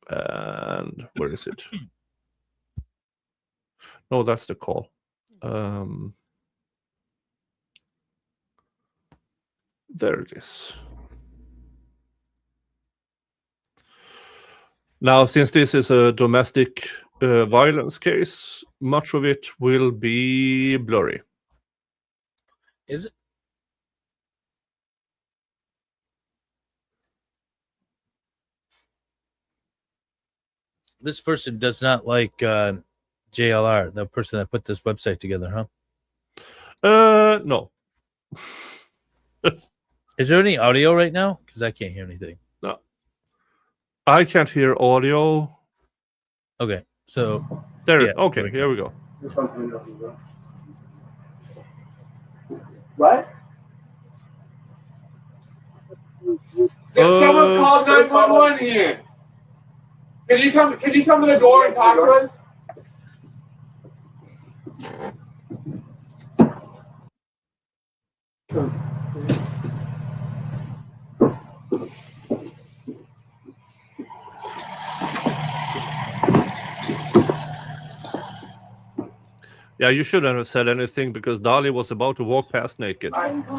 And where is it? No, that's the call. There it is. Now, since this is a domestic violence case, much of it will be blurry. Is it? This person does not like JLR, the person that put this website together, huh? No. Is there any audio right now? Because I can't hear anything. No. I can't hear audio. Okay, so there. Yeah, okay, here we go. What? Someone called 911 here. Can you come to the door and talk to us? Yeah, you shouldn't have said anything because Dali was about to walk past naked. Are you the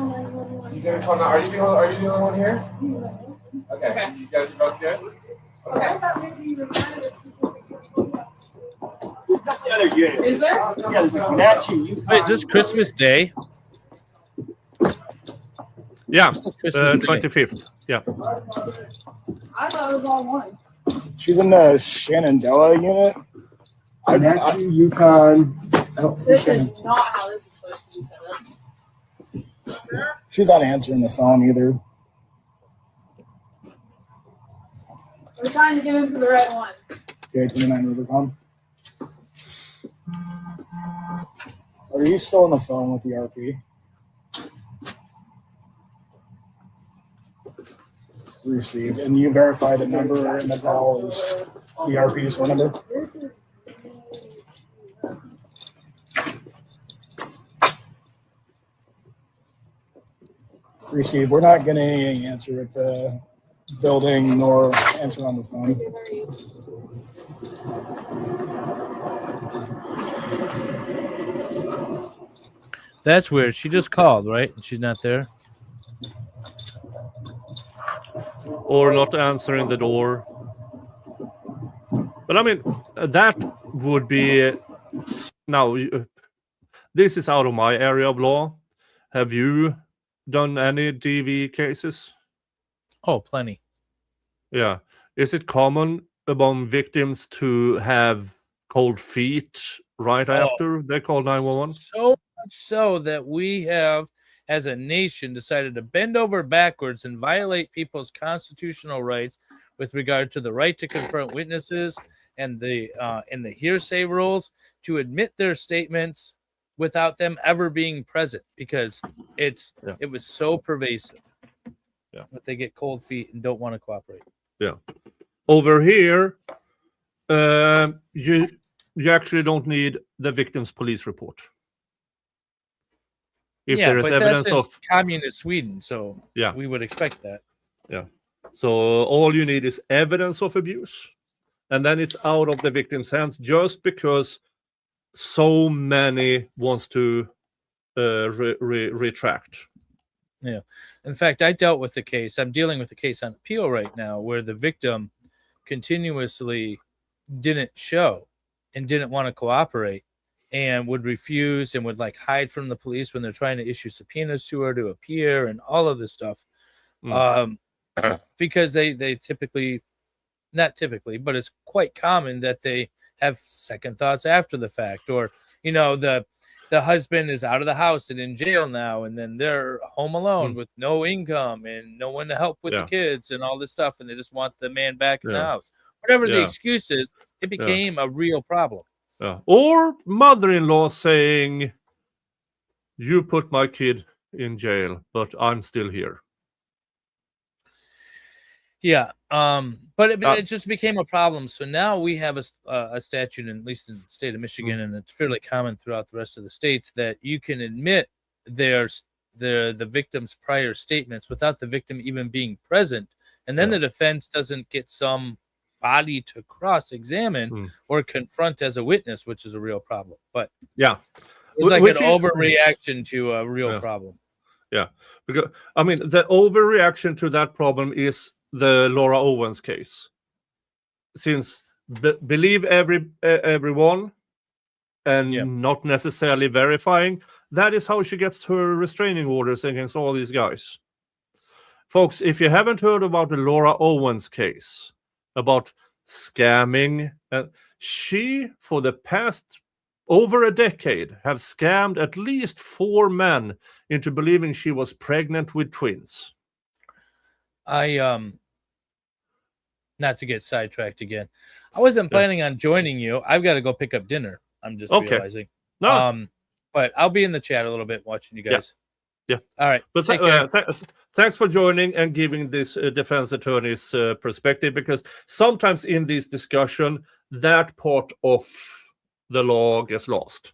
only one here? Okay. You guys are both good? Okay. Is there? Yeah, there's a matching Yukon. Wait, is this Christmas Day? Yeah, Christmas Day. 25th. Yeah. I thought it was all one. She's in the Shenandoah unit. Matching Yukon. This is not how this is supposed to be set up. She's not answering the phone either. We're trying to get into the right one. Okay, 29 Rubicon. Are you still on the phone with the RP? Received. And you verify the number in the call is the RP's phone number? Received. We're not getting any answer at the building nor answer on the phone. That's weird. She just called, right? And she's not there. Or not answering the door. But I mean, that would be now. This is out of my area of law. Have you done any DV cases? Oh, plenty. Yeah. Is it common among victims to have cold feet right after they call 911? So much so that we have, as a nation, decided to bend over backwards and violate people's constitutional rights with regard to the right to confront witnesses and the hearsay rules to admit their statements without them ever being present, because it was so pervasive. Yeah, that they get cold feet and don't want to cooperate. Yeah, over here, you actually don't need the victim's police report. If there is evidence of communist Sweden, so yeah, we would expect that. Yeah, so all you need is evidence of abuse, and then it's out of the victim's hands, just because so many wants to retract. Yeah, in fact, I dealt with the case. I'm dealing with a case on appeal right now where the victim continuously didn't show and didn't want to cooperate, and would refuse and would like hide from the police when they're trying to issue subpoenas to her to appear and all of this stuff. Because they typically, not typically, but it's quite common that they have second thoughts after the fact, or, you know, the husband is out of the house and in jail now, and then they're home alone with no income and no one to help with the kids and all this stuff, and they just want the man back in the house. Whatever the excuse is, it became a real problem. Or mother-in-law saying, "You put my kid in jail, but I'm still here." Yeah, but it just became a problem. So now we have a statute, at least in the state of Michigan, and it's fairly common throughout the rest of the states, that you can admit the victim's prior statements without the victim even being present, and then the defense doesn't get some body to cross-examine or confront as a witness, which is a real problem. But yeah, it's like an overreaction to a real problem. Yeah, because I mean, the overreaction to that problem is the Laura Owens case. Since believe everyone and not necessarily verifying, that is how she gets her restraining orders against all these guys. Folks, if you haven't heard about the Laura Owens case, about scamming, she, for the past over a decade, have scammed at least 4 men into believing she was pregnant with twins. Not to get sidetracked again, I wasn't planning on joining you. I've got to go pick up dinner. I'm just realizing. No. But I'll be in the chat a little bit watching you guys. Yeah. All right. But thanks for joining and giving this defense attorney's perspective, because sometimes in this discussion, that part of the law gets lost.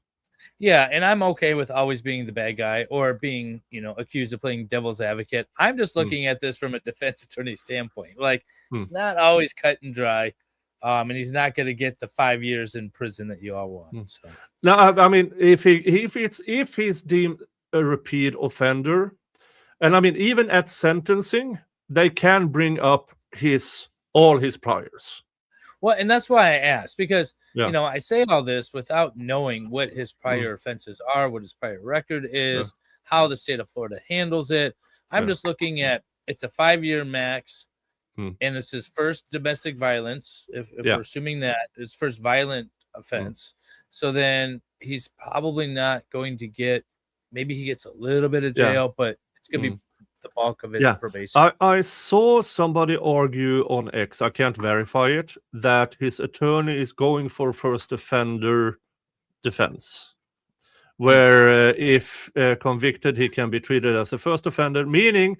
Yeah, and I'm okay with always being the bad guy or being, accused of playing devil's advocate. I'm just looking at this from a defense attorney standpoint. Like, it's not always cut and dry, and he's not going to get the 5 years in prison that you all want. So. Now, I mean, if he's deemed a repeat offender, and I mean, even at sentencing, they can bring up all his priors. Well, and that's why I asked, because Yeah. you know, I say all this without knowing what his prior offenses are, what his prior record is, how the state of Florida handles it. I'm just looking at it's a 5-year max, and it's his first domestic violence. If we're assuming that his first violent offense, so then he's probably not going to get. Maybe he gets a little bit of jail, but it's going to be the bulk of his probation. I saw somebody argue on X, I can't verify it, that his attorney is going for first offender defense, where if convicted, he can be treated as a first offender, meaning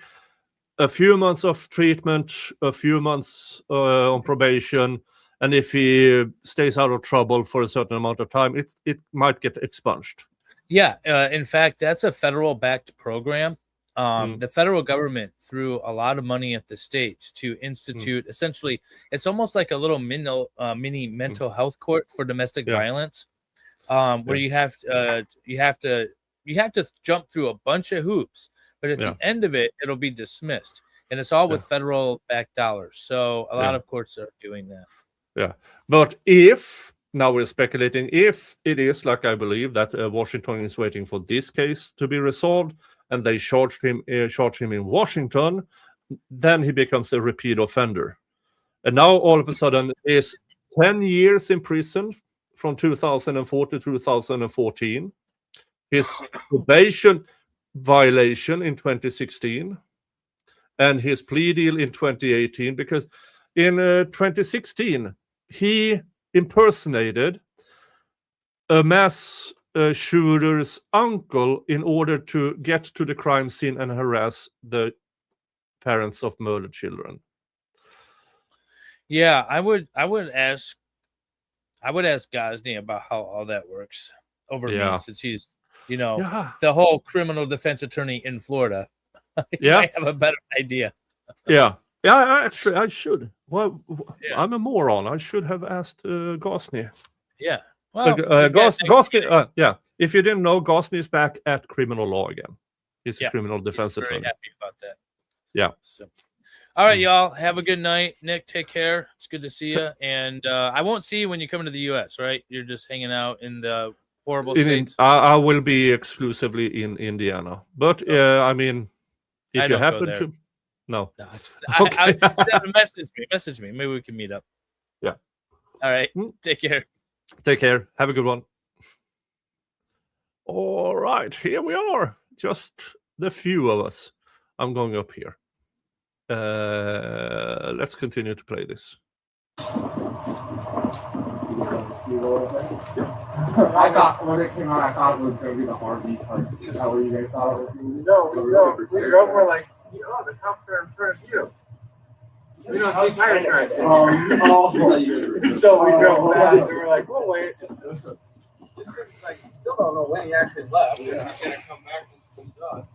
a few months of treatment, a few months on probation, and if he stays out of trouble for a certain amount of time, it might get expunged. Yeah, in fact, that's a federal-backed program. The federal government threw a lot of money at the states to institute. Essentially, it's almost like a little mini mental health court for domestic violence, where you have to jump through a bunch of hoops, but at the end of it, it'll be dismissed, and it's all with federal-backed dollars. So a lot of courts are doing that. Yeah, but if now we're speculating, if it is like I believe that Washington is waiting for this case to be resolved, and they charge him in Washington, then he becomes a repeat offender. And now all of a sudden is 10 years in prison from 2004 to 2014. His probation violation in 2016, and his plea deal in 2018, because in 2016 he impersonated a mass shooter's uncle in order to get to the crime scene and harass the parents of murdered children. Yeah, I would ask Gosney about how all that works over me, since he's the whole criminal defense attorney in Florida. I have a better idea. Actually, I should. Well, I'm a moron. I should have asked Gosney. Yeah. Well, Gosney. If you didn't know, Gosney is back at criminal law again. He's a criminal defense attorney. Very happy about that. Yeah. So, all right, y'all. Have a good night. Nick, take care. It's good to see you. And I won't see you when you come to the U.S., right? You're just hanging out in the horrible states. I will be exclusively in Indiana. But, I mean, if you happen to... No. Okay. Message me. Maybe we can meet up. Yeah. All right. Take care. Take care. Have a good one. All right. Here we are. Just the few of us. I'm going up here. Let's continue to play this. I thought when it came out, I thought it was going to be the Harvey part. Is that what you guys thought it was? No. We were like, the cops are in front of you. We don't see tire tracks. So we drove fast and we're like, we'll wait. This is like, you still don't know when he actually left. He's going to come back and he's done.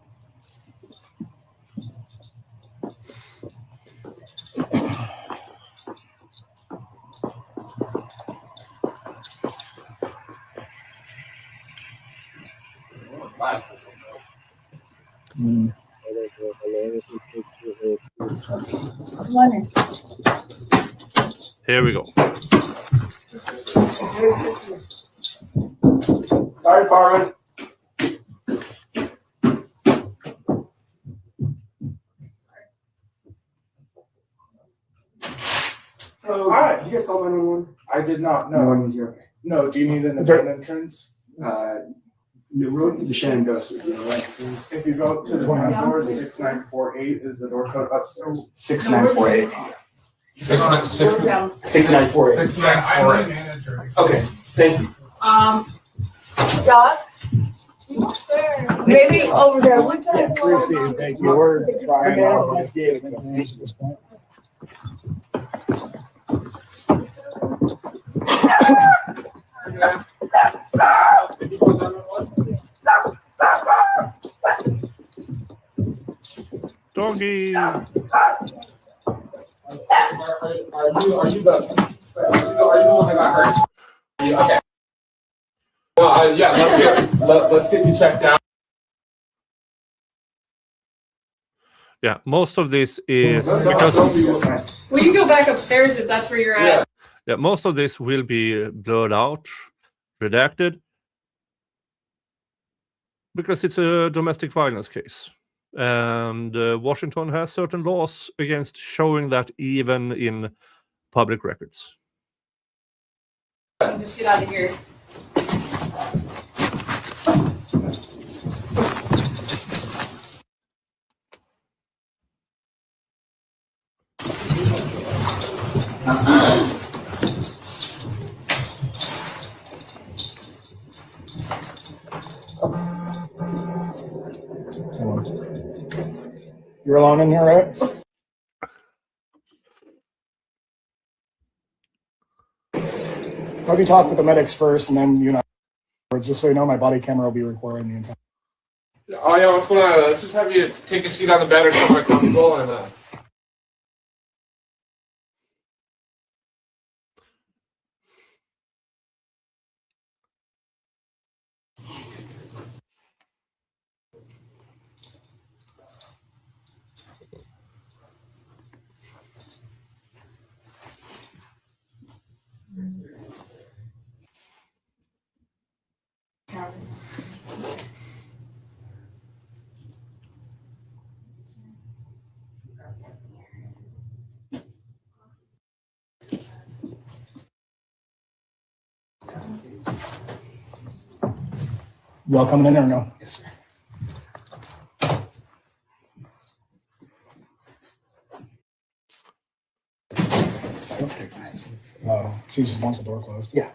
Here we go. Sorry, Carmen. All right, you guys call 911? I did not. No. No. Do you need an event entrance? The road to Shenandoah. If you go to the front door, 6948 is the door code upstairs. 6948. 6948. 6948. Okay, thank you. Doc? Maybe over there. What's that? Appreciate it. Thank you. We're trying our best to get explanation at this point. Doggy. Are you the one that got hurt? Okay. Yeah, let's get you checked out. Yeah, most of this is because We can go back upstairs if that's where you're at. Yeah, most of this will be blurred out, redacted, because it's a domestic violence case. And Washington has certain laws against showing that even in public records. Just get out of here. You're alone in here, right? Let me talk with the medics first, and then you and I. Just so you know, my body camera will be recording the entire. Oh yeah, what's going on? Let's just have you take a seat on the bed or somewhere comfortable and You all coming in or no? Yes, sir. She just wants the door closed. Yeah.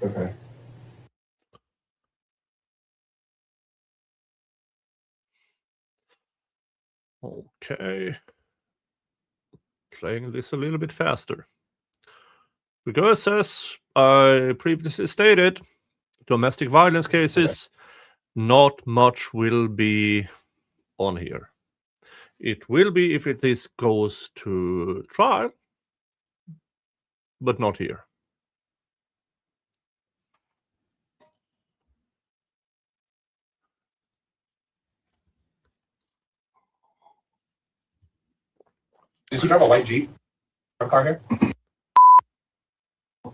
Okay. Okay. Playing this a little bit faster. Because as I previously stated, domestic violence cases, not much will be on here. It will be if this goes to trial, but not here. Does he drive a white Jeep? Car here?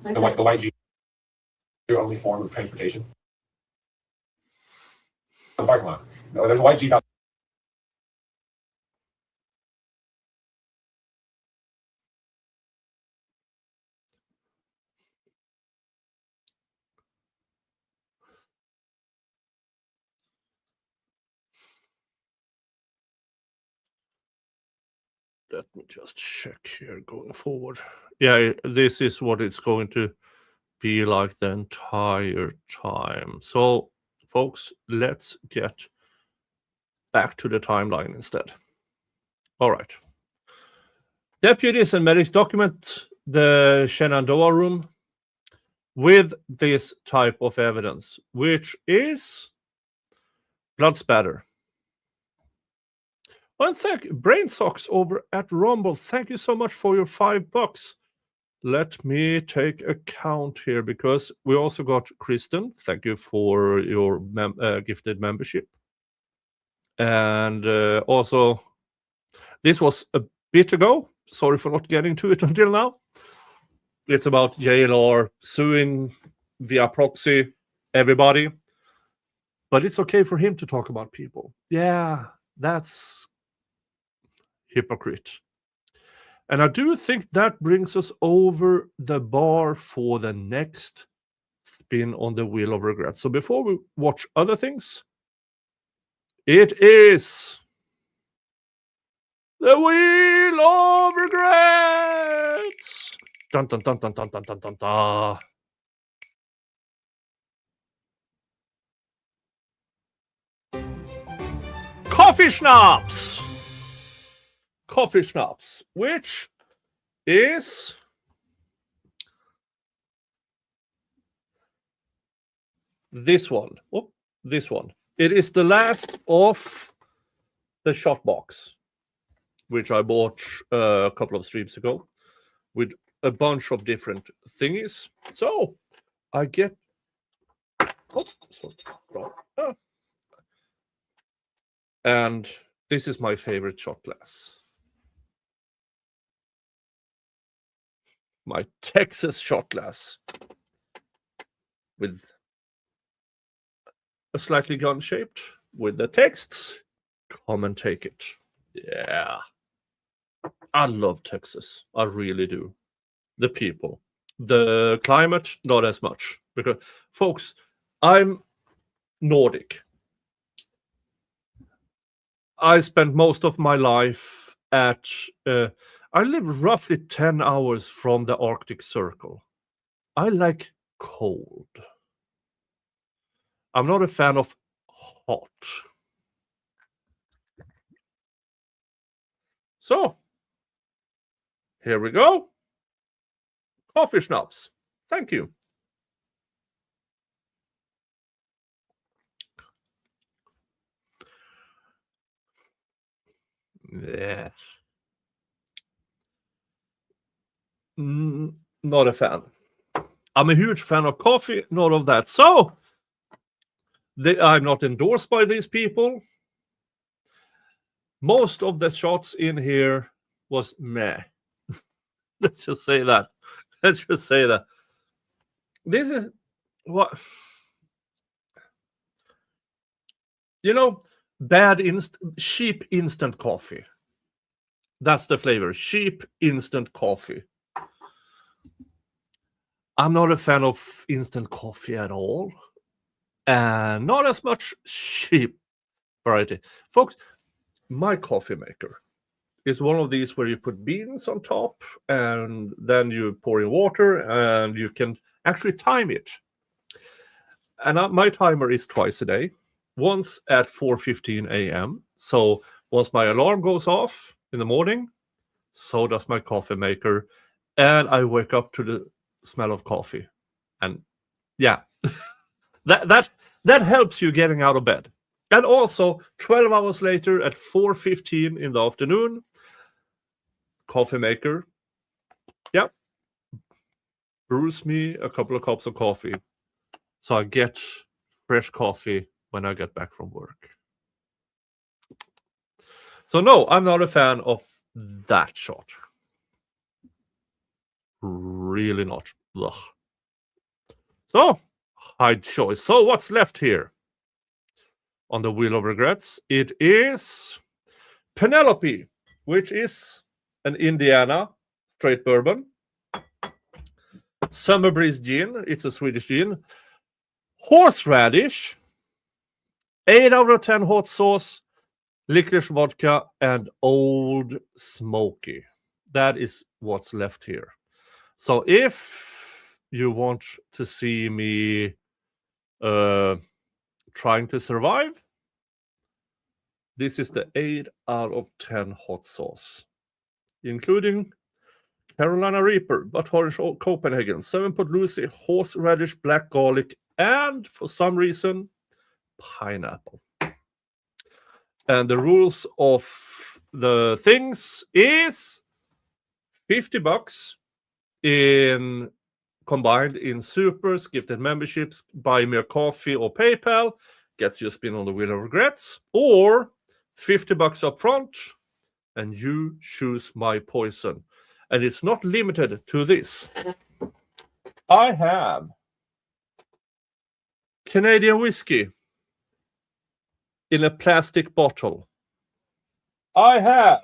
The white Jeep. Your only form of transportation? The parking lot. No, there's a white Jeep out. Let me just check here going forward. Yeah, this is what it's going to be like the entire time. So, folks, let's get back to the timeline instead. All right. Deputies and medics document the Shenandoah room with this type of evidence, which is blood spatter. And thank Brain Socks over at Rumble. Thank you so much for your $5. Let me take a count here because we also got Kristen. Thank you for your gifted membership. And also, this was a bit ago. Sorry for not getting to it until now. It's about JLR suing via proxy everybody. But it's okay for him to talk about people. Yeah, that's hypocrite. And I do think that brings us over the bar for the next spin on the Wheel of Regret. So before we watch other things, it is the Wheel of Regrets. Dun dun dun dun dun dun dun dun dun. Coffee schnapps. Coffee schnapps, which is this one. Oh, this one. It is the last of the shot box. which I bought a couple of streams ago, with a bunch of different thingies. So I get. Oh, sorry. And this is my favorite shot glass. My Texas shot glass with a slightly gun-shaped with the texts. Come and take it. Yeah. I love Texas. I really do. The people. The climate, not as much. Because, folks, I'm Nordic. I spent most of my life at... I live roughly 10 hours from the Arctic Circle. I like cold. I'm not a fan of hot. So, here we go. Coffee schnapps. Thank you. Yes. Not a fan. I'm a huge fan of coffee, not of that. So, I'm not endorsed by these people. Most of the shots in here was meh. Let's just say that. Let's just say that. This is what... You know, cheap instant coffee. That's the flavor. Cheap instant coffee. I'm not a fan of instant coffee at all. And not as much cheap variety. Folks, my coffee maker is one of these where you put beans on top and then you pour in water and you can actually time it. And my timer is twice a day. Once at 4:15 a.m. So once my alarm goes off in the morning, so does my coffee maker. And I wake up to the smell of coffee. And yeah, that helps you getting out of bed. And also 12 hours later at 4:15 in the afternoon, coffee maker, yeah, brews me a couple of cups of coffee. So I get fresh coffee when I get back from work. So no, I'm not a fan of that shot. Really not. Ugh. So, hide choice. So what's left here? On the Wheel of Regrets, it is Penelope, which is an Indiana straight bourbon. Summer Breeze gin, it's a Swedish gin. Horseradish, 8 out of 10 hot sauce, licorice vodka, and Old Smoky. That is what's left here. So if you want to see me trying to survive, this is the 8 out of 10 hot sauce, including Carolina Reaper, Butt Orange Copenhagen, 7-Pot Lucy, horseradish, black garlic, and for some reason, pineapple. And the rules of the things is $50 in combined in supers, gifted memberships, buy me a coffee or PayPal, gets you a spin on the Wheel of Regrets, or $50 up front, and you choose my poison. And it's not limited to this. I have Canadian whiskey in a plastic bottle. I have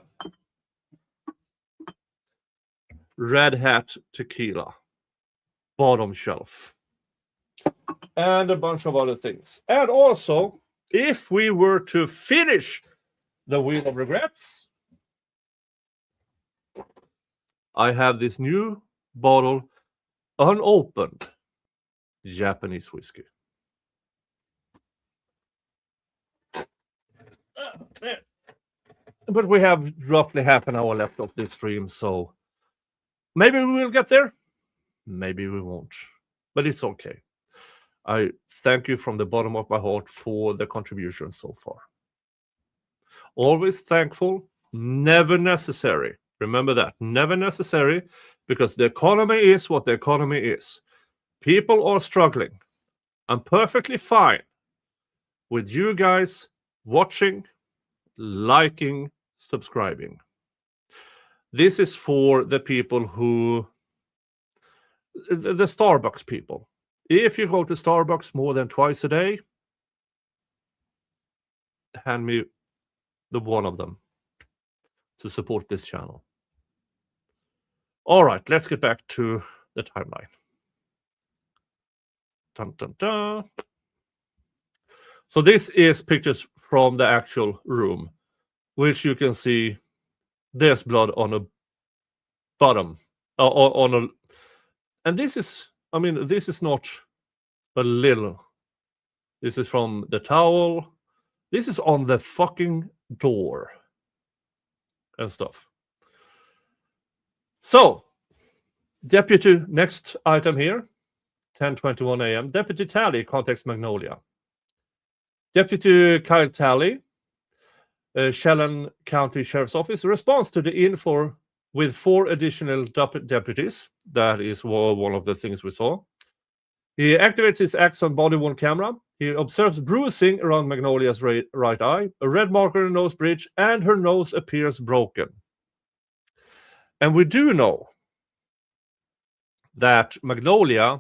Red Hat tequila, bottom shelf, and a bunch of other things. And also, if we were to finish the Wheel of Regrets, I have this new bottle, unopened, Japanese whiskey. But we have roughly half an hour left of this stream, so maybe we will get there. Maybe we won't. But it's okay. I thank you from the bottom of my heart for the contribution so far. Always thankful Never necessary. Remember that. Never necessary, because the economy is what the economy is. People are struggling. I'm perfectly fine with you guys watching, liking, subscribing. This is for the people who, the Starbucks people. If you go to Starbucks more than twice a day, hand me the one of them to support this channel. All right, let's get back to the timeline. Dun, dun, dun. So this is pictures from the actual room, which you can see there's blood on a bottom, on a, and this is, I mean, this is not a little. This is from the towel. This is on the fucking door and stuff. So, deputy, next item here, 10:21 a.m. Deputy Talley contacts Magnolia. Deputy Kyle Talley, Shelland County Sheriff's Office, responds to the info with 4 additional deputies. That is one of the things we saw. He activates his Axon body-worn camera. He observes bruising around Magnolia's right eye, a red mark on her nose bridge, and her nose appears broken. And we do know that Magnolia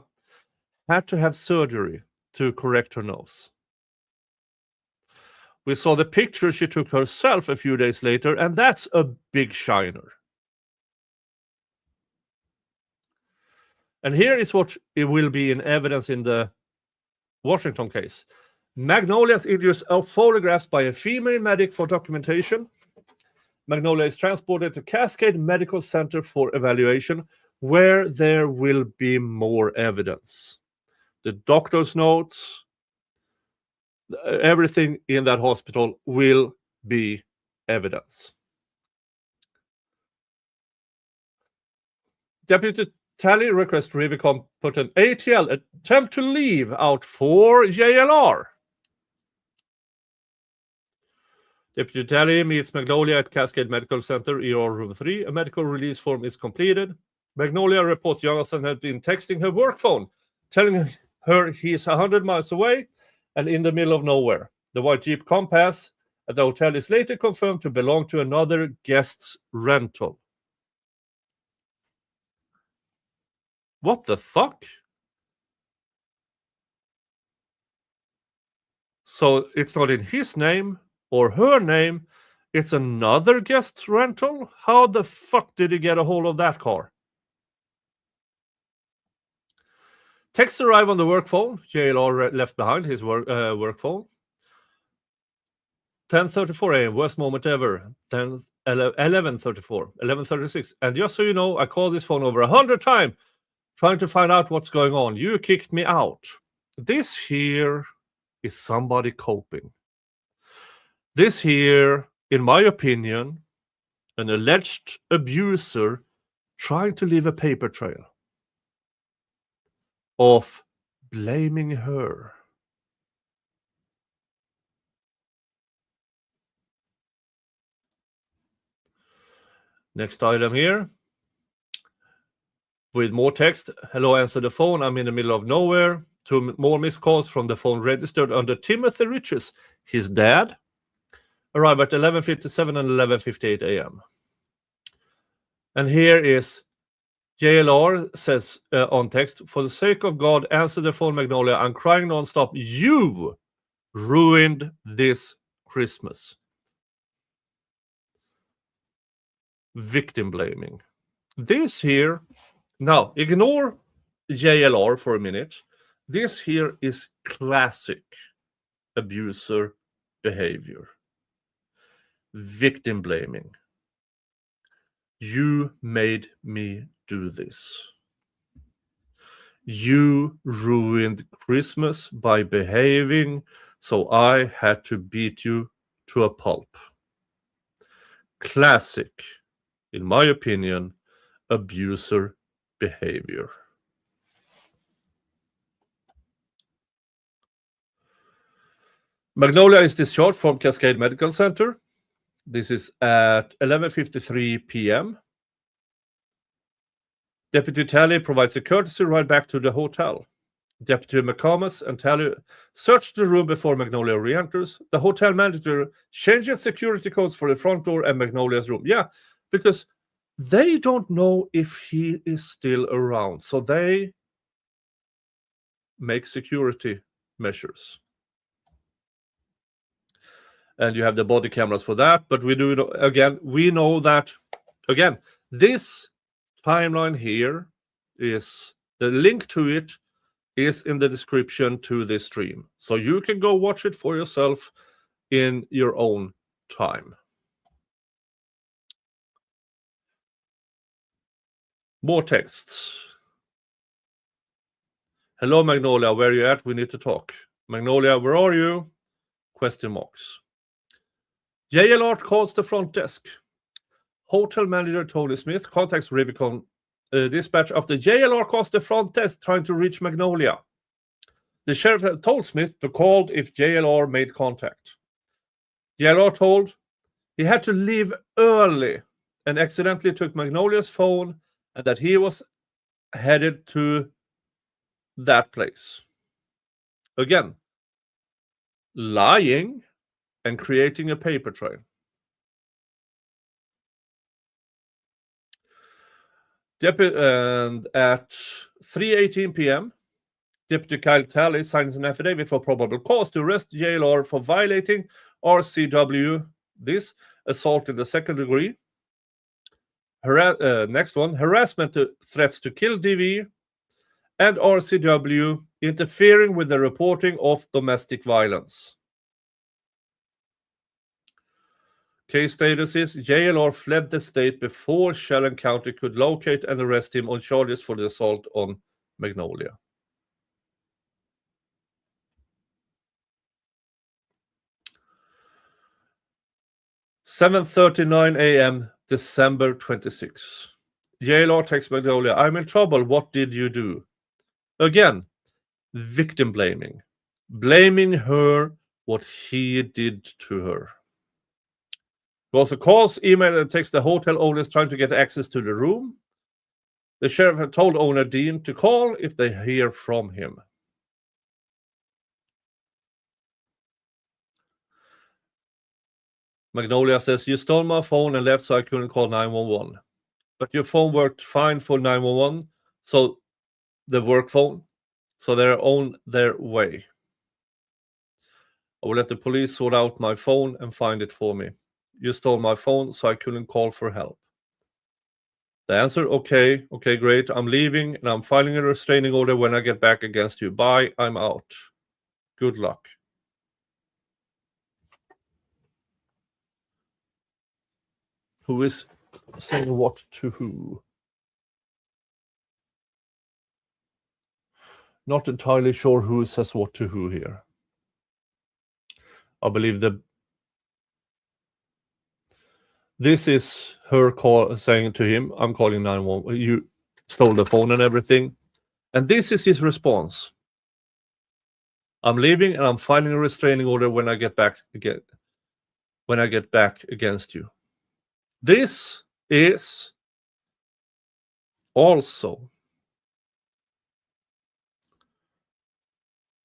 had to have surgery to correct her nose. We saw the picture she took herself a few days later, and that's a big shiner. And here is what it will be in evidence in the Washington case. Magnolia's injuries are photographs by a female medic for documentation. Magnolia is transported to Cascade Medical Center for evaluation, where there will be more evidence. The doctor's notes, everything in that hospital will be evidence. Deputy Talley requests Rivicom put an ATL, attempt to leave, out for JLR. Deputy Talley meets Magnolia at Cascade Medical Center, ER Room 3. A medical release form is completed. Magnolia reports Jonathan had been texting her work phone, telling her he is 100 miles away and in the middle of nowhere. The white Jeep Compass at the hotel is later confirmed to belong to another guest's rental. What the fuck? So it's not in his name or her name. It's another guest's rental? How the fuck did he get a hold of that car? Texts arrive on the work phone. JLR left behind his work phone. 10:34 a.m. Worst moment ever. 11:34, 11:36. And just so you know, I called this phone over 100 times trying to find out what's going on. You kicked me out. This here is somebody coping. This here, in my opinion, an alleged abuser trying to leave a paper trail of blaming her. Next item here. With more text. Hello, answer the phone. I'm in the middle of nowhere. 2 more missed calls from the phone registered under Timothy Riches, his dad. Arrive at 11:57 and 11:58 a.m. And here is JLR says on text, for the sake of God, answer the phone, Magnolia. I'm crying nonstop. You ruined this Christmas. Victim blaming. This here, now ignore JLR for a minute. This here is classic abuser behavior. Victim blaming. You made me do this. You ruined Christmas by behaving, so I had to beat you to a pulp. Classic, in my opinion, abuser behavior. Magnolia is discharged from Cascade Medical Center. This is at 11:53 p.m. Deputy Talley provides a courtesy ride back to the hotel. Deputy McComas and Talley search the room before Magnolia re-enters. The hotel manager changes security codes for the front door and Magnolia's room. Yeah, because they don't know if he is still around. So they make security measures. And you have the body cameras for that. But we do, again, we know that, again, this timeline here is, the link to it is in the description to this stream. So you can go watch it for yourself in your own time. More texts. Hello, Magnolia, where are you at? We need to talk. Magnolia, where are you? Question marks. JLR calls the front desk. Hotel manager Tony Smith contacts Rubicon dispatch after JLR calls the front desk trying to reach Magnolia. The sheriff told Smith to call if JLR made contact. JLR told he had to leave early and accidentally took Magnolia's phone and that he was headed to that place. Again, lying and creating a paper trail. And at 3:18 p.m., Deputy Kyle Talley signs an affidavit for probable cause to arrest JLR for violating RCW, this assault in the second degree. Next one, harassment threats to kill DV, and RCW interfering with the reporting of domestic violence. Case status is JLR fled the state before Shelland County could locate and arrest him on charges for the assault on Magnolia. (7:39 a.m. December 26. JLR texts Magnolia, I'm in trouble. What did you do? Again, victim blaming. Blaming her what he did to her. He also calls, email, and texts the hotel owners trying to get access to the room. The sheriff had told owner Dean to call if they hear from him. Magnolia says, you stole my phone and left so I couldn't call 911. But your phone worked fine for 911, so the work phone, so they're on their way. I will let the police sort out my phone and find it for me. You stole my phone, so I couldn't call for help. The answer, okay, great. I'm leaving and I'm filing a restraining order when I get back against you. Bye, I'm out. Good luck. Who is saying what to who? Not entirely sure who says what to who here. I believe this is her call saying to him, I'm calling 911. You stole the phone and everything. And this is his response. I'm leaving and I'm filing a restraining order when I get back again. When I get back against you. This is also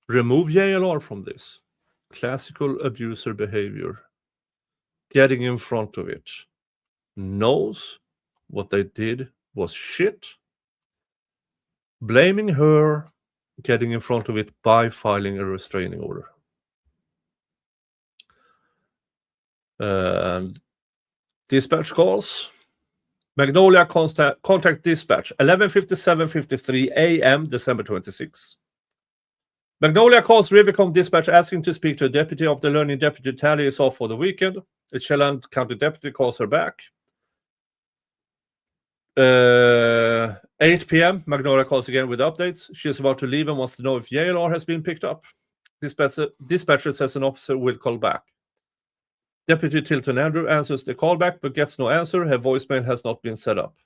remove JLR from this. Classical abuser behavior. Getting in front of it. Knows what they did was shit. Blaming her. Getting in front of it by filing a restraining order. And dispatch calls. Magnolia contact dispatch. 11:57:53 a.m. December 26. Magnolia calls Rivercom dispatch asking to speak to a deputy after learning Deputy Talley is off for the weekend. The Shelland County deputy calls her back. 8 p.m. Magnolia calls again with updates. She is about to leave and wants to know if JLR has been picked up. Dispatcher says an officer will call back. Deputy Tilton Andrew answers the callback but gets no answer. Her voicemail has not been set up.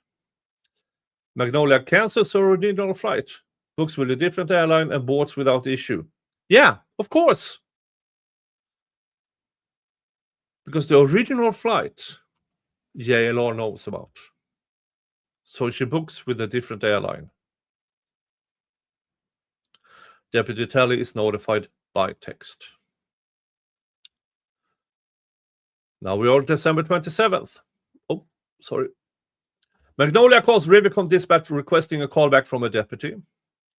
Magnolia cancels her original flight. Books with a different airline and boards without issue. Yeah, of course. Because the original flight, JLR knows about. So she books with a different airline. Deputy Telly is notified by text. Now we are December 27th. Oh, sorry. Magnolia calls Rivicon Dispatch requesting a callback from a deputy.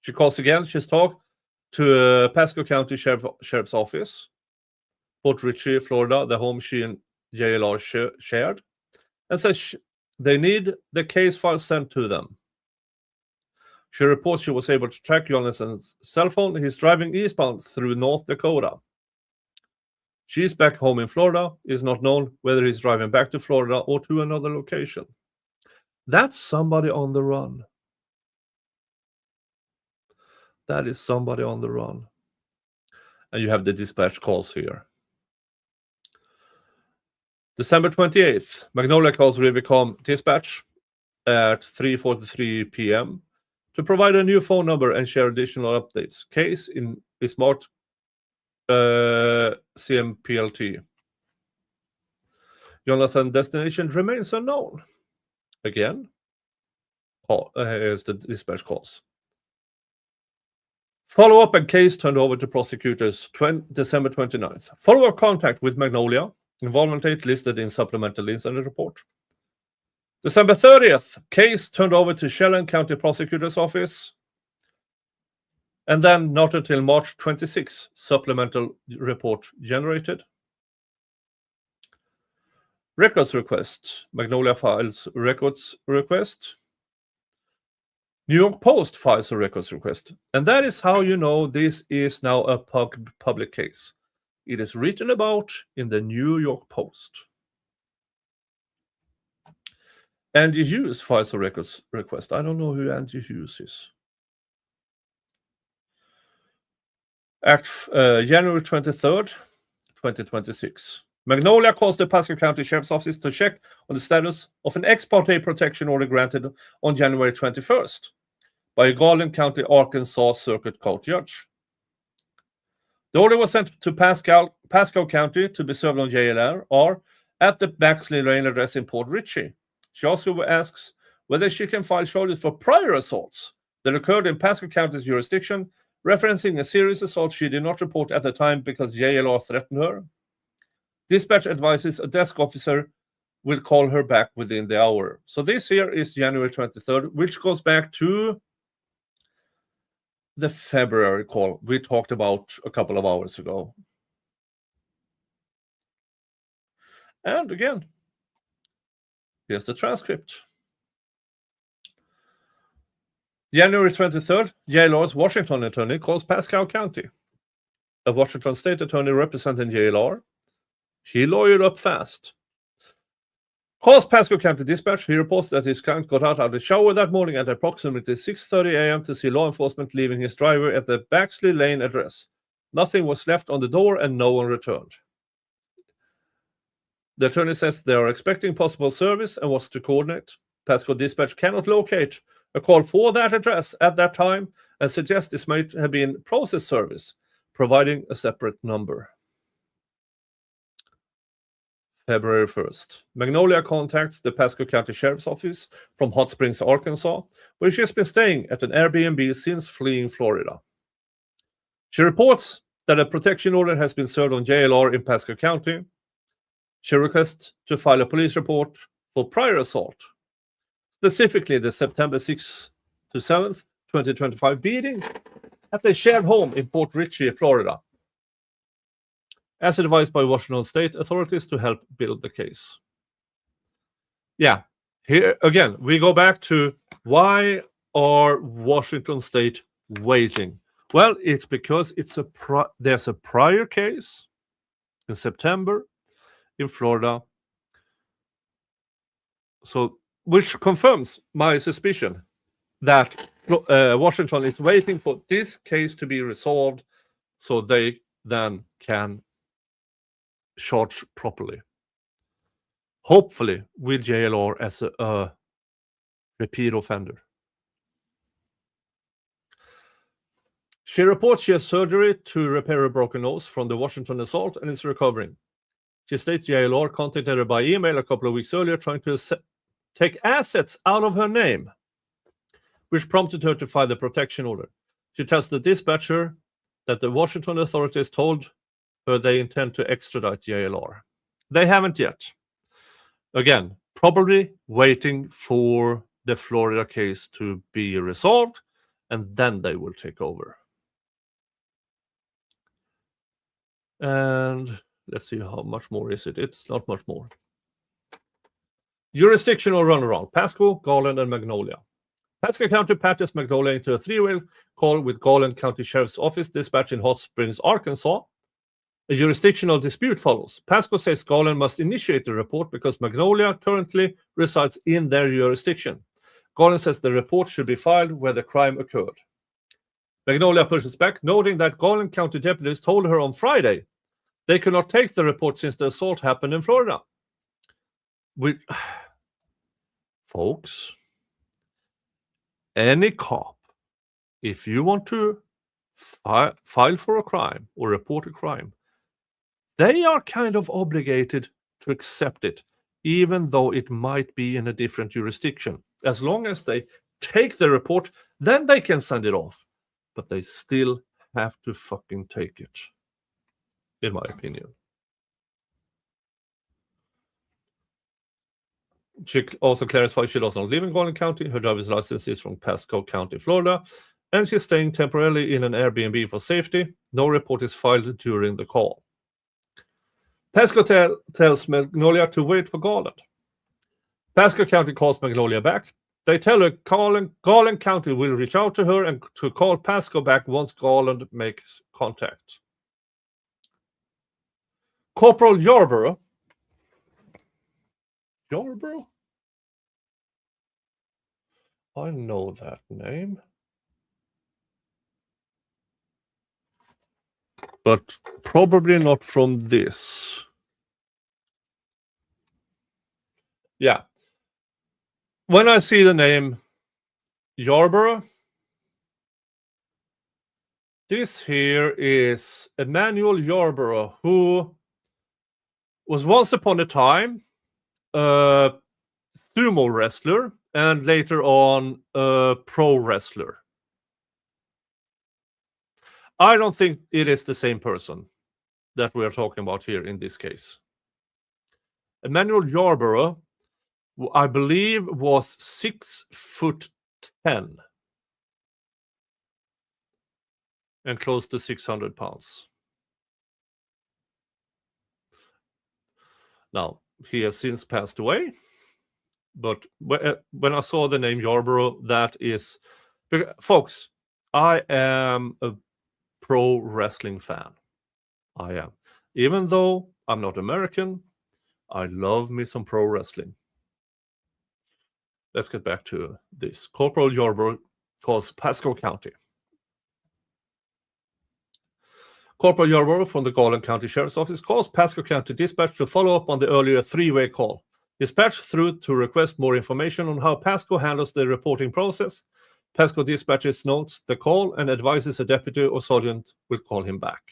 She calls again. She's talked to Pasco County Sheriff's Office, Port Richey, Florida, the home she and JLR shared, and says they need the case file sent to them. She reports she was able to track Jonathan's cell phone. He's driving eastbound through North Dakota. She's back home in Florida. It's not known whether he's driving back to Florida or to another location. That's somebody on the run. That is somebody on the run. And you have the dispatch calls here. December 28th, Magnolia calls Rivicon Dispatch at 3:43 p.m. to provide a new phone number and share additional updates. Case is marked CMPLT. Jonathan's destination remains unknown. Again, here's the dispatch calls. Follow-up and case turned over to prosecutors December 29th. Follow-up contact with Magnolia. Involvement date listed in supplemental incident report. December 30th, case turned over to Chelan County Prosecutor's Office. And then not until March 26th, supplemental report generated. Records request. Magnolia files records request. New York Post files a records request. And that is how you know this is now a public case. It is written about in the New York Post. Andy Hughes files a records request. I don't know who Andy Hughes is. January 23rd, 2026. Magnolia calls the Pasco County Sheriff's Office to check on the status of an ex parte protection order granted on January 21st by a Garland County, Arkansas Circuit Court judge. The order was sent to Pasco County to be served on JLR or at the Baxley Lane address in Port Richey. She also asks whether she can file charges for prior assaults that occurred in Pasco County's jurisdiction, referencing a serious assault she did not report at the time because JLR threatened her. Dispatch advises a desk officer will call her back within the hour. So this here is January 23rd, which goes back to the February call we talked about a couple of hours ago. And again, here's the transcript. January 23rd, JLR's Washington attorney calls Pasco County. A Washington state attorney representing JLR. He lawyered up fast. Calls Pasco County Dispatch. He reports that his client got out of the shower that morning at approximately 6:30 a.m. to see law enforcement leaving his driveway at the Baxley Lane address. Nothing was left on the door and no one returned. The attorney says they are expecting possible service and wants to coordinate. Pasco Dispatch cannot locate a call for that address at that time and suggests this might have been process service, providing a separate number. February 1st. Magnolia contacts the Pasco County Sheriff's Office from Hot Springs, Arkansas, where she has been staying at an Airbnb since fleeing Florida. She reports that a protection order has been served on JLR in Pasco County. She requests to file a police report for prior assault, specifically the September 6th to 7th, 2025 beating at a shared home in Port Richey, Florida, as advised by Washington state authorities to help build the case. Yeah, here again, we go back to why are Washington state waiting? Well, it's because there's a prior case in September in Florida, so which confirms my suspicion that Washington is waiting for this case to be resolved so they then can charge properly. Hopefully with JLR as a repeat offender. She reports she has surgery to repair a broken nose from the Washington assault and is recovering. She states JLR contacted her by email a couple of weeks earlier trying to take assets out of her name, which prompted her to file the protection order. She tells the dispatcher that the Washington authorities told her they intend to extradite JLR. They haven't yet. Again, probably waiting for the Florida case to be resolved, and then they will take over. And let's see how much more is it. It's not much more. Jurisdictional runaround. Pasco, Garland, and Magnolia. Pasco County patches Magnolia into a three-way call with Garland County Sheriff's Office dispatch in Hot Springs, Arkansas. A jurisdictional dispute follows. Pasco says Garland must initiate the report because Magnolia currently resides in their jurisdiction. Garland says the report should be filed where the crime occurred. Magnolia pushes back, noting that Garland County deputies told her on Friday they could not take the report since the assault happened in Florida. Folks, any cop, if you want to file for a crime or report a crime, they are kind of obligated to accept it, even though it might be in a different jurisdiction. As long as they take the report, then they can send it off. But they still have to fucking take it, in my opinion. She also clarifies she does not live in Garland County. Her driver's license is from Pasco County, Florida, and she's staying temporarily in an Airbnb for safety. No report is filed during the call. Pasco tells Magnolia to wait for Garland. Pasco County calls Magnolia back. They tell her Garland County will reach out to her and to call Pasco back once Garland makes contact. Corporal Yarborough? Yarborough? I know that name. But probably not from this. Yeah. When I see the name Yarborough, this here is Emmanuel Yarborough, who was once upon a time a sumo wrestler and later on a pro wrestler. I don't think it is the same person that we are talking about here in this case. Emmanuel Yarborough, I believe, was 6'10" and close to 600 pounds. Now, he has since passed away, but when I saw the name Yarborough, that is... Folks, I am a pro wrestling fan. I am. Even though I'm not American, I love me some pro wrestling. Let's get back to this. Corporal Yarborough calls Pasco County. Corporal Yarborough from the Garland County Sheriff's Office calls Pasco County Dispatch to follow up on the earlier three-way call. Dispatch through to request more information on how Pasco handles the reporting process. Pasco Dispatches notes the call and advises a deputy or sergeant will call him back.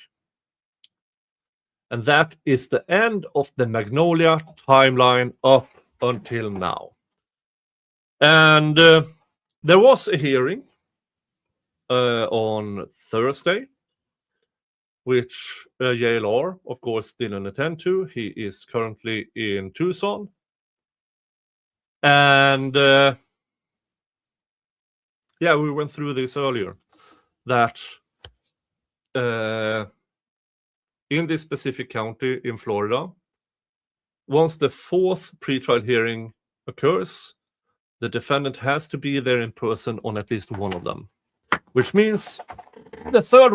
And that is the end of the Magnolia timeline up until now. And there was a hearing on Thursday, which JLR, of course, didn't attend to. He is currently in Tucson. And yeah, we went through this earlier, that in this specific county in Florida, once the fourth pretrial hearing occurs, the defendant has to be there in person on at least one of them, which means the third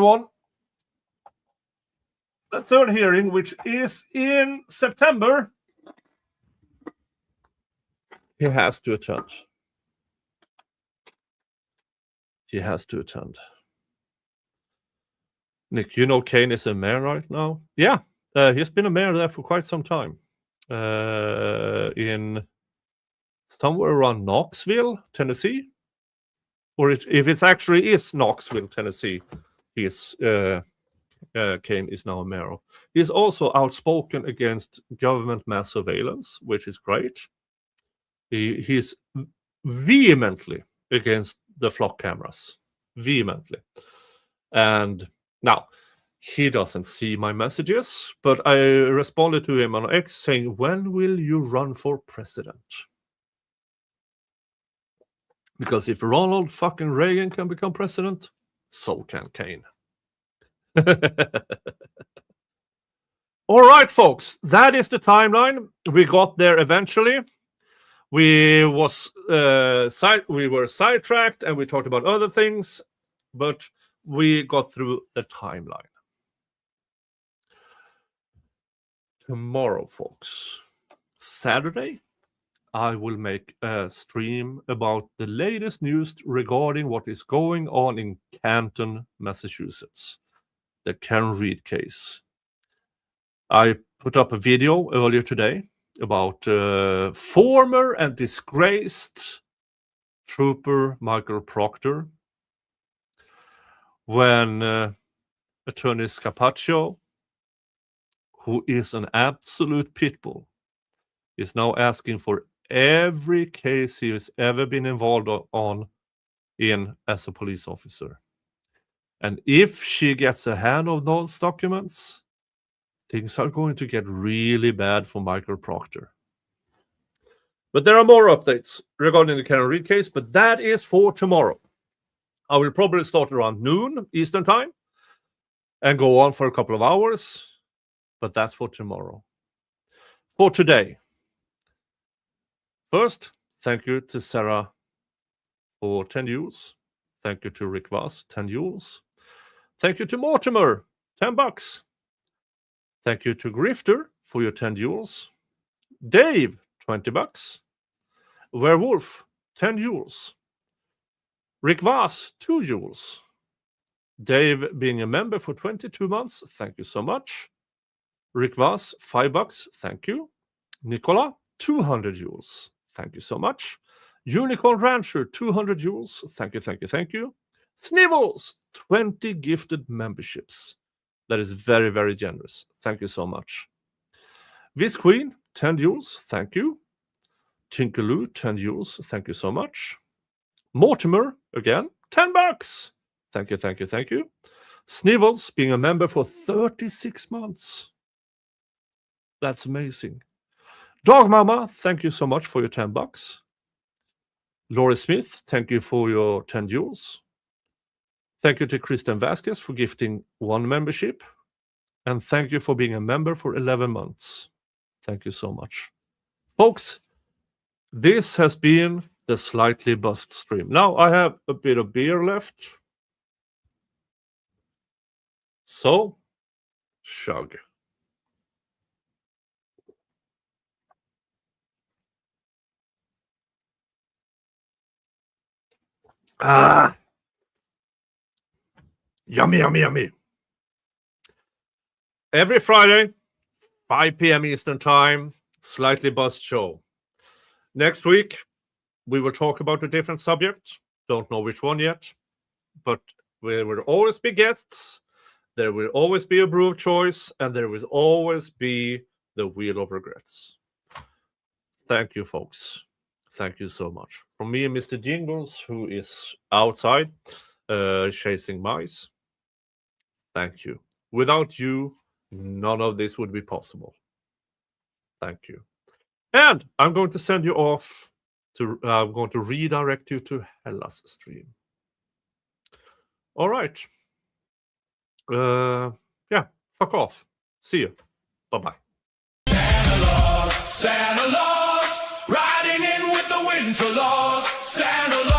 hearing, which is in September, he has to attend. He has to attend. Nick, you know Kane is a mayor right now? Yeah, he's been a mayor there for quite some time. In somewhere around Knoxville, Tennessee. Or if it actually is Knoxville, Tennessee, he's Kane is now a mayor of. He's also outspoken against government mass surveillance, which is great. He's vehemently against the flock cameras. Vehemently. And now, he doesn't see my messages, but I responded to him on X saying, when will you run for president? Because if Ronald fucking Reagan can become president, so can Kane. All right, folks, that is the timeline. We got there eventually. We were sidetracked and we talked about other things, but we got through the timeline. Tomorrow, folks, Saturday, I will make a stream about the latest news regarding what is going on in Canton, Massachusetts, the Karen Reed case. I put up a video earlier today about former and disgraced Trooper Michael Proctor when Attorney Scapaccio, who is an absolute pitbull, is now asking for every case he has ever been involved in as a police officer. And if she gets a hand of those documents, things are going to get really bad for Michael Proctor. But there are more updates regarding the Karen Reed case, but that is for tomorrow. I will probably start around noon Eastern time and go on for a couple of hours, but that's for tomorrow. For today, first, thank you to Sarah for 10 euros. Thank you to Rick Voss, 10 euros. Thank you to Mortimer, $10. Thank you to Grifter for your 10 euros. Dave, $20. Werewolf, 10 euros. Rick Voss, 2 euros. Dave being a member for 22 months, thank you so much. Rick Voss, $5, thank you. Nicola, 200 euros, thank you so much. Unicorn Rancher, 200 euros, thank you, thank you, thank you. Snivels, 20 gifted memberships. That is very, very generous. Thank you so much. Viz Queen, 10 euros, thank you. Tinkaloo, 10 euros, thank you so much. Mortimer, again, $10. Thank you, thank you, thank you. Snivels, being a member for 36 months. That's amazing. Dog Mama, thank you so much for your $10. Laurie Smith, thank you for your 10 euros. Thank you to Kristen Vasquez for gifting 1 membership. And thank you for being a member for 11 months. Thank you so much. Folks, this has been the Slightly Buzzed stream. Now I have a bit of beer left. So, chug. Ah! Yummy, yummy, yummy. Every Friday, 5 p.m. Eastern Time, Slightly Buzzed show. Next week, we will talk about a different subject. Don't know which one yet. But there will always be guests. There will always be a brew of choice. And there will always be the Wheel of Regrets. Thank you, folks. Thank you so much. From me and Mr. Jingles, who is outside chasing mice. Thank you. Without you, none of this would be possible. Thank you. And I'm going to send you off to, I'm going to redirect you to Hella's stream. All right. Yeah, fuck off. See you. Bye-bye. Santa Claus, riding in with the winter laws. Santa Claus.